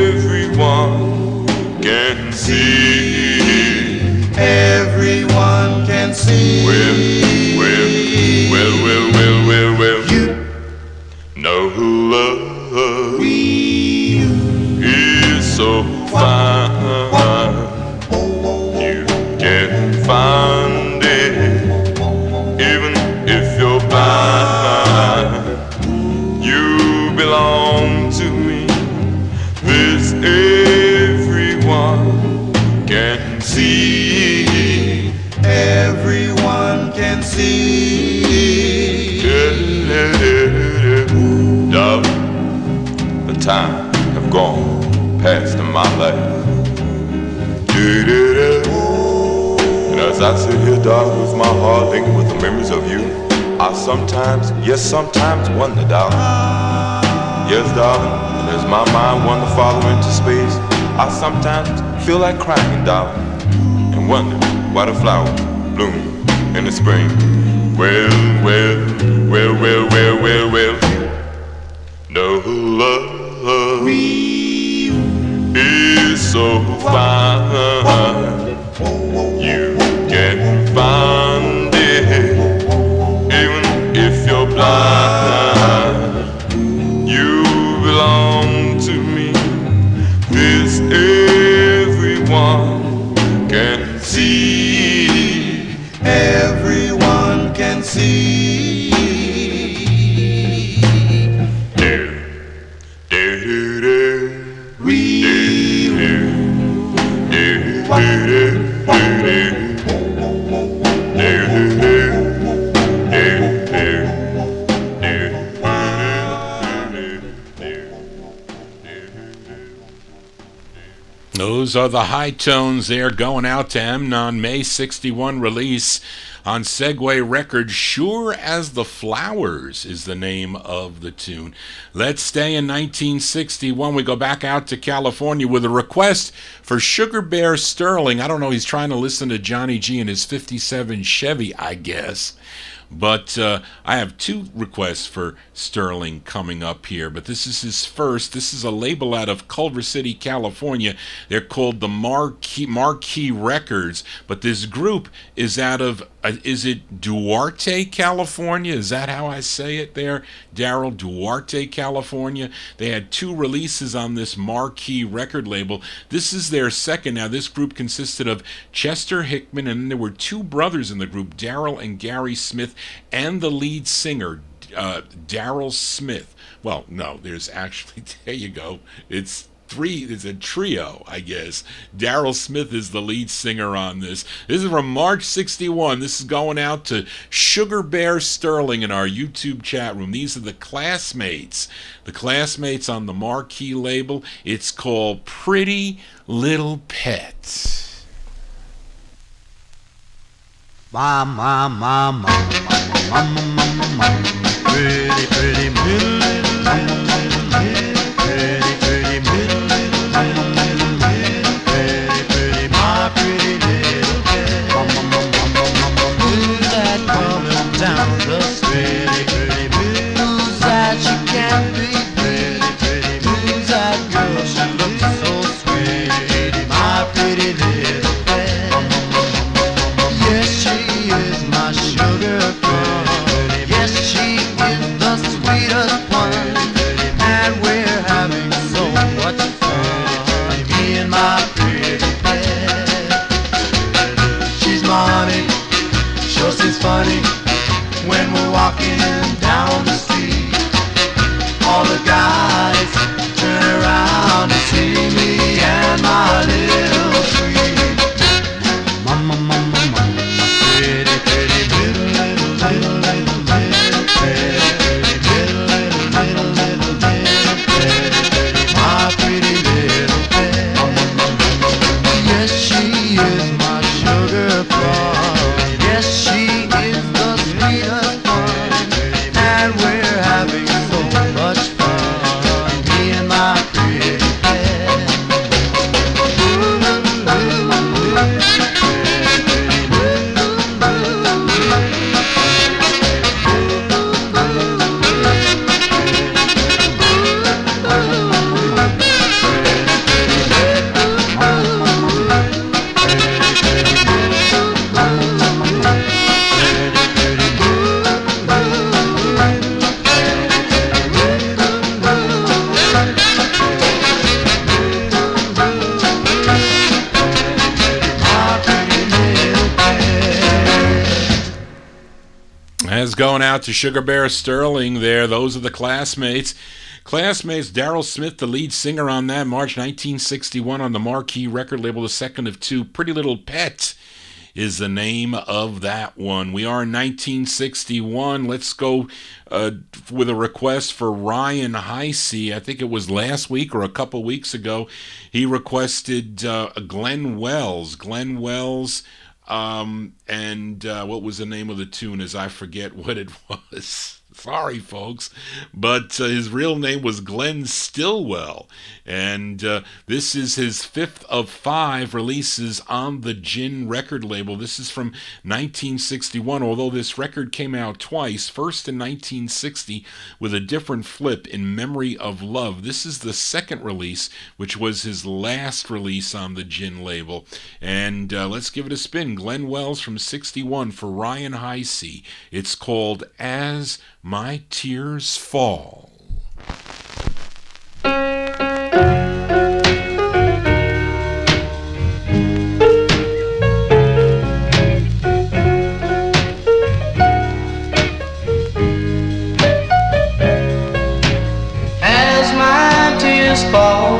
everyone can see. Everyone can see. Well. You know love is so fine. You can find it even if you're blind. You belong to me. This everyone can see. Everyone can see. Darling, the time have gone past in my life. And as I sit here, darling, with my heart thinking with the memories of you, I sometimes wonder, darling. Yes, darling, and as my mind wanders farther into space, I sometimes feel like crying, darling, and wonder why the flowers bloom in the spring. Well. No love is so fine. You can find it even if you're blind. You belong to me. This everyone can see. Everyone can see. Those are the High Tones there, going out to Mnon, May 61 release on Segway Records. Sure as the Flowers is the name of the tune. Let's stay in 1961. We go back out to California with a request for Sugar Bear Sterling. I don't know, he's trying to listen to Johnny G and his 57 Chevy, I guess. But I have two requests for Sterling coming up here, but this is his first. This is a label out of Culver City, California. They're called the Marquee Records, but this group is out of, is it Duarte, California? Is that how I say it there, Daryl? Duarte, California. They had two releases on this Marquee record label. This is their second. Now, this group consisted of Chester Hickman, and then there were two brothers in the group, Daryl and Gary Smith, and the lead singer, Daryl Smith. Well, no, there's actually, there you go. It's it's a trio, I guess. Daryl Smith is the lead singer on this. This is from March 61. This is going out to Sugar Bear Sterling in our YouTube chat room. These are the Classmates. The Classmates on the Marquee label. It's called Pretty Little Pet. Mama, pretty, pretty little, pretty, pretty little, pretty, my pretty little pet. Who's that coming down the street? Who's that she can't be beat? Who's that girl? She looks so sweet. My pretty little pet. Yes, she is my sugar plum. Yes, she is the sweetest one, and we're having so much fun. Me and my pretty pet. She's money, sure seems funny when we're walking down the street. All the guys turn around to see me and my little sweet. Mama, mama, mama, pretty, pretty little, little, little, little, little pet. Little, little, little, little, little pet. My pretty little pet. Yes, she is my sugar plum. Yes, she is the sweetest one, and we're having so much fun. Me and my pretty pet. As going out to Sugar Bear Sterling there. Those are the Classmates. Classmates, Daryl Smith, the lead singer on that, March 1961 on the Marquee record label, the second of two. Pretty Little Pet is the name of that one. We are in 1961. Let's go with a request for Ryan Heisey. I think it was last week or a couple weeks ago. He requested Glenn Wells. Glenn Wells. And what was the name of the tune? As I forget what it was. Sorry, folks. But his real name was Glenn Stillwell. And this is his fifth of 5 releases on the Gin record label. This is from 1961, although this record came out twice. First in 1960 with a different flip, In Memory of Love. This is the second release, which was his last release on the Gin label. And let's give it a spin. Glenn Wells from 61 for Ryan Heisey. It's called As My Tears Fall. As my tears fall,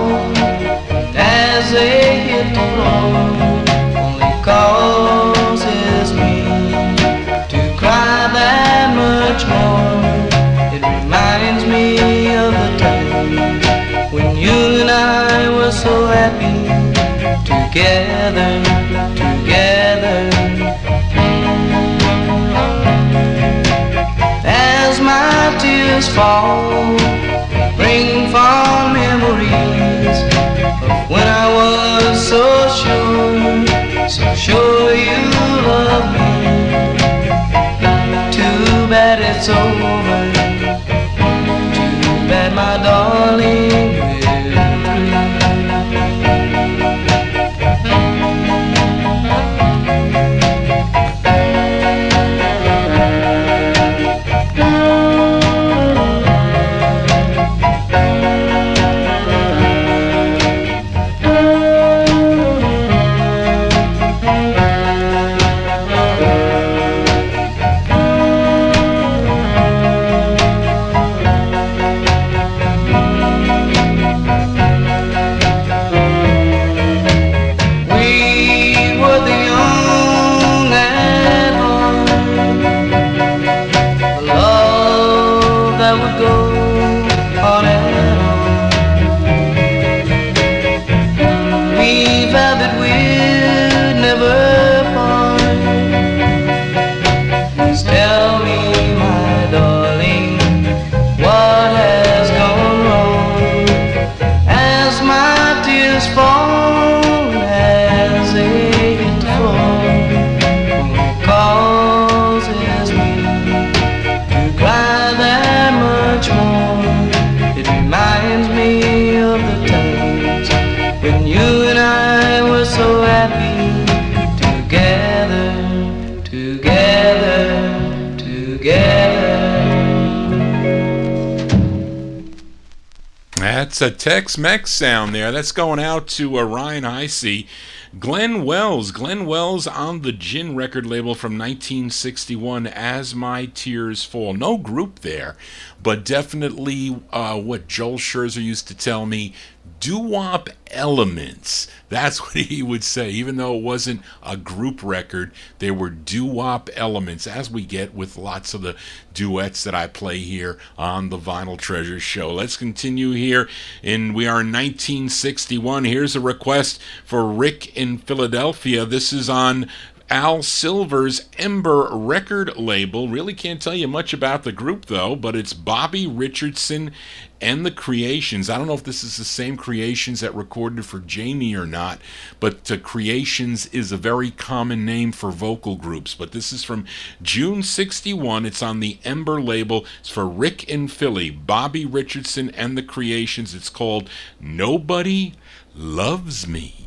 as they hit the floor, only causes me to cry that much more. It reminds me of the time when you and I were so happy together, together. As my tears fall, bring fond memories of when I was so sure you love me. Too bad it's over, too bad my darling we're That's a Tex-Mex sound there. That's going out to Ryan Heisey. Glenn Wells on the Gin record label from 1961, As My Tears Fall. No group there, but definitely what Joel Scherzer used to tell me, doo-wop elements. That's what he would say. Even though it wasn't a group record, there were doo-wop elements, as we get with lots of the duets that I play here on the Vinyl Treasure Show. Let's continue here. We are in 1961. Here's a request for Rick in Philadelphia. This is on Al Silver's Ember record label. Really can't tell you much about the group, though, but it's Bobby Richardson and the Creations. I don't know if this is the same Creations that recorded for Jamie or not, but Creations is a very common name for vocal groups. But this is from June 61. It's on the Ember label. It's for Rick in Philly, Bobby Richardson and the Creations. It's called Nobody Loves Me.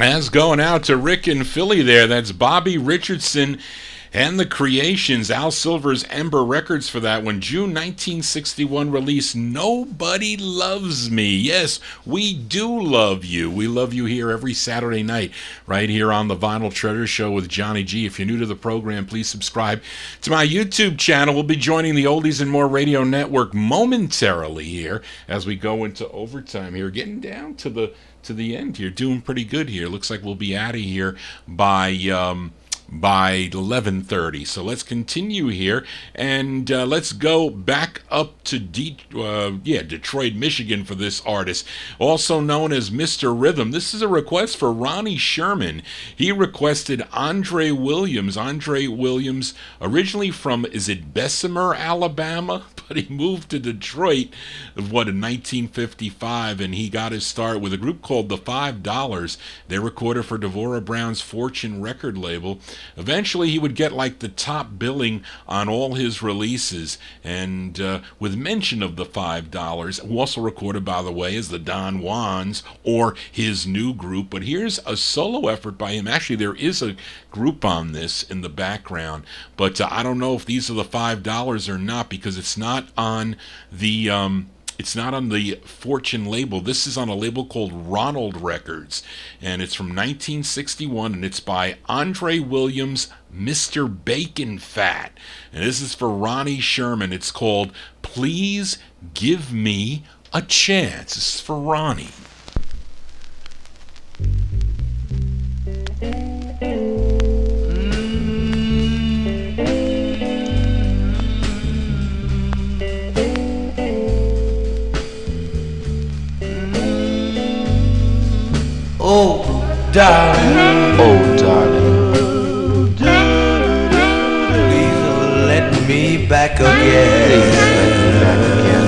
As going out to Rick in Philly there, that's Bobby Richardson and the Creations. Al Silver's Ember Records for that one. June 1961 release, Nobody Loves Me. Yes, we do love you. We love you here every Saturday night, right here on the Vinyl Treasure Show with Johnny G. If you're new to the program, please subscribe to my YouTube channel. We'll be joining the Oldies and More Radio Network momentarily here as we go into overtime here, getting down to the end here, doing pretty good here. Looks like we'll be out of here by 11:30. So let's continue here, and let's go back up to Detroit, Michigan for this artist, also known as Mr. Rhythm. This is a request for Ronnie Sherman. He requested Andre Williams. Andre Williams, originally from, is it Bessemer, Alabama? But he moved to Detroit, in 1955, and he got his start with a group called the $5. They recorded for Devorah Brown's Fortune record label. Eventually, he would get like the top billing on all his releases, and with mention of the $5, also recorded, by the way, as the Don Juans or his new group. But here's a solo effort by him. Actually, there is a group on this in the background, but I don't know if these are the $5 or not, because it's not on the Fortune label. This is on a label called Ronald Records, and it's from 1961, and it's by Andre Williams, Mr. Bacon Fat. And this is for Ronnie Sherman. It's called Please Give Me a Chance. This is for Ronnie. darling. Oh, darling. Please let me back again. Please let me back again.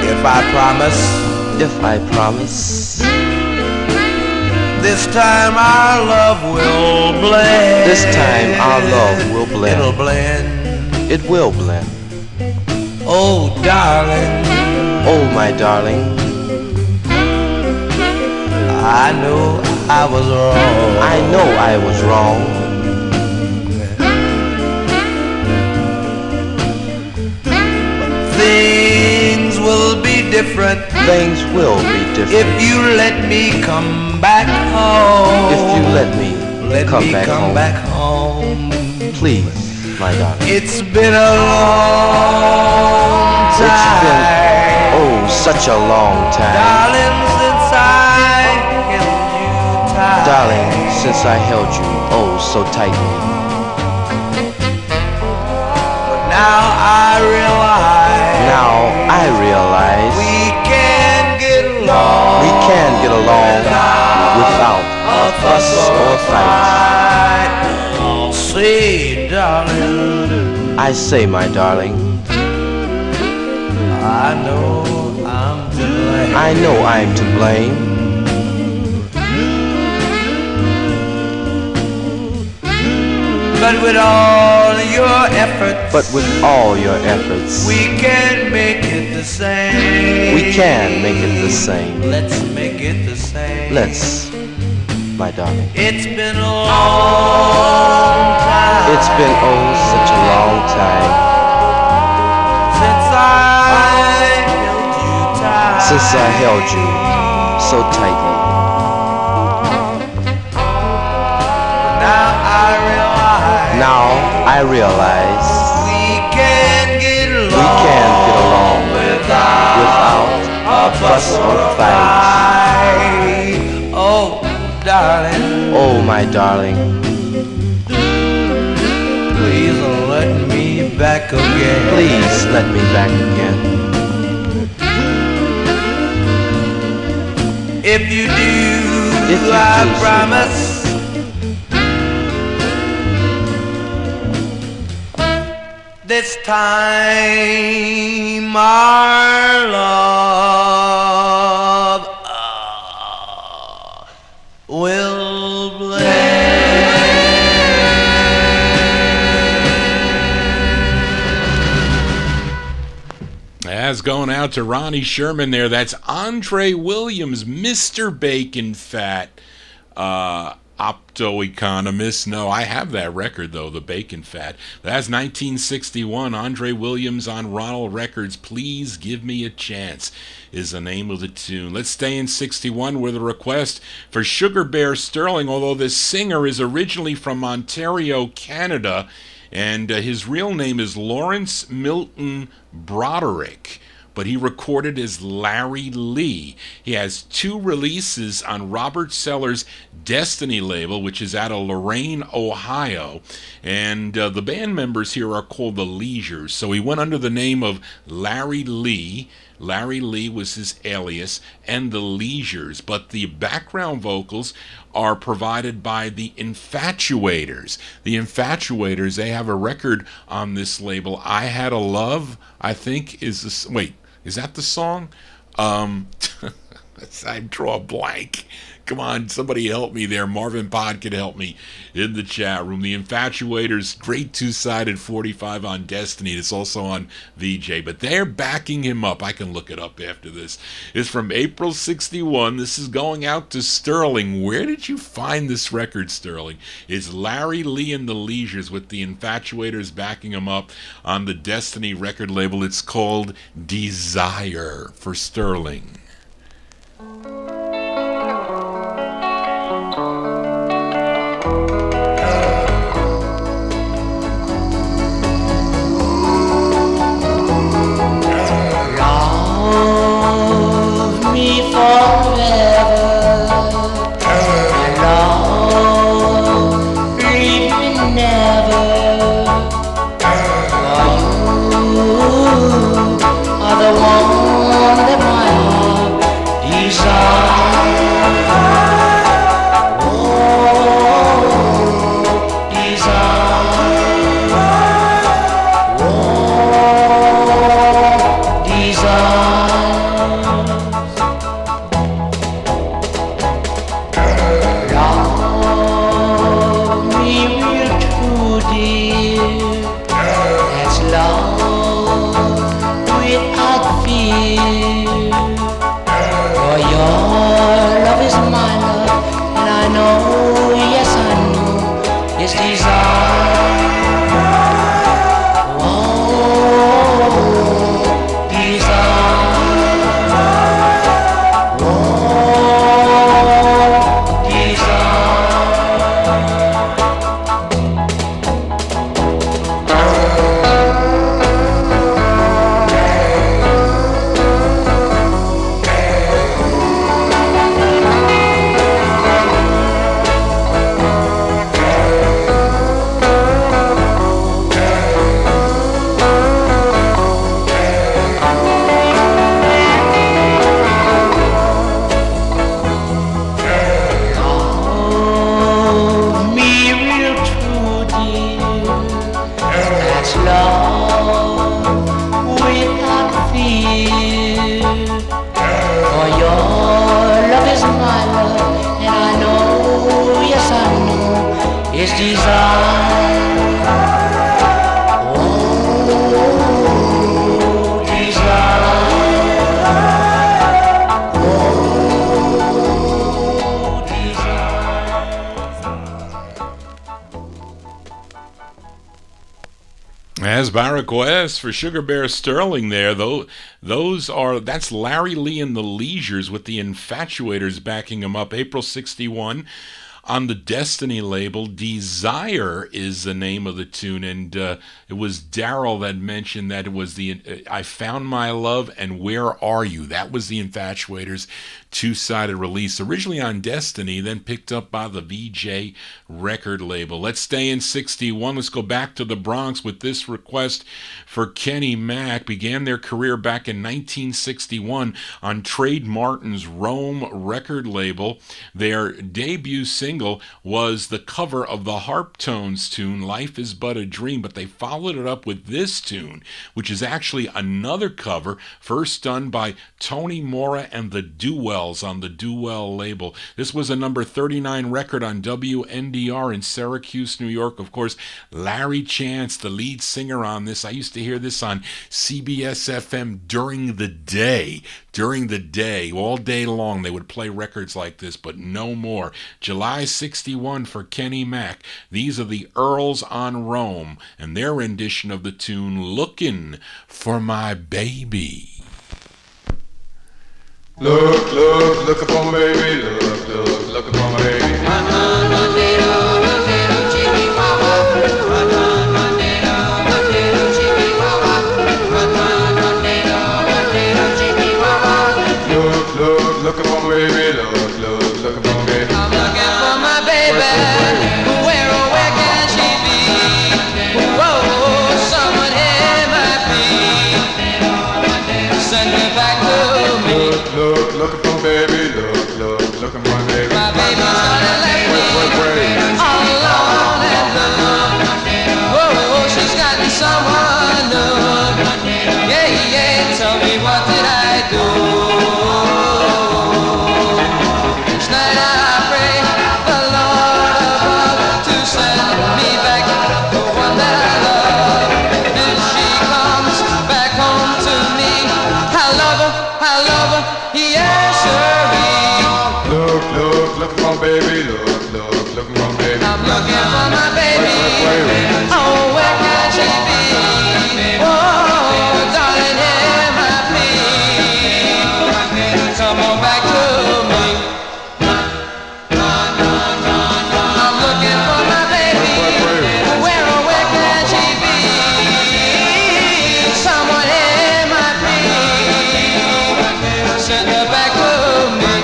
If I promise, this time our love will blend. This time our love will blend. It'll blend. It will blend. Oh, darling. Oh, my darling. I know I was wrong. I know I was wrong. Things will be different. Things will be different. If you let me come back home. If you let me come back home. Please, my darling. It's been a long time. It's been, oh, such a long time. Darling, since I held you tight. Darling, since I held you, oh, so tightly. But now I realize we can get along. We can get along without a fuss or fight. Say, darling. I say, my darling. I know I'm to blame. I know I'm to blame. But with all your efforts, we can make it the same. We can make it the same. Let's make it the same. Let's, my darling. It's been a long time. It's been, oh, such a long time. Since I held you tight. Since I held you so tightly. Now I realize we can get along without a fuss or fight. Oh, darling. Oh, my darling. Please let me back again. Please let me back again. If you do, I promise. This time our love will blend. As going out to Ronnie Sherman there, that's Andre Williams, Mr. Bacon Fat. Opto-economist. No, I have that record, though, the Bacon Fat. That's 1961. Andre Williams on Ronald Records. Please Give Me a Chance is the name of the tune. Let's stay in 61 with a request for Sugar Bear Sterling, although this singer is originally from Ontario, Canada, and his real name is Lawrence Milton Broderick, but he recorded as Larry Lee. He has 2 releases on Robert Seller's Destiny label, which is out of Lorain, Ohio, and the band members here are called the Leisures. So he went under the name of Larry Lee. Larry Lee was his alias, and the Leisures, but the background vocals are provided by the Infatuators. The Infatuators, they have a record on this label, I Had a Love, I think is this, wait, is that the song? I draw a blank. Come on, somebody help me there. Marvin Pod could help me in the chat room. The Infatuators, great 2-sided 45 on Destiny. It's also on VJ, but they're backing him up. I can look it up after this. It's from April 61. This is going out to Sterling. Where did you find this record, Sterling? It's Larry Lee and the Leisures with the Infatuators backing him up on the Destiny record label. It's called Desire for Sterling. The one that my It's desire. Oh, desire. As by request for Sugar Bear Sterling there, though, that's Larry Lee and the Leisures with the Infatuators backing him up. April 61 on the Destiny label. Desire is the name of the tune, and it was Daryl that mentioned that it was the I Found My Love and Where Are You? That was the Infatuators two-sided release, originally on Destiny, then picked up by the VJ record label. Let's stay in 61. Let's go back to the Bronx with this request for Kenny Mack. Began their career back in 1961 on Trade Martin's Rome record label. Their debut single was the cover of the Harptones tune, Life Is But a Dream, but they followed it up with this tune, which is actually another cover, first done by Tony Mora and the Duells on the Duell label. This was a number 39 record on WNDR in Syracuse, New York. Of course, Larry Chance, the lead singer on this. I used to hear this on CBS FM during the day. All day long, they would play records like this, but no more. July 61 for Kenny Mack. These are the Earls on Rome, and their rendition of the tune, Lookin' for My Baby. Look upon my baby, look upon my baby. Look upon my baby, look upon my baby. I'm looking for my baby. Where, oh, where can she be? Whoa, someone here might be. Send me back to me. Look upon baby, look upon my baby. My baby's gonna let me all alone and alone. Whoa, she's gotten someone new. Yeah, tell me what did I do? Each night I pray the Lord above to send me back the one that I love. If she comes back home to me, I love her, yes, sirree. Look upon baby, look upon baby. I'm looking for my baby. Oh, where can she be? Oh, darling, hear my plea. Come on back to me. I'm looking for my baby. Where, oh, where can she be? Someone hear my plea. Send her back to me.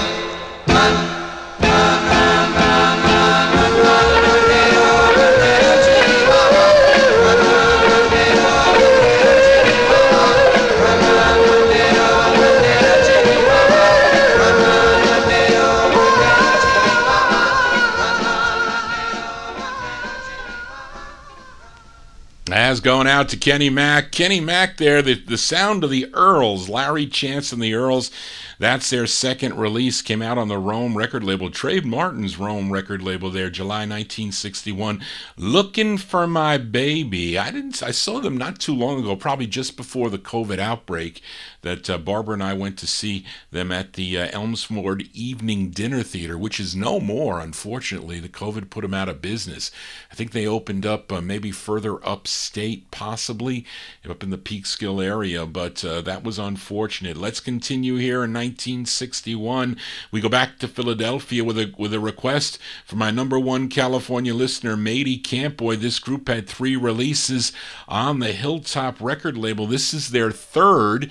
As going out to Kenny Mack. Kenny Mack there, the sound of the Earls, Larry Chance and the Earls. That's their second release, came out on the Rome record label, Trade Martin's Rome record label there, July 1961. Looking for My Baby. I saw them not too long ago, probably just before the COVID outbreak, that Barbara and I went to see them at the Elmsford Evening Dinner Theater, which is no more, unfortunately. The COVID put them out of business. I think they opened up maybe further upstate, possibly, up in the Peekskill area, but that was unfortunate. Let's continue here in 1961. We go back to Philadelphia with a request from my number one California listener, Matey Campboy. This group had 3 releases on the Hilltop record label. This is their third.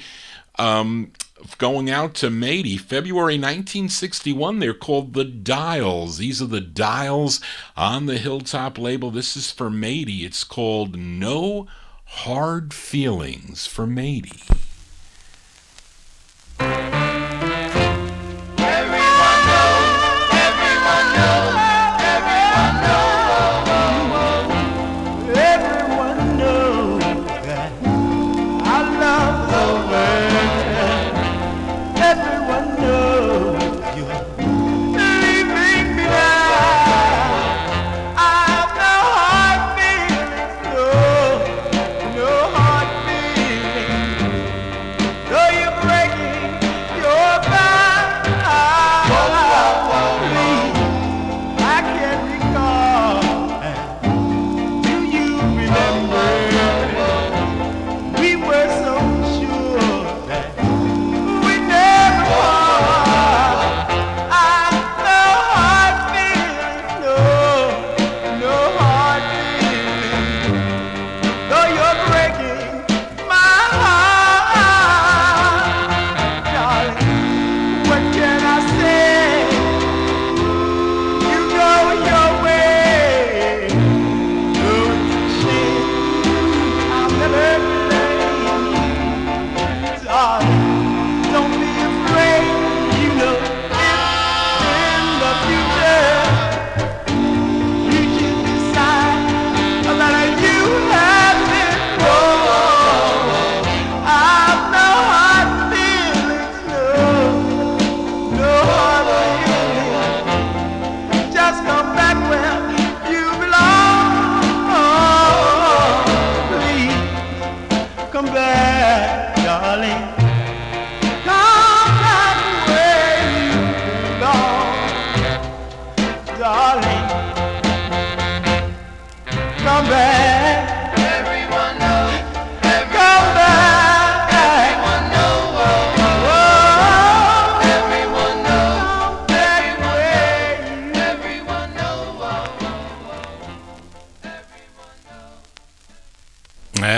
Going out to Matey, February 1961, they're called the Dials. These are the Dials on the Hilltop label. This is for Matey. It's called No Hard Feelings for Matey. I've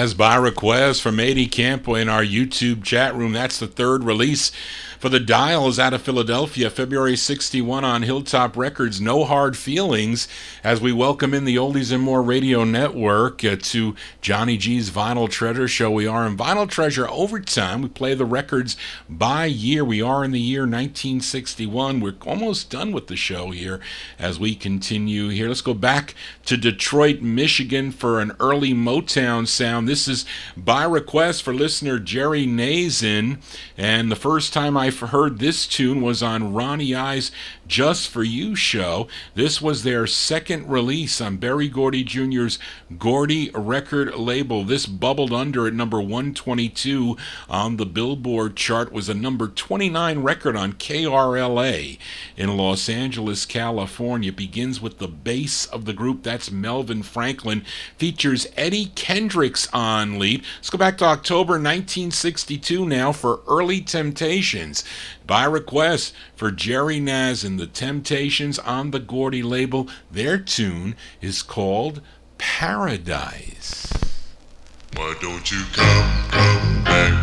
Jazz by Request from Eddie Campo in our YouTube chat room. That's the third release for the Dials out of Philadelphia, February 61 on Hilltop Records. No Hard Feelings, as we welcome in the Oldies and More Radio Network to Johnny G's Vinyl Treasure Show. We are in Vinyl Treasure Overtime. We play the records by year. We are in the year 1961. We're almost done with the show here as we continue here. Let's go back to Detroit, Michigan for an early Motown sound. This is by request for listener Jerry Nazin, and the first time I heard this tune was on Ronnie I's Just For You show. This was their second release on Berry Gordy Jr.'s Gordy record label. This bubbled under at number 122 on the Billboard chart, was a number 29 record on KRLA in Los Angeles, California. It begins with the bass of the group, that's Melvin Franklin, features Eddie Kendricks on lead. Let's go back to October 1962 now for Early Temptations. By request for Jerry Nazin, the Temptations on the Gordy label. Their tune is called Paradise. Why don't you come back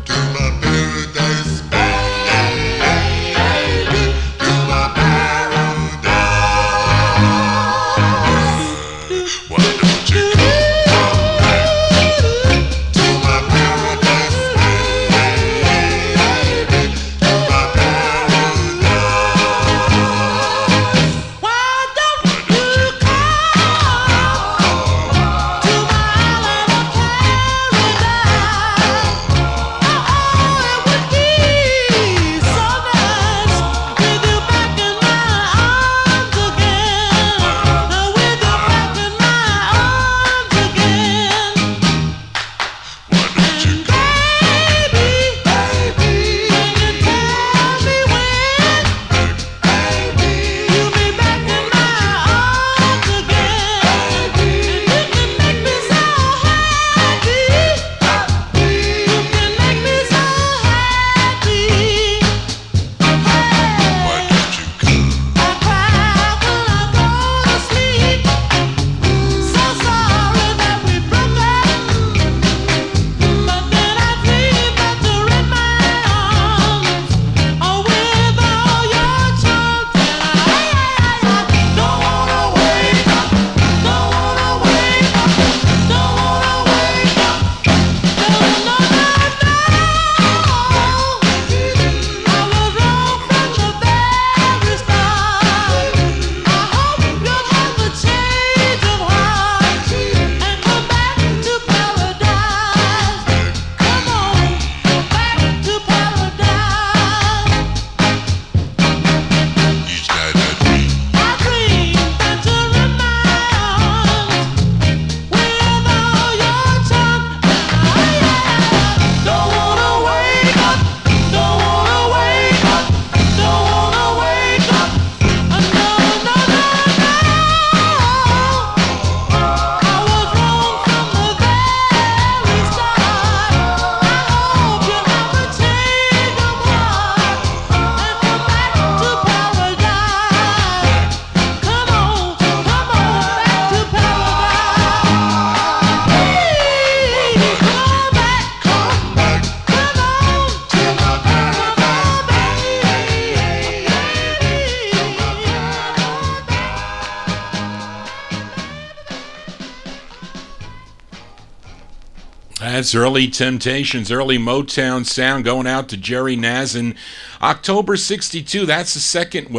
to my paradise, baby, to my paradise. Why don't you come back to my paradise, baby, to my paradise. Why don't you come to my island of That's Early Temptations, early Motown sound going out to Jerry Nazin. October 62, that's the second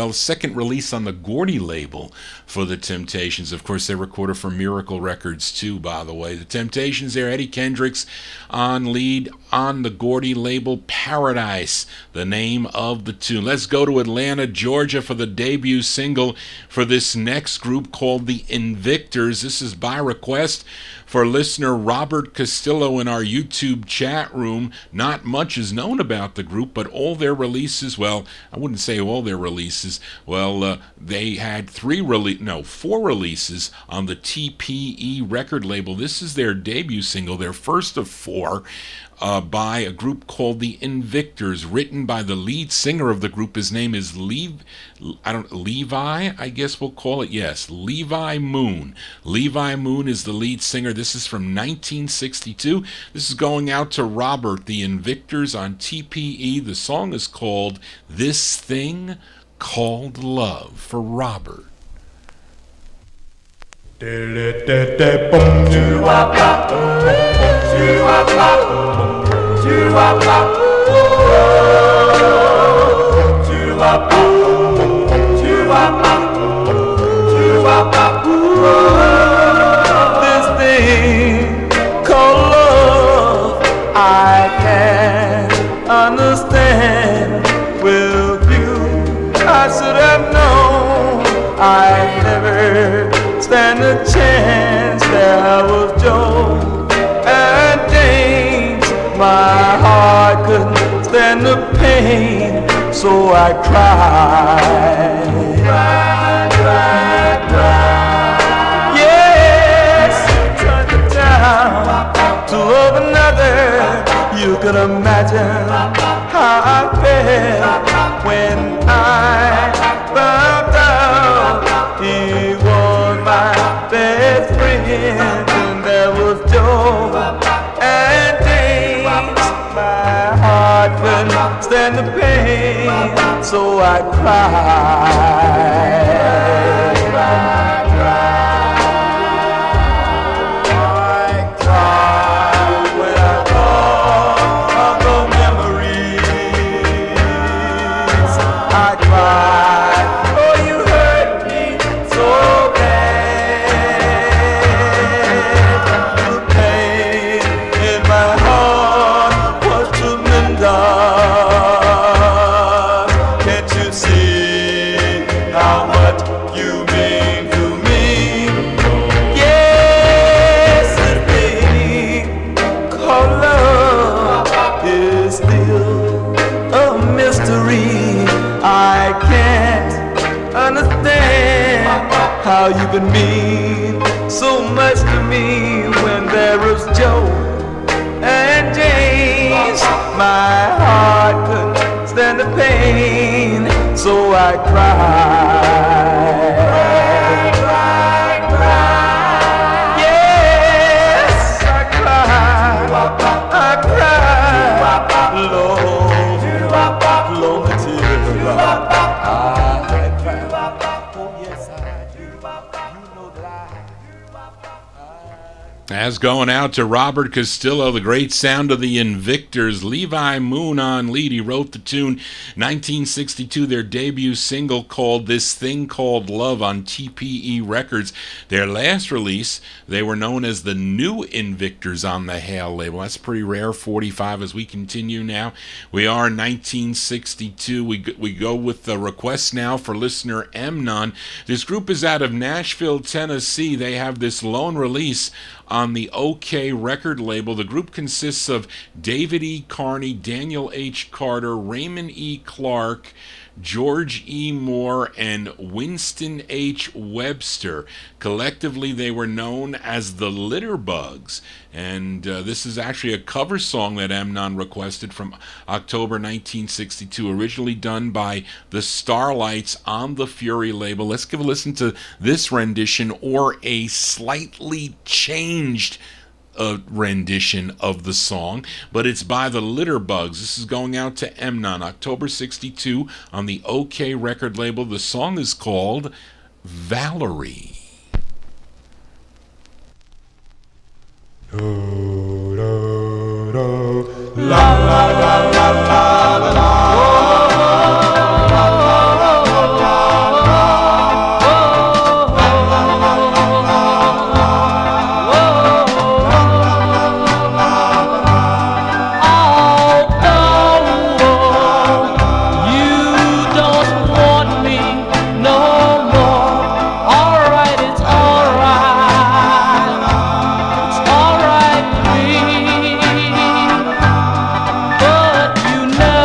release on the Gordy label for the Temptations. Of course, they recorded for Miracle Records too, by the way. The Temptations there, Eddie Kendricks on lead on the Gordy label, Paradise, the name of the tune. Let's go to Atlanta, Georgia for the debut single for this next group called the Invictors. This is by request for listener Robert Castillo in our YouTube chat room. Not much is known about the group, but all their releases, well, I wouldn't say all their releases, they had four releases on the TPE record label. This is their debut single, their first of four. by a group called the Invictors, written by the lead singer of the group. His name is Levi, I guess we'll call it. Yes, Levi Moon. Levi Moon is the lead singer. This is from 1962. This is going out to Robert, the Invictors on TPE. The song is called This Thing Called Love, for Robert. This thing called love, I can't understand. With you, I should have known I'd never stand a chance. There was Joe and James. My heart couldn't stand the pain, so I cried. Yes, turned it down to love another. You could imagine how I felt when I found out he was my best friend. And there was Joe and James. My heart couldn't stand the pain, so I cried. How you can mean so much to me when there was Joe and James. My heart couldn't stand the pain, so I cried. Yes, I cried. Lord, Lord, the tears I As going out to Robert Castillo, the great sound of the Invictors, Levi Moon on lead. He wrote the tune, 1962, their debut single called This Thing Called Love on TPE Records. Their last release, they were known as the New Invictors on the Hale label. That's pretty rare, 45 as we continue now. We are in 1962. We go with the request now for listener Mnon. This group is out of Nashville, Tennessee. They have this lone release on the OK record label. The group consists of David E. Carney, Daniel H. Carter, Raymond E. Clark, George E. Moore, and Winston H. Webster. Collectively, they were known as the Litterbugs. And this is actually a cover song that Mnon requested from October 1962, originally done by the Starlights on the Fury label. Let's give a listen to this rendition, or a slightly changed rendition of the song, but it's by the Litterbugs. This is going out to Mnon, October 62 on the OK record label. The song is called Valerie. La la la la la la. You know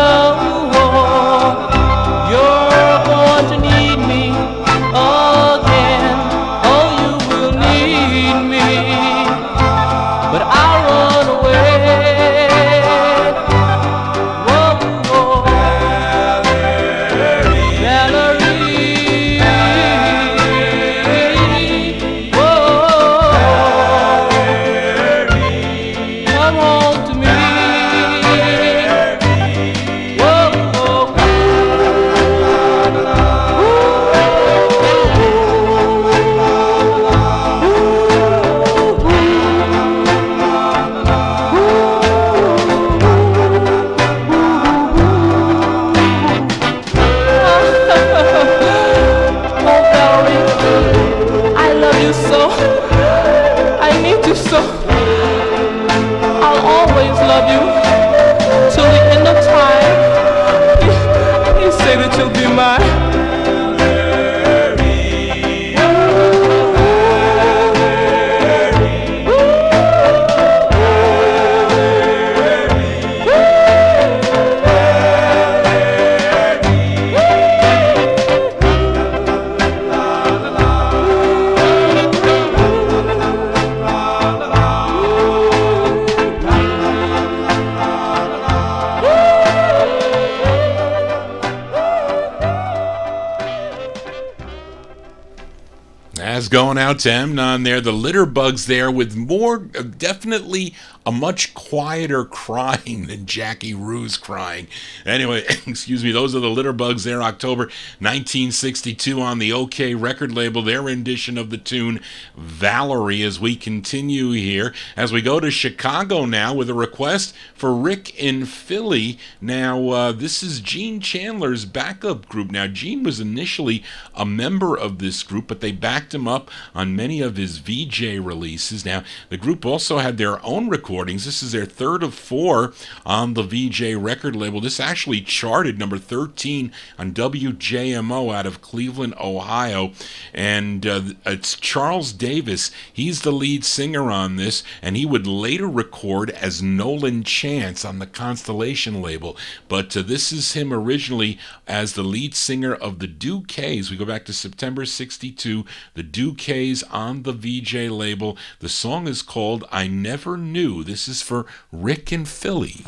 That's going out to Emnon there. The Litter Bugs there with more, definitely a much quieter crying than Jackie Rue's crying. Anyway, excuse me, those are the Litter Bugs there, October 1962 on the OK record label, their rendition of the tune Valerie. As we continue here, as we go to Chicago now with a request for Rick in Philly. Now, this is Gene Chandler's backup group. Now, Gene was initially a member of this group, but they backed him up on many of his VJ releases. Now, the group also had their own recordings. This is their third of four on the VJ record label. This actually charted number 13 on WJMO out of Cleveland, Ohio. And it's Charles Davis. He's the lead singer on this, and he would later record as Nolan Chance on the Constellation label. But this is him originally as the lead singer of the Duquesnes. We go back to September 62, the Duquesnes on the VJ label. The song is called I Never Knew. This is for Rick in Philly.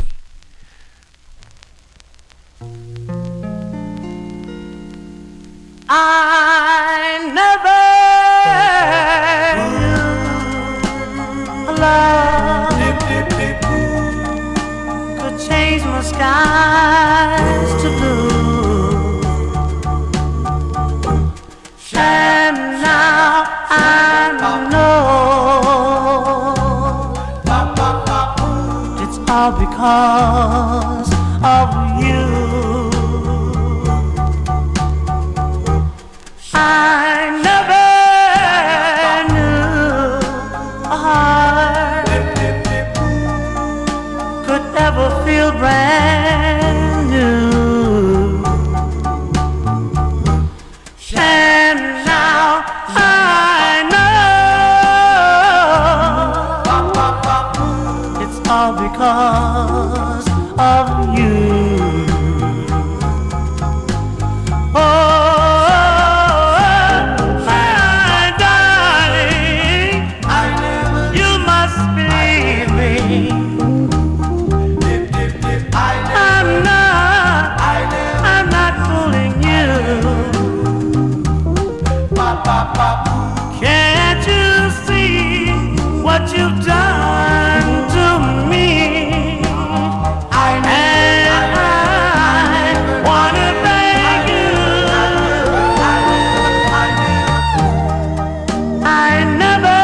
I never knew love could change my skies to blue. And now I know it's all because of you. I never knew a heart could ever feel brand new. And now I know it's all because of you. Oh, can't you see what you've done to me? I wanna thank you. I never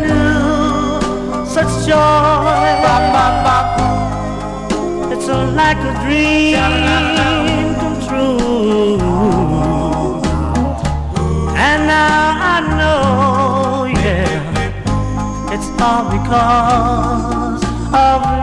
knew such joy. It's like a dream come true. And now I know, yeah, it's all because of you.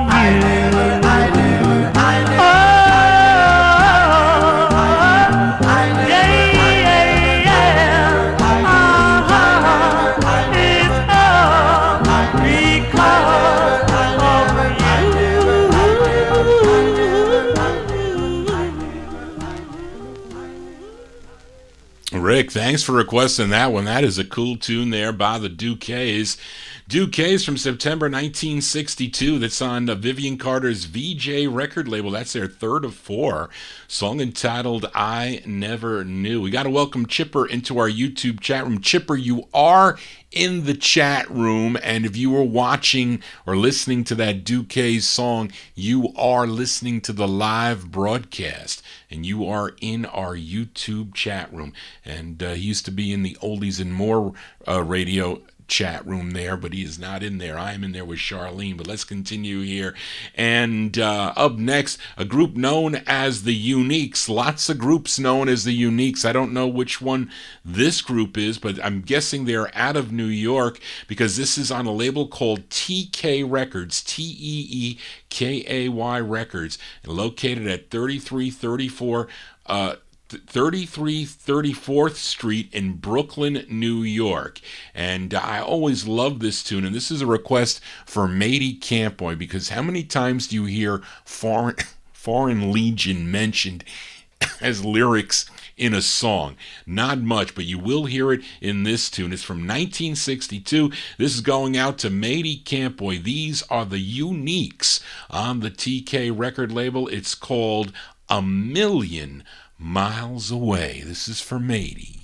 Rick, thanks for requesting that one. That is a cool tune there by the Duquesnes. Duquesnes from September 1962. That's on Vivian Carter's VJ record label. That's their third of four. Song entitled I Never Knew. We got to welcome Chipper into our YouTube chat room. Chipper, you are in the chat room, and if you were watching or listening to that Duquesnes song, you are listening to the live broadcast, and you are in our YouTube chat room. And he used to be in the Oldies and More radio chat room there, but he is not in there. I am in there with Charlene, but let's continue here. And up next, a group known as the Uniques. Lots of groups known as the Uniques. I don't know which one this group is, but I'm guessing they're out of New York because this is on a label called TK Records, TEEKAY Records, located at 3334th Street in Brooklyn, New York. And I always love this tune, and this is a request for Matey Campoy, because how many times do you hear Foreign Legion mentioned as lyrics in a song? Not much, but you will hear it in this tune. It's from 1962. This is going out to Matey Campoy. These are the Uniques on the TK record label. It's called A Million Miles Away. This is for Matey.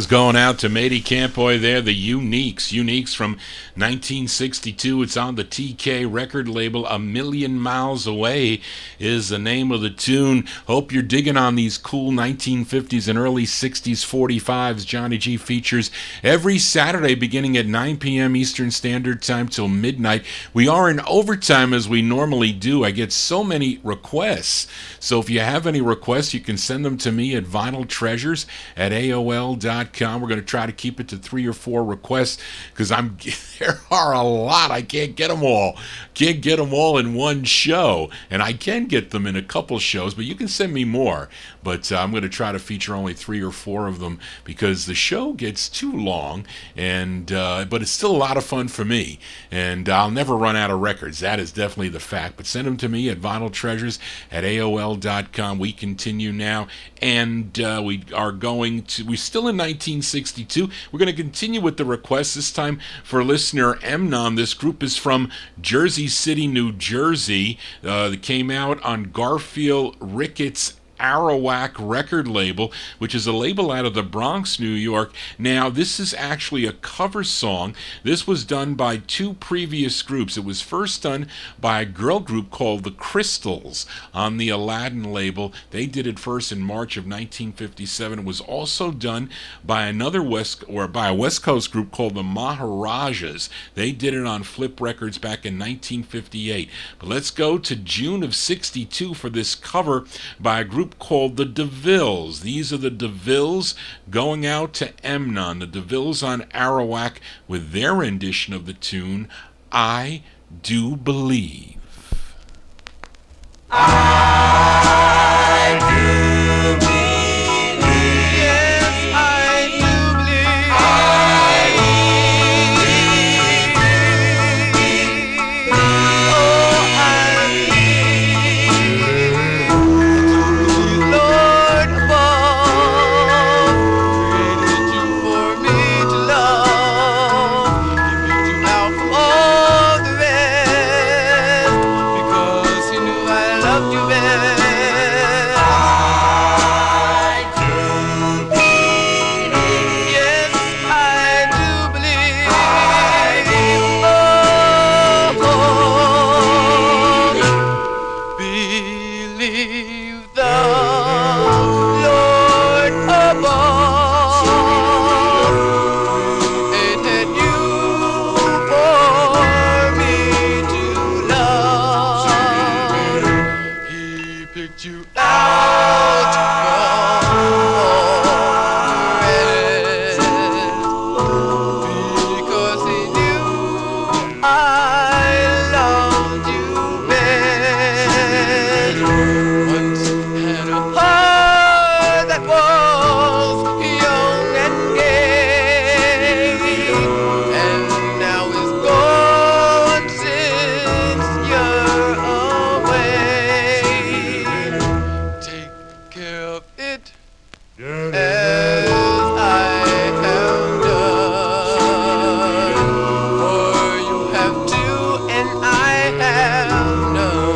going out to Matey Campoy there, the Uniques. Uniques from 1962. It's on the TK record label. A Million Miles Away is the name of the tune. Hope you're digging on these cool 1950s and early 60s 45s. Johnny G features every Saturday beginning at 9 p.m. Eastern Standard Time till midnight. We are in overtime as we normally do. I get so many requests. So if you have any requests, you can send them to me at Vinyltreasures at AOL.com. We're going to try to keep it to 3 or 4 requests because there are a lot. I can't get them all. Can't get them all in one show. And I can get them in a couple shows, but you can send me more. But I'm going to try to feature only 3 or 4 of them because the show gets too long. But it's still a lot of fun for me. And I'll never run out of records. That is definitely the fact. But send them to me at Vinyltreasures at AOL.com. We continue now. And we're still in 1962. We're going to continue with the requests, this time for listener Emnon. This group is from Jersey City, New Jersey. They came out on Garfield Ricketts Arawak record label, which is a label out of the Bronx, New York. Now, this is actually a cover song. This was done by 2 previous groups. It was first done by a girl group called the Crystals on the Aladdin label. They did it first in March of 1957. It was also done by a West Coast group called the Maharajas. They did it on Flip Records back in 1958. But let's go to June of 62 for this cover by a group called the DeVilles. These are the DeVilles going out to Emnon. The DeVilles on Arawak with their rendition of the tune, I Do Believe. I do believe. Yes, I do believe. I believe. Oh, I believe. Lord above created you for me to love. He picked you out from all the rest because he knew I loved you best. I do believe. Yes, I do believe. I believe. Believe the Lord above created you for me to love. He picked you out from all the rest because he knew I loved you best. Once had a heart that was young and gay, and now is gone since you're away. Take care of it as I have done, for you have to and I have none.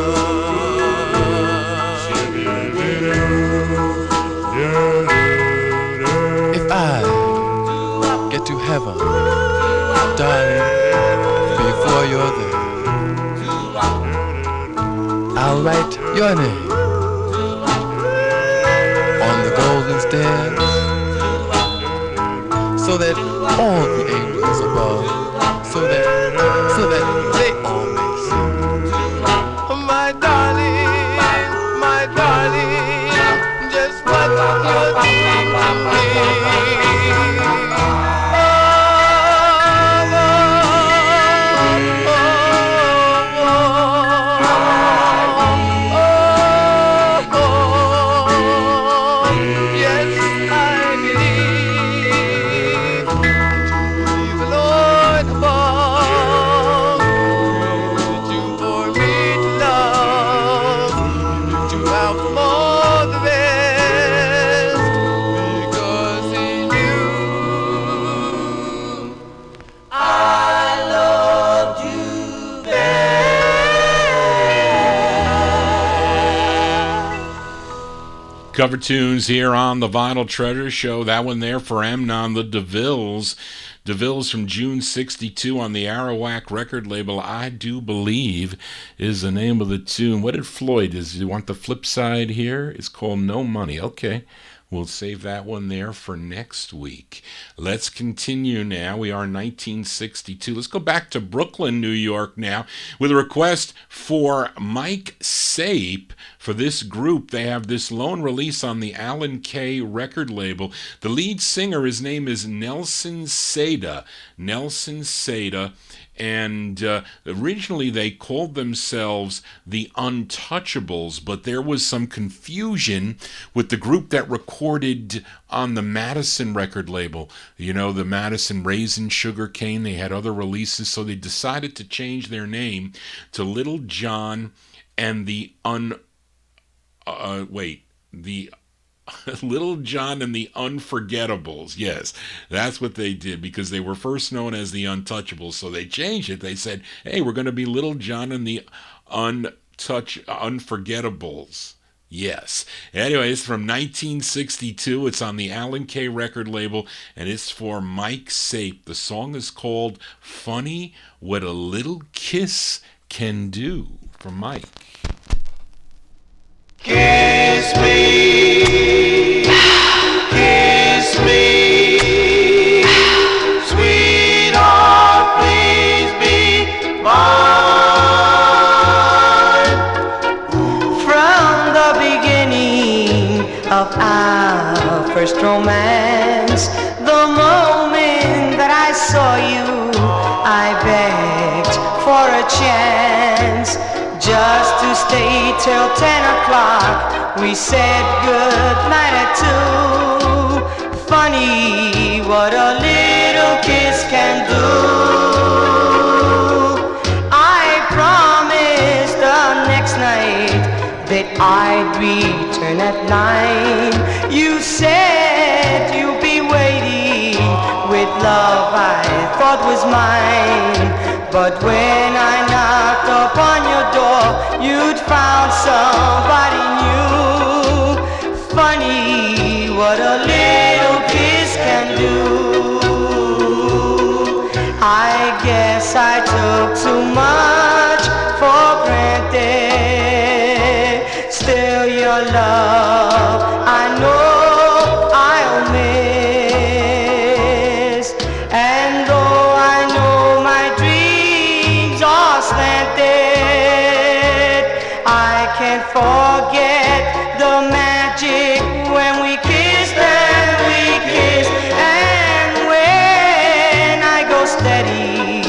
If I get to heaven, darling, before you're there, I'll write your name on the golden stairs, so that all the angels above, so that they all may see. My darling, just what you're doing to me. Yes, I believe the Lord above. Cover tunes here on the Vinyl Treasure Show. That one there for Amnon, the DeVilles. DeVilles from June 62 on the Arawak record label. I Do Believe is the name of the tune. What did Floyd, do you want the flip side here? It's called No Money. Okay. We'll save that one there for next week. Let's continue now. We are in 1962. Let's go back to Brooklyn, New York now with a request for Mike Sape. For this group, they have this lone release on the Alan Kay record label. The lead singer, his name is Nelson Seda. Nelson Seda. And originally they called themselves the Untouchables, but there was some confusion with the group that recorded on the Madison record label. You know, the Madison Raisin Sugar Cane. They had other releases, so they decided to change their name to Little John and the Little John and the Unforgettables. Yes, that's what they did, because they were first known as the Untouchables. So they changed it. They said, hey, we're going to be Little John and the Unforgettables. Yes. Anyway, it's from 1962. It's on the Alan Kay record label, and it's for Mike Sape. The song is called Funny What a Little Kiss Can Do. From Mike. Kiss me, kiss me, sweetheart, please be mine. From the beginning of our first romance, the moment that I saw you, I begged for a chance. Just to stay till 10 o'clock, we said good night at 2. Funny what a little kiss can do. I promised the next night that I'd return at 9. You said you'd be waiting with love I thought was mine. But when I knocked upon your door, you'd found somebody new. Funny what a little kiss can do. I guess I took too much for granted. Still your love, I know I'll miss. And though I know my dreams are slanted, I can't forget the magic when we kissed and we kissed. And when I go steady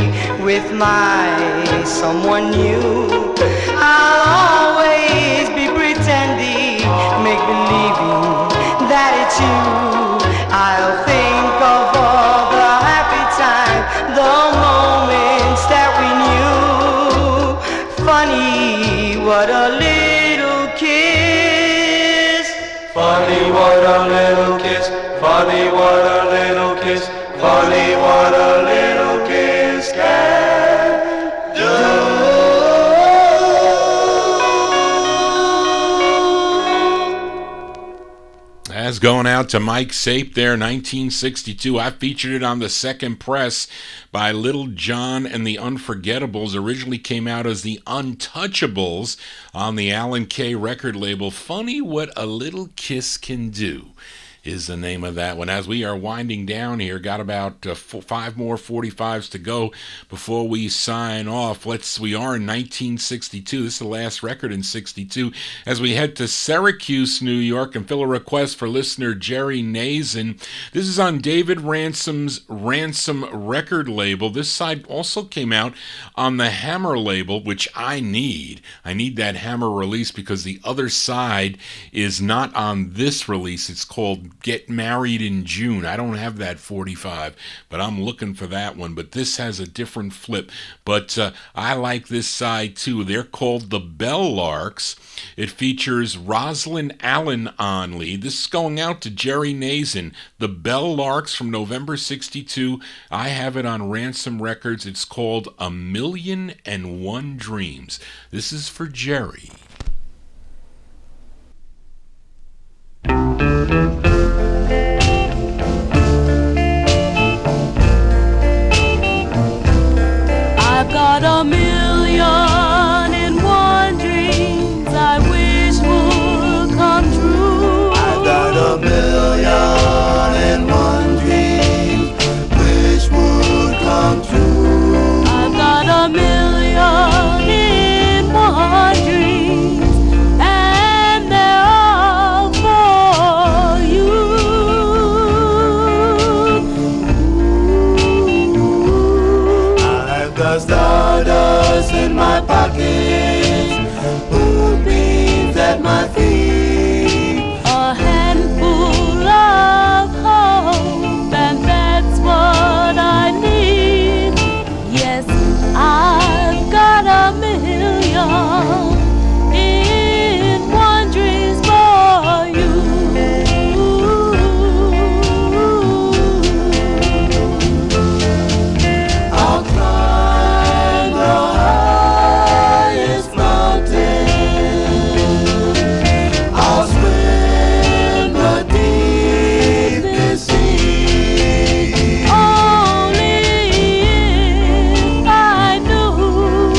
with my someone new, I'll always be pretending, make believing that it's you. I'll think of all the happy time, the moments that we knew. Funny what a little kiss. Funny what a little kiss. Funny what a little kiss. Funny what a little kiss can do. That's going out to Mike Sape there, 1962. I featured it on the second press by Little John and the Unforgettables. Originally came out as the Untouchables on the Alan Kay record label. Funny What a Little Kiss Can Do is the name of that one. As we are winding down here, got about 5 more 45s to go before we sign off. We are in 1962. This is the last record in 62. As we head to Syracuse, New York, and fill a request for listener Jerry Nazen. This is on David Ransom's Ransom record label. This side also came out on the Hammer label, which I need. I need that Hammer release because the other side is not on this release. It's called Get Married in June. I don't have that 45, but I'm looking for that one. But this has a different flip. But I like this side too. They're called the Bell Larks. It features Rosalind Allen on lead. This is going out to Jerry Nazen. The Bell Larks from November 62. I have it on Ransom Records. It's called A Million and One Dreams. This is for Jerry. I've got a million and one dreams I wish would come true. I've got a million and one dreams wish would come true. I've got a million and one dreams, and they're all for you. I've got stardust in my pockets, moonbeams at my feet, A handful of hope, and that's what I need. Yes, I've got a million in one dreams for you. I'll climb the highest mountain, I'll swim the deepest sea. Only if I knew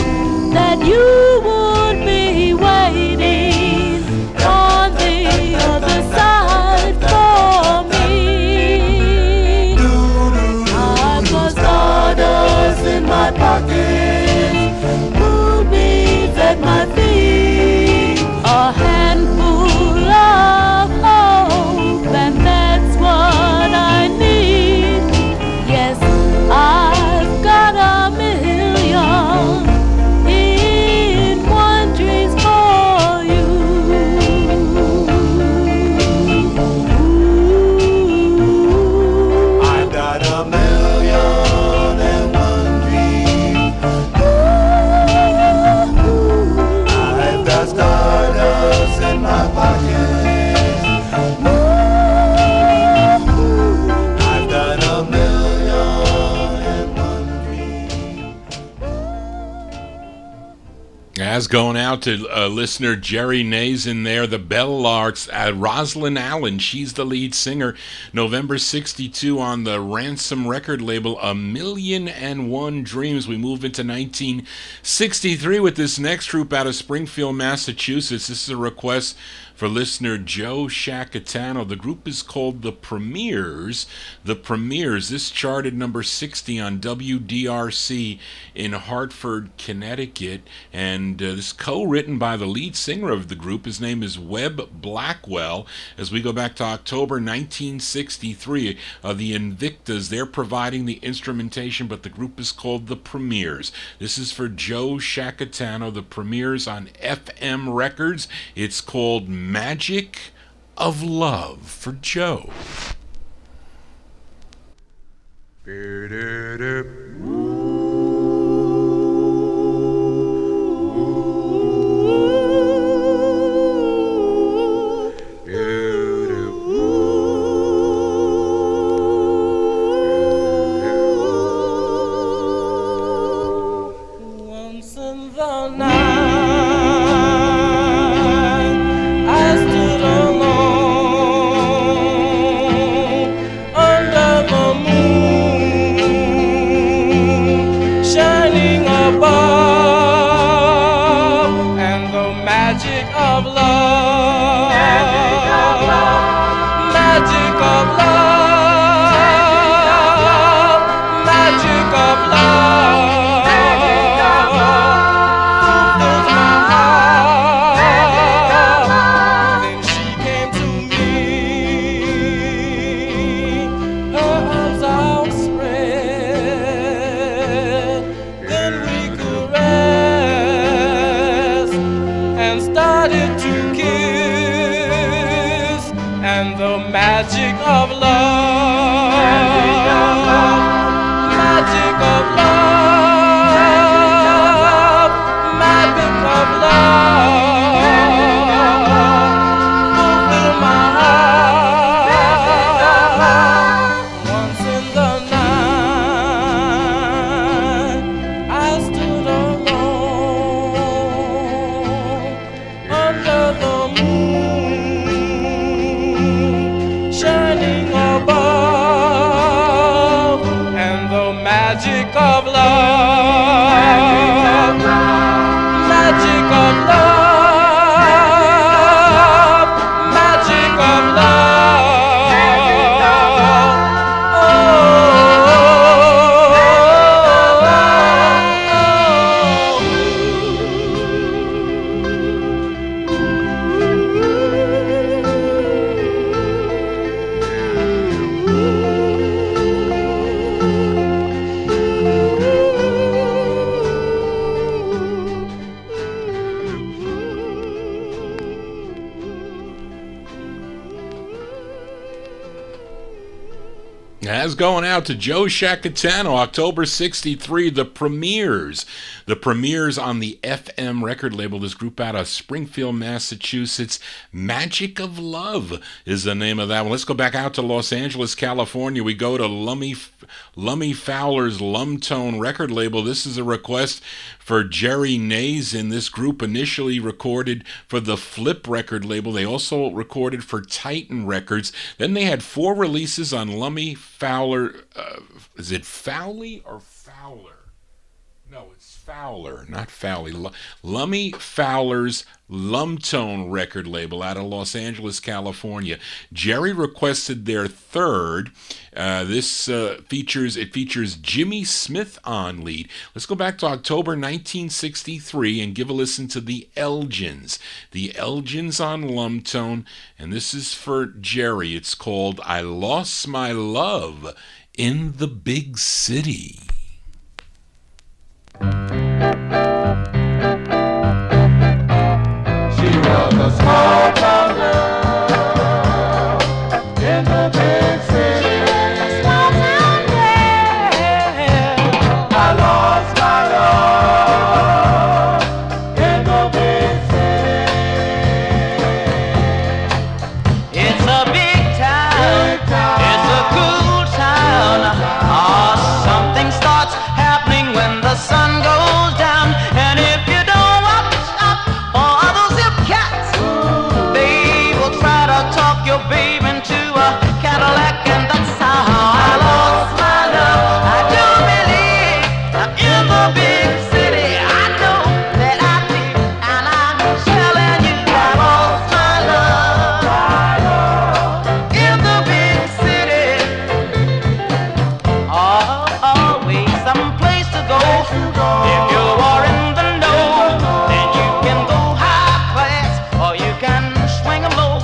that you would be waiting on the other side for me. I've got Stardust in my pockets, moonbeams at my feet, a handful of hope, and that's what I need. Yes, I've got a million in one dreams for you. I've got a million and one dream. I've got stardust in my pockets. I've got a million and one dream. As going out to listener Jerry Nays in there, the Bellarks, Rosalind Allen, she's the lead singer. November 62 on the Ransom record label, A Million and One Dreams. We move into 1963 with this next group out of Springfield, Massachusetts. This is a request for listener Joe Shacatano. The group is called The Premiers. The Premiers. This charted number 60 on WDRC in Hartford, Connecticut. And this co-written by the lead singer of the group. His name is Webb Blackwell. As we go back to October 1963, the Invictas, they're providing the instrumentation, but the group is called The Premiers. This is for Joe Shacatano. The Premiers on FM Records. It's called Magic of Love for Joe. Once in the night, I stood alone under the moon, shining above, and the magic of love, magic of love, magic of love. Magic of love, magic of love, magic of love, fulfill my heart. Once in the night, I stood alone under the moon, As going out to Joe Shacatano, October 63, The Premiers. The Premiers on the FM record label. This group out of Springfield, Massachusetts. Magic of Love is the name of that one. Let's go back out to Los Angeles, California. We go to Lummy Fowler's Lumtone record label. This is a request for Jerry Nays in this group. Initially recorded for the Flip record label. They also recorded for Titan Records. Then they had 4 releases on Lummy Fowler. Is it Fowley or Fowler? No, it's Fowler, not Fowley. Lummy Fowler's Lumtone record label out of Los Angeles, California. Jerry requested their third. This features Jimmy Smith on lead. Let's go back to October 1963 and give a listen to the Elgins. The Elgins on Lumtone, and this is for Jerry. It's called I Lost My Love in the Big City. She was a small town girl in the big city. She was a small town girl. I lost my love in the big city. It's a big town. It's a cool town. Something starts happening when the sun goes down. And if you don't watch out for those hip cats, they will try to talk your babe into a Cadillac, and that's how I lost my love. I do believe in the big city. I know that I did, and I'm telling you I lost my love in the big city. Always some place to go. If you are in the know, then you can go high class or you can swing 'em low.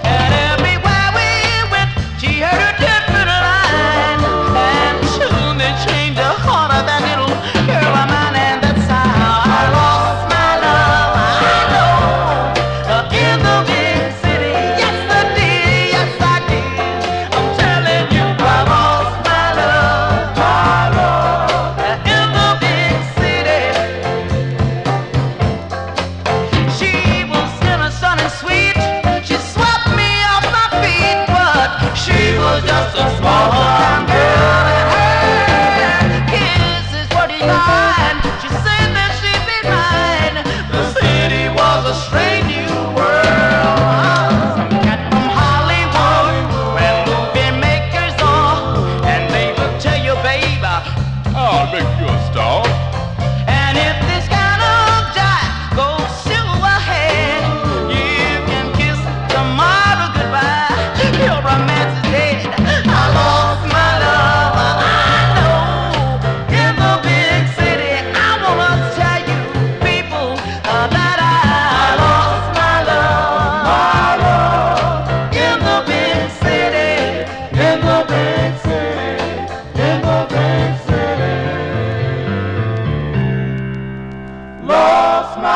And everywhere we went, she heard a different line, and soon they changed the heart of that little girl of mine, and that's how I lost my love. I know in the big city. Yes I did, yes I did. I'm telling you I lost my love in the big city. She was innocent and sweet. She swept me off my feet, but she was just a small town girl, and her kisses were divine. She said that she'd be mine. The city was a strange new world. Some cat from Hollywood, where movie makers are, and they will tell you, babe, I'll make you a star. And if this kind of jive goes silver ahead, you can kiss tomorrow goodbye. Your romance is dead. I lost my love. I know in the big city. I wanna tell you people that I lost my love in the big city. In the big city. In the big city. Lost my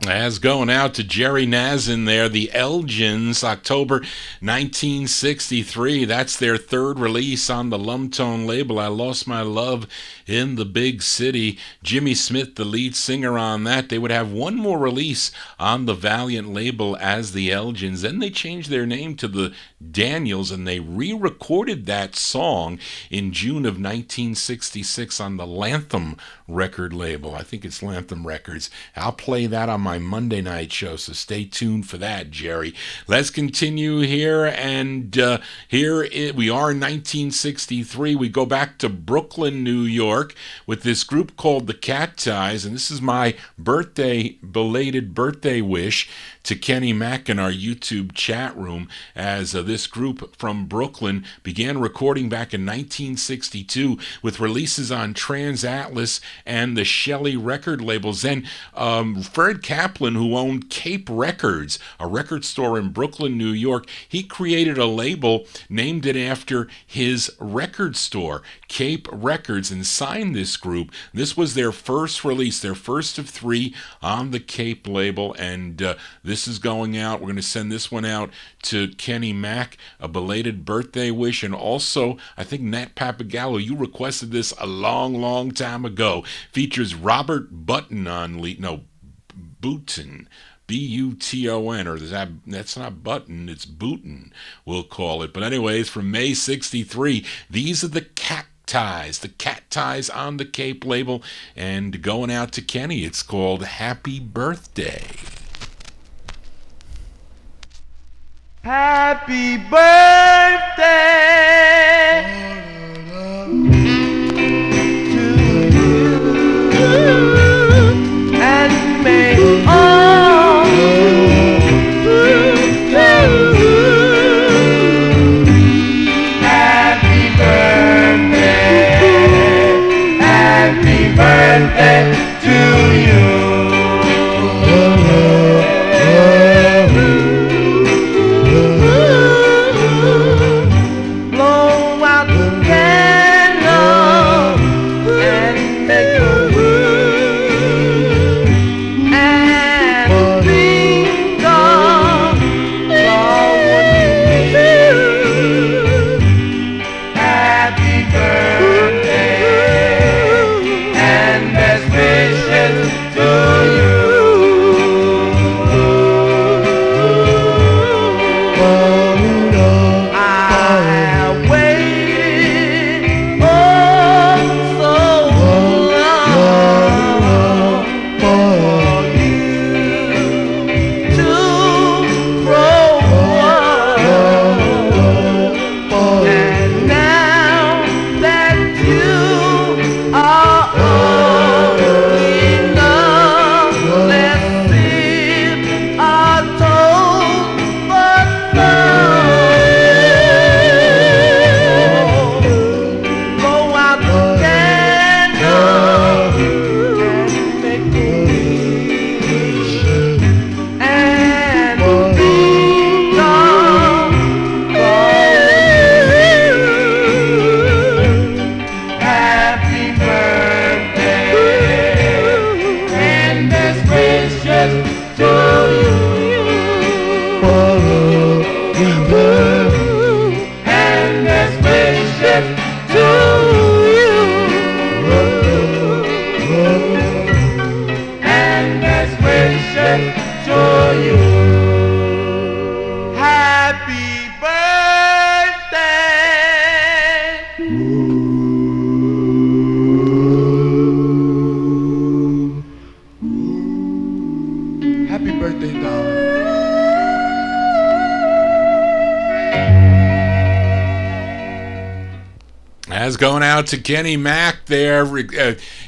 As going out to Jerry Nazin there, the Elgins, October 1963. That's their third release on the Lumtone label, I Lost My Love in the Big City. Jimmy Smith, the lead singer on that. They would have one more release on the Valiant label as the Elgins. Then they changed their name to the Daniels, and they re-recorded that song in June of 1966 on the Lantham record label. I think it's Lantham Records. I'll play that on my Monday night show, so stay tuned for that, Jerry. Let's continue here, and we are in 1963. We go back to Brooklyn, New York, with this group called the Cat Ties, and this is my belated birthday wish to Kenny Mack in our YouTube chat room as this group from Brooklyn began recording back in 1962 with releases on Trans-Atlas and the Shelley record labels. Then Fred Kaplan, who owned Cape Records, a record store in Brooklyn, New York, he created a label, named it after his record store, Cape Records, and signed this group. This was their first release, their first of 3 on the Cape label, and this is going out. We're going to send this one out to Kenny Mack, a belated birthday wish, and also, I think Nat Papagallo, you requested this a long time ago. Features Robert Button on lead, no, Booton, B-U-T-O-N, or that's not Button, it's Booton, we'll call it. But anyways, from May 63, these are the Cat Ties on the Cape label, and going out to Kenny, it's called Happy Birthday. Happy birthday to you, and may all happy birthday to you. Going out to Kenny Mack there.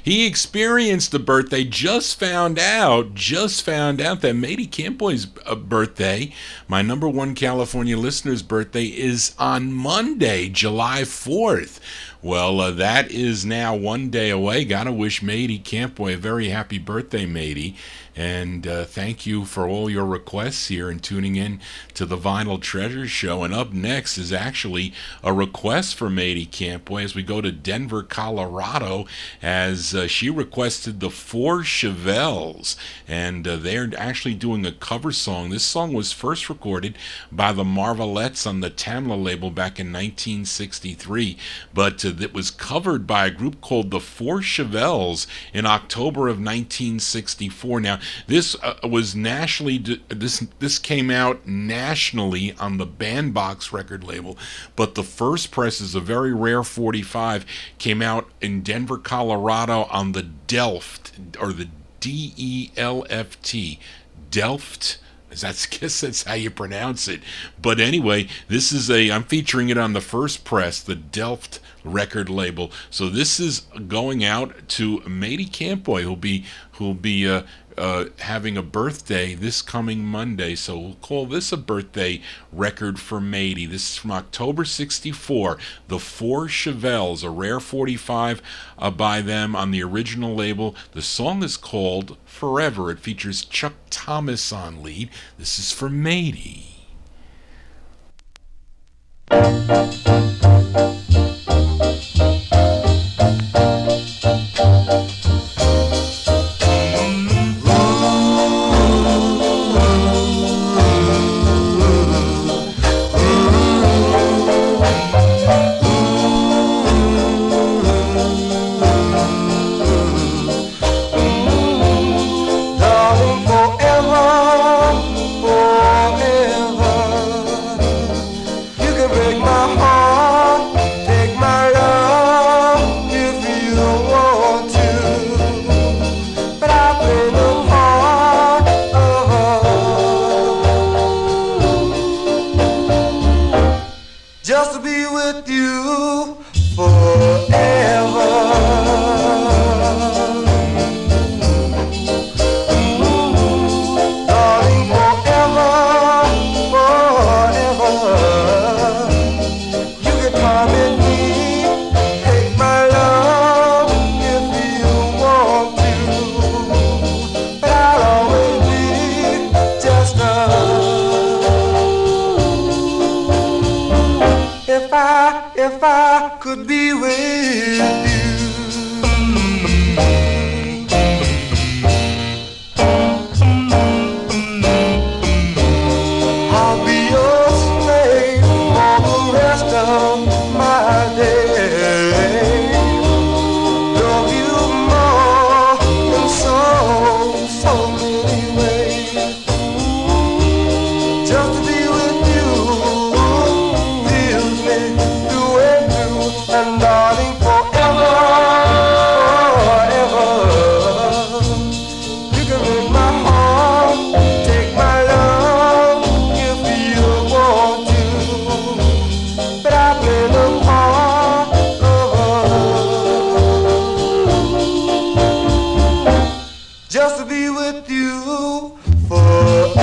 He experienced the birthday, just found out that Matey Campoy's birthday, my number one California listener's birthday, is on Monday, July 4th. Well, that is now one day away. Gotta wish Matey Campoy a very happy birthday, Matey. And thank you for all your requests here and tuning in to the Vinyl Treasure Show. And up next is actually a request for Matey Campoy as we go to Denver, Colorado, as she requested the Four Chevelles. And they're actually doing a cover song. This song was first recorded by the Marvelettes on the Tamla label back in 1963. But it was covered by a group called the Four Chevelles in October of 1964. Now, this was nationally. This came out nationally on the Bandbox record label, but the first press is a very rare 45. Came out in Denver, Colorado on the Delft, or the D-E-L-F-T, Delft. I guess that's how you pronounce it. But anyway, this is I'm featuring it on the first press, the Delft record label. So this is going out to Matey Campoy, who'll be having a birthday this coming Monday, so we'll call this a birthday record for Matey. This is from October 64, The Four Chevelles, a rare 45 by them on the original label. The song is called Forever. It features Chuck Thomas on lead. This is for Matey. If I could be with you. I'll be your slave for the rest of my days. Love you more in so many ways. Just to be with you fills me through and through, and darling, forever, forever. You can make my heart, take my love if you want to, but I play the part of just to be with you forever.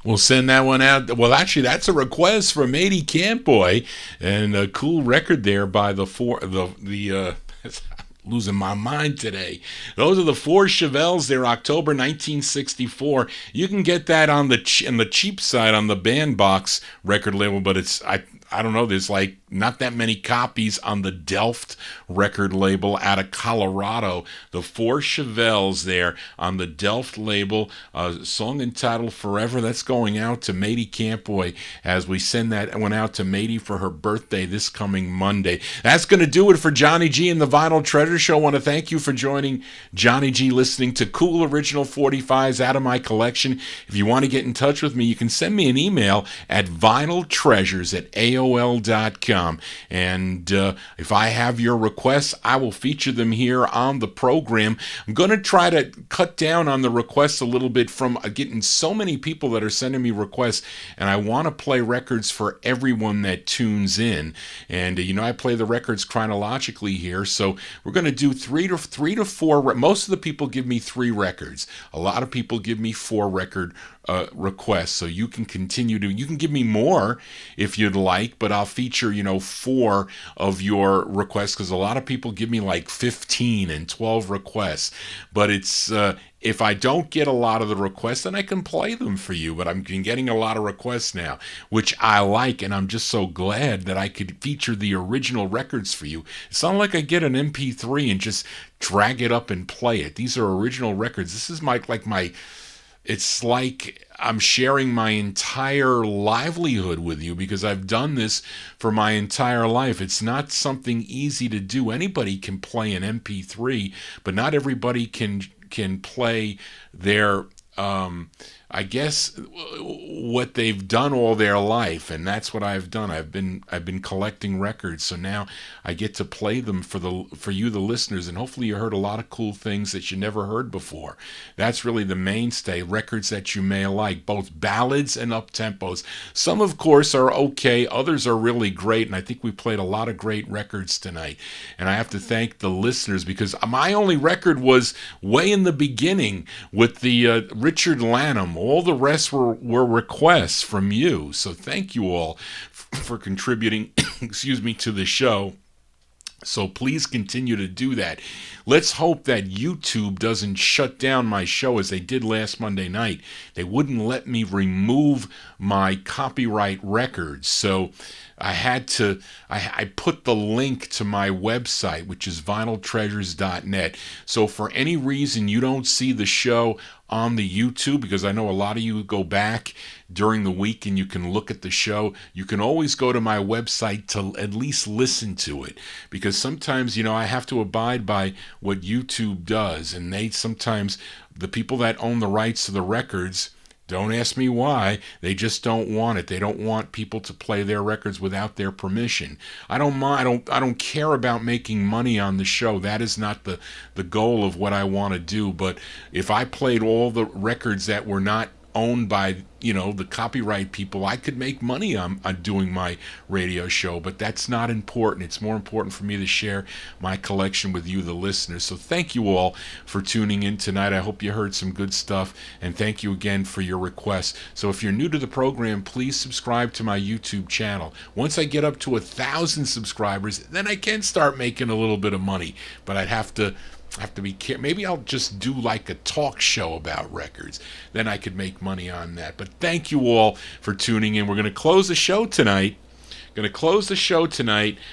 We'll send that one out. Well, actually, that's a request from Matey Campboy, and a cool record there by losing my mind today. Those are the Four Chevelles. They're October 1964. You can get that on the cheap side on the Bandbox record label, but it's I don't know. There's like not that many copies on the Delft record label out of Colorado. The Four Chevelles there on the Delft label. A song entitled Forever. That's going out to Matey Campboy as we send that one out to Matey for her birthday this coming Monday. That's going to do it for Johnny G and the Vinyl Treasure Show. I want to thank you for joining Johnny G, listening to cool original 45s out of my collection. If you want to get in touch with me, you can send me an email at vinyltreasures@aol.com. And if I have your requests, I will feature them here on the program. I'm going to try to cut down on the requests a little bit from getting so many people that are sending me requests, and I want to play records for everyone that tunes in. And I play the records chronologically here, so we're going to do three to four. Most of the people give me 3 records. A lot of people give me 4 record requests, so you can you can give me more if you'd like, but I'll feature 4 of your requests, because a lot of people give me like 15 and 12 requests. But it's if I don't get a lot of the requests, then I can play them for you. But I'm getting a lot of requests now, which I like, and I'm just so glad that I could feature the original records for you. It's not like I get an MP3 and just drag it up and play it. These are original records. This is my it's like I'm sharing my entire livelihood with you because I've done this for my entire life. It's not something easy to do. Anybody can play an MP3, but not everybody can play their I guess what they've done all their life, and that's what I've done. I've been collecting records, so now I get to play them for you, the listeners, and hopefully you heard a lot of cool things that you never heard before. That's really the mainstay, records that you may like, both ballads and up-tempos. Some, of course, are okay, others are really great, and I think we played a lot of great records tonight. And I have to thank the listeners because my only record was way in the beginning with the Richard Lanham. All the rest were requests from you. So thank you all for contributing, excuse me, to the show. So please continue to do that. Let's hope that YouTube doesn't shut down my show as they did last Monday night. They wouldn't let me remove my copyright records. So I had to, I put the link to my website, which is vinyltreasures.net. So for any reason you don't see the show on the YouTube, because I know a lot of you go back during the week and you can look at the show, you can always go to my website to at least listen to it, because sometimes, I have to abide by what YouTube does, and they sometimes, the people that own the rights to the records, don't ask me why, they just don't want it. They don't want people to play their records without their permission. I don't mind. I don't care about making money on the show. That is not the goal of what I want to do. But if I played all the records that were not owned by the copyright people, I could make money on doing my radio show, but that's not important. It's more important for me to share my collection with you, the listeners. So thank you all for tuning in tonight. I hope you heard some good stuff, and thank you again for your requests. So if you're new to the program, please subscribe to my YouTube channel. Once I get up to 1,000 subscribers, then I can start making a little bit of money, but I'd have to be careful. Maybe I'll just do like a talk show about records. Then I could make money on that. But thank you all for tuning in. We're going to close the show tonight.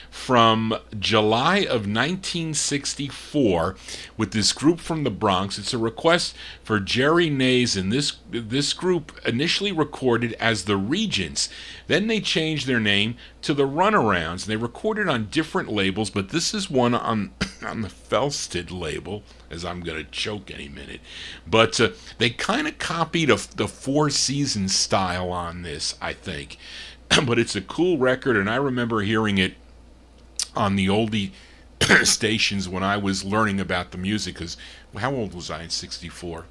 From July of 1964 with this group from the Bronx. It's a request for Jerry Nazen. This group initially recorded as the Regents. Then they changed their name to the Runarounds. They recorded on different labels, but this is one on the Felsted label, as I'm going to choke any minute. But they kind of copied the Four Seasons style on this, I think. But it's a cool record, and I remember hearing it on the oldie stations when I was learning about the music, because how old was I in 64?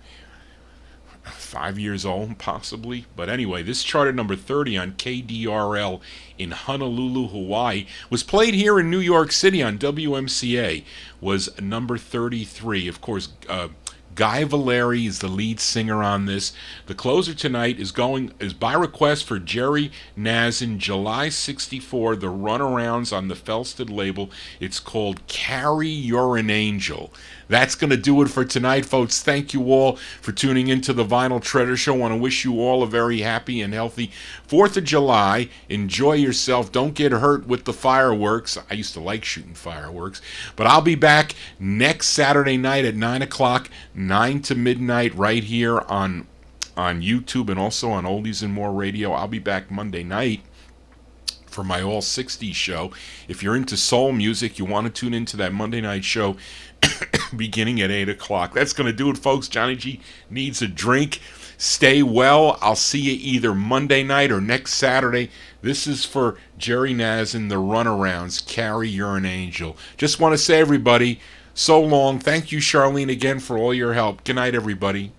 5 years old, possibly. But anyway, this charted number 30 on KDRL in Honolulu, Hawaii. Was played here in New York City on WMCA. Was number 33. Of course, Guy Valeri is the lead singer on this. The closer tonight is by request for Jerry Nazen, July 64, the Runarounds on the Felsted label. It's called Carry You're an Angel. That's going to do it for tonight, folks. Thank you all for tuning into the Vinyl Treasure Show. I want to wish you all a very happy and healthy 4th of July. Enjoy yourself. Don't get hurt with the fireworks. I used to like shooting fireworks. But I'll be back next Saturday night at 9 o'clock, 9 to midnight, right here on YouTube and also on Oldies and More Radio. I'll be back Monday night for my All 60's show. If you're into soul music, you want to tune into that Monday night show beginning at 8 o'clock. That's going to do it, folks. Johnny G needs a drink. Stay well. I'll see you either Monday night or next Saturday. This is for Jerry Nazen, the Runarounds. Carry You're an Angel. Just want to say, everybody, so long. Thank you, Charlene, again for all your help. Good night, everybody.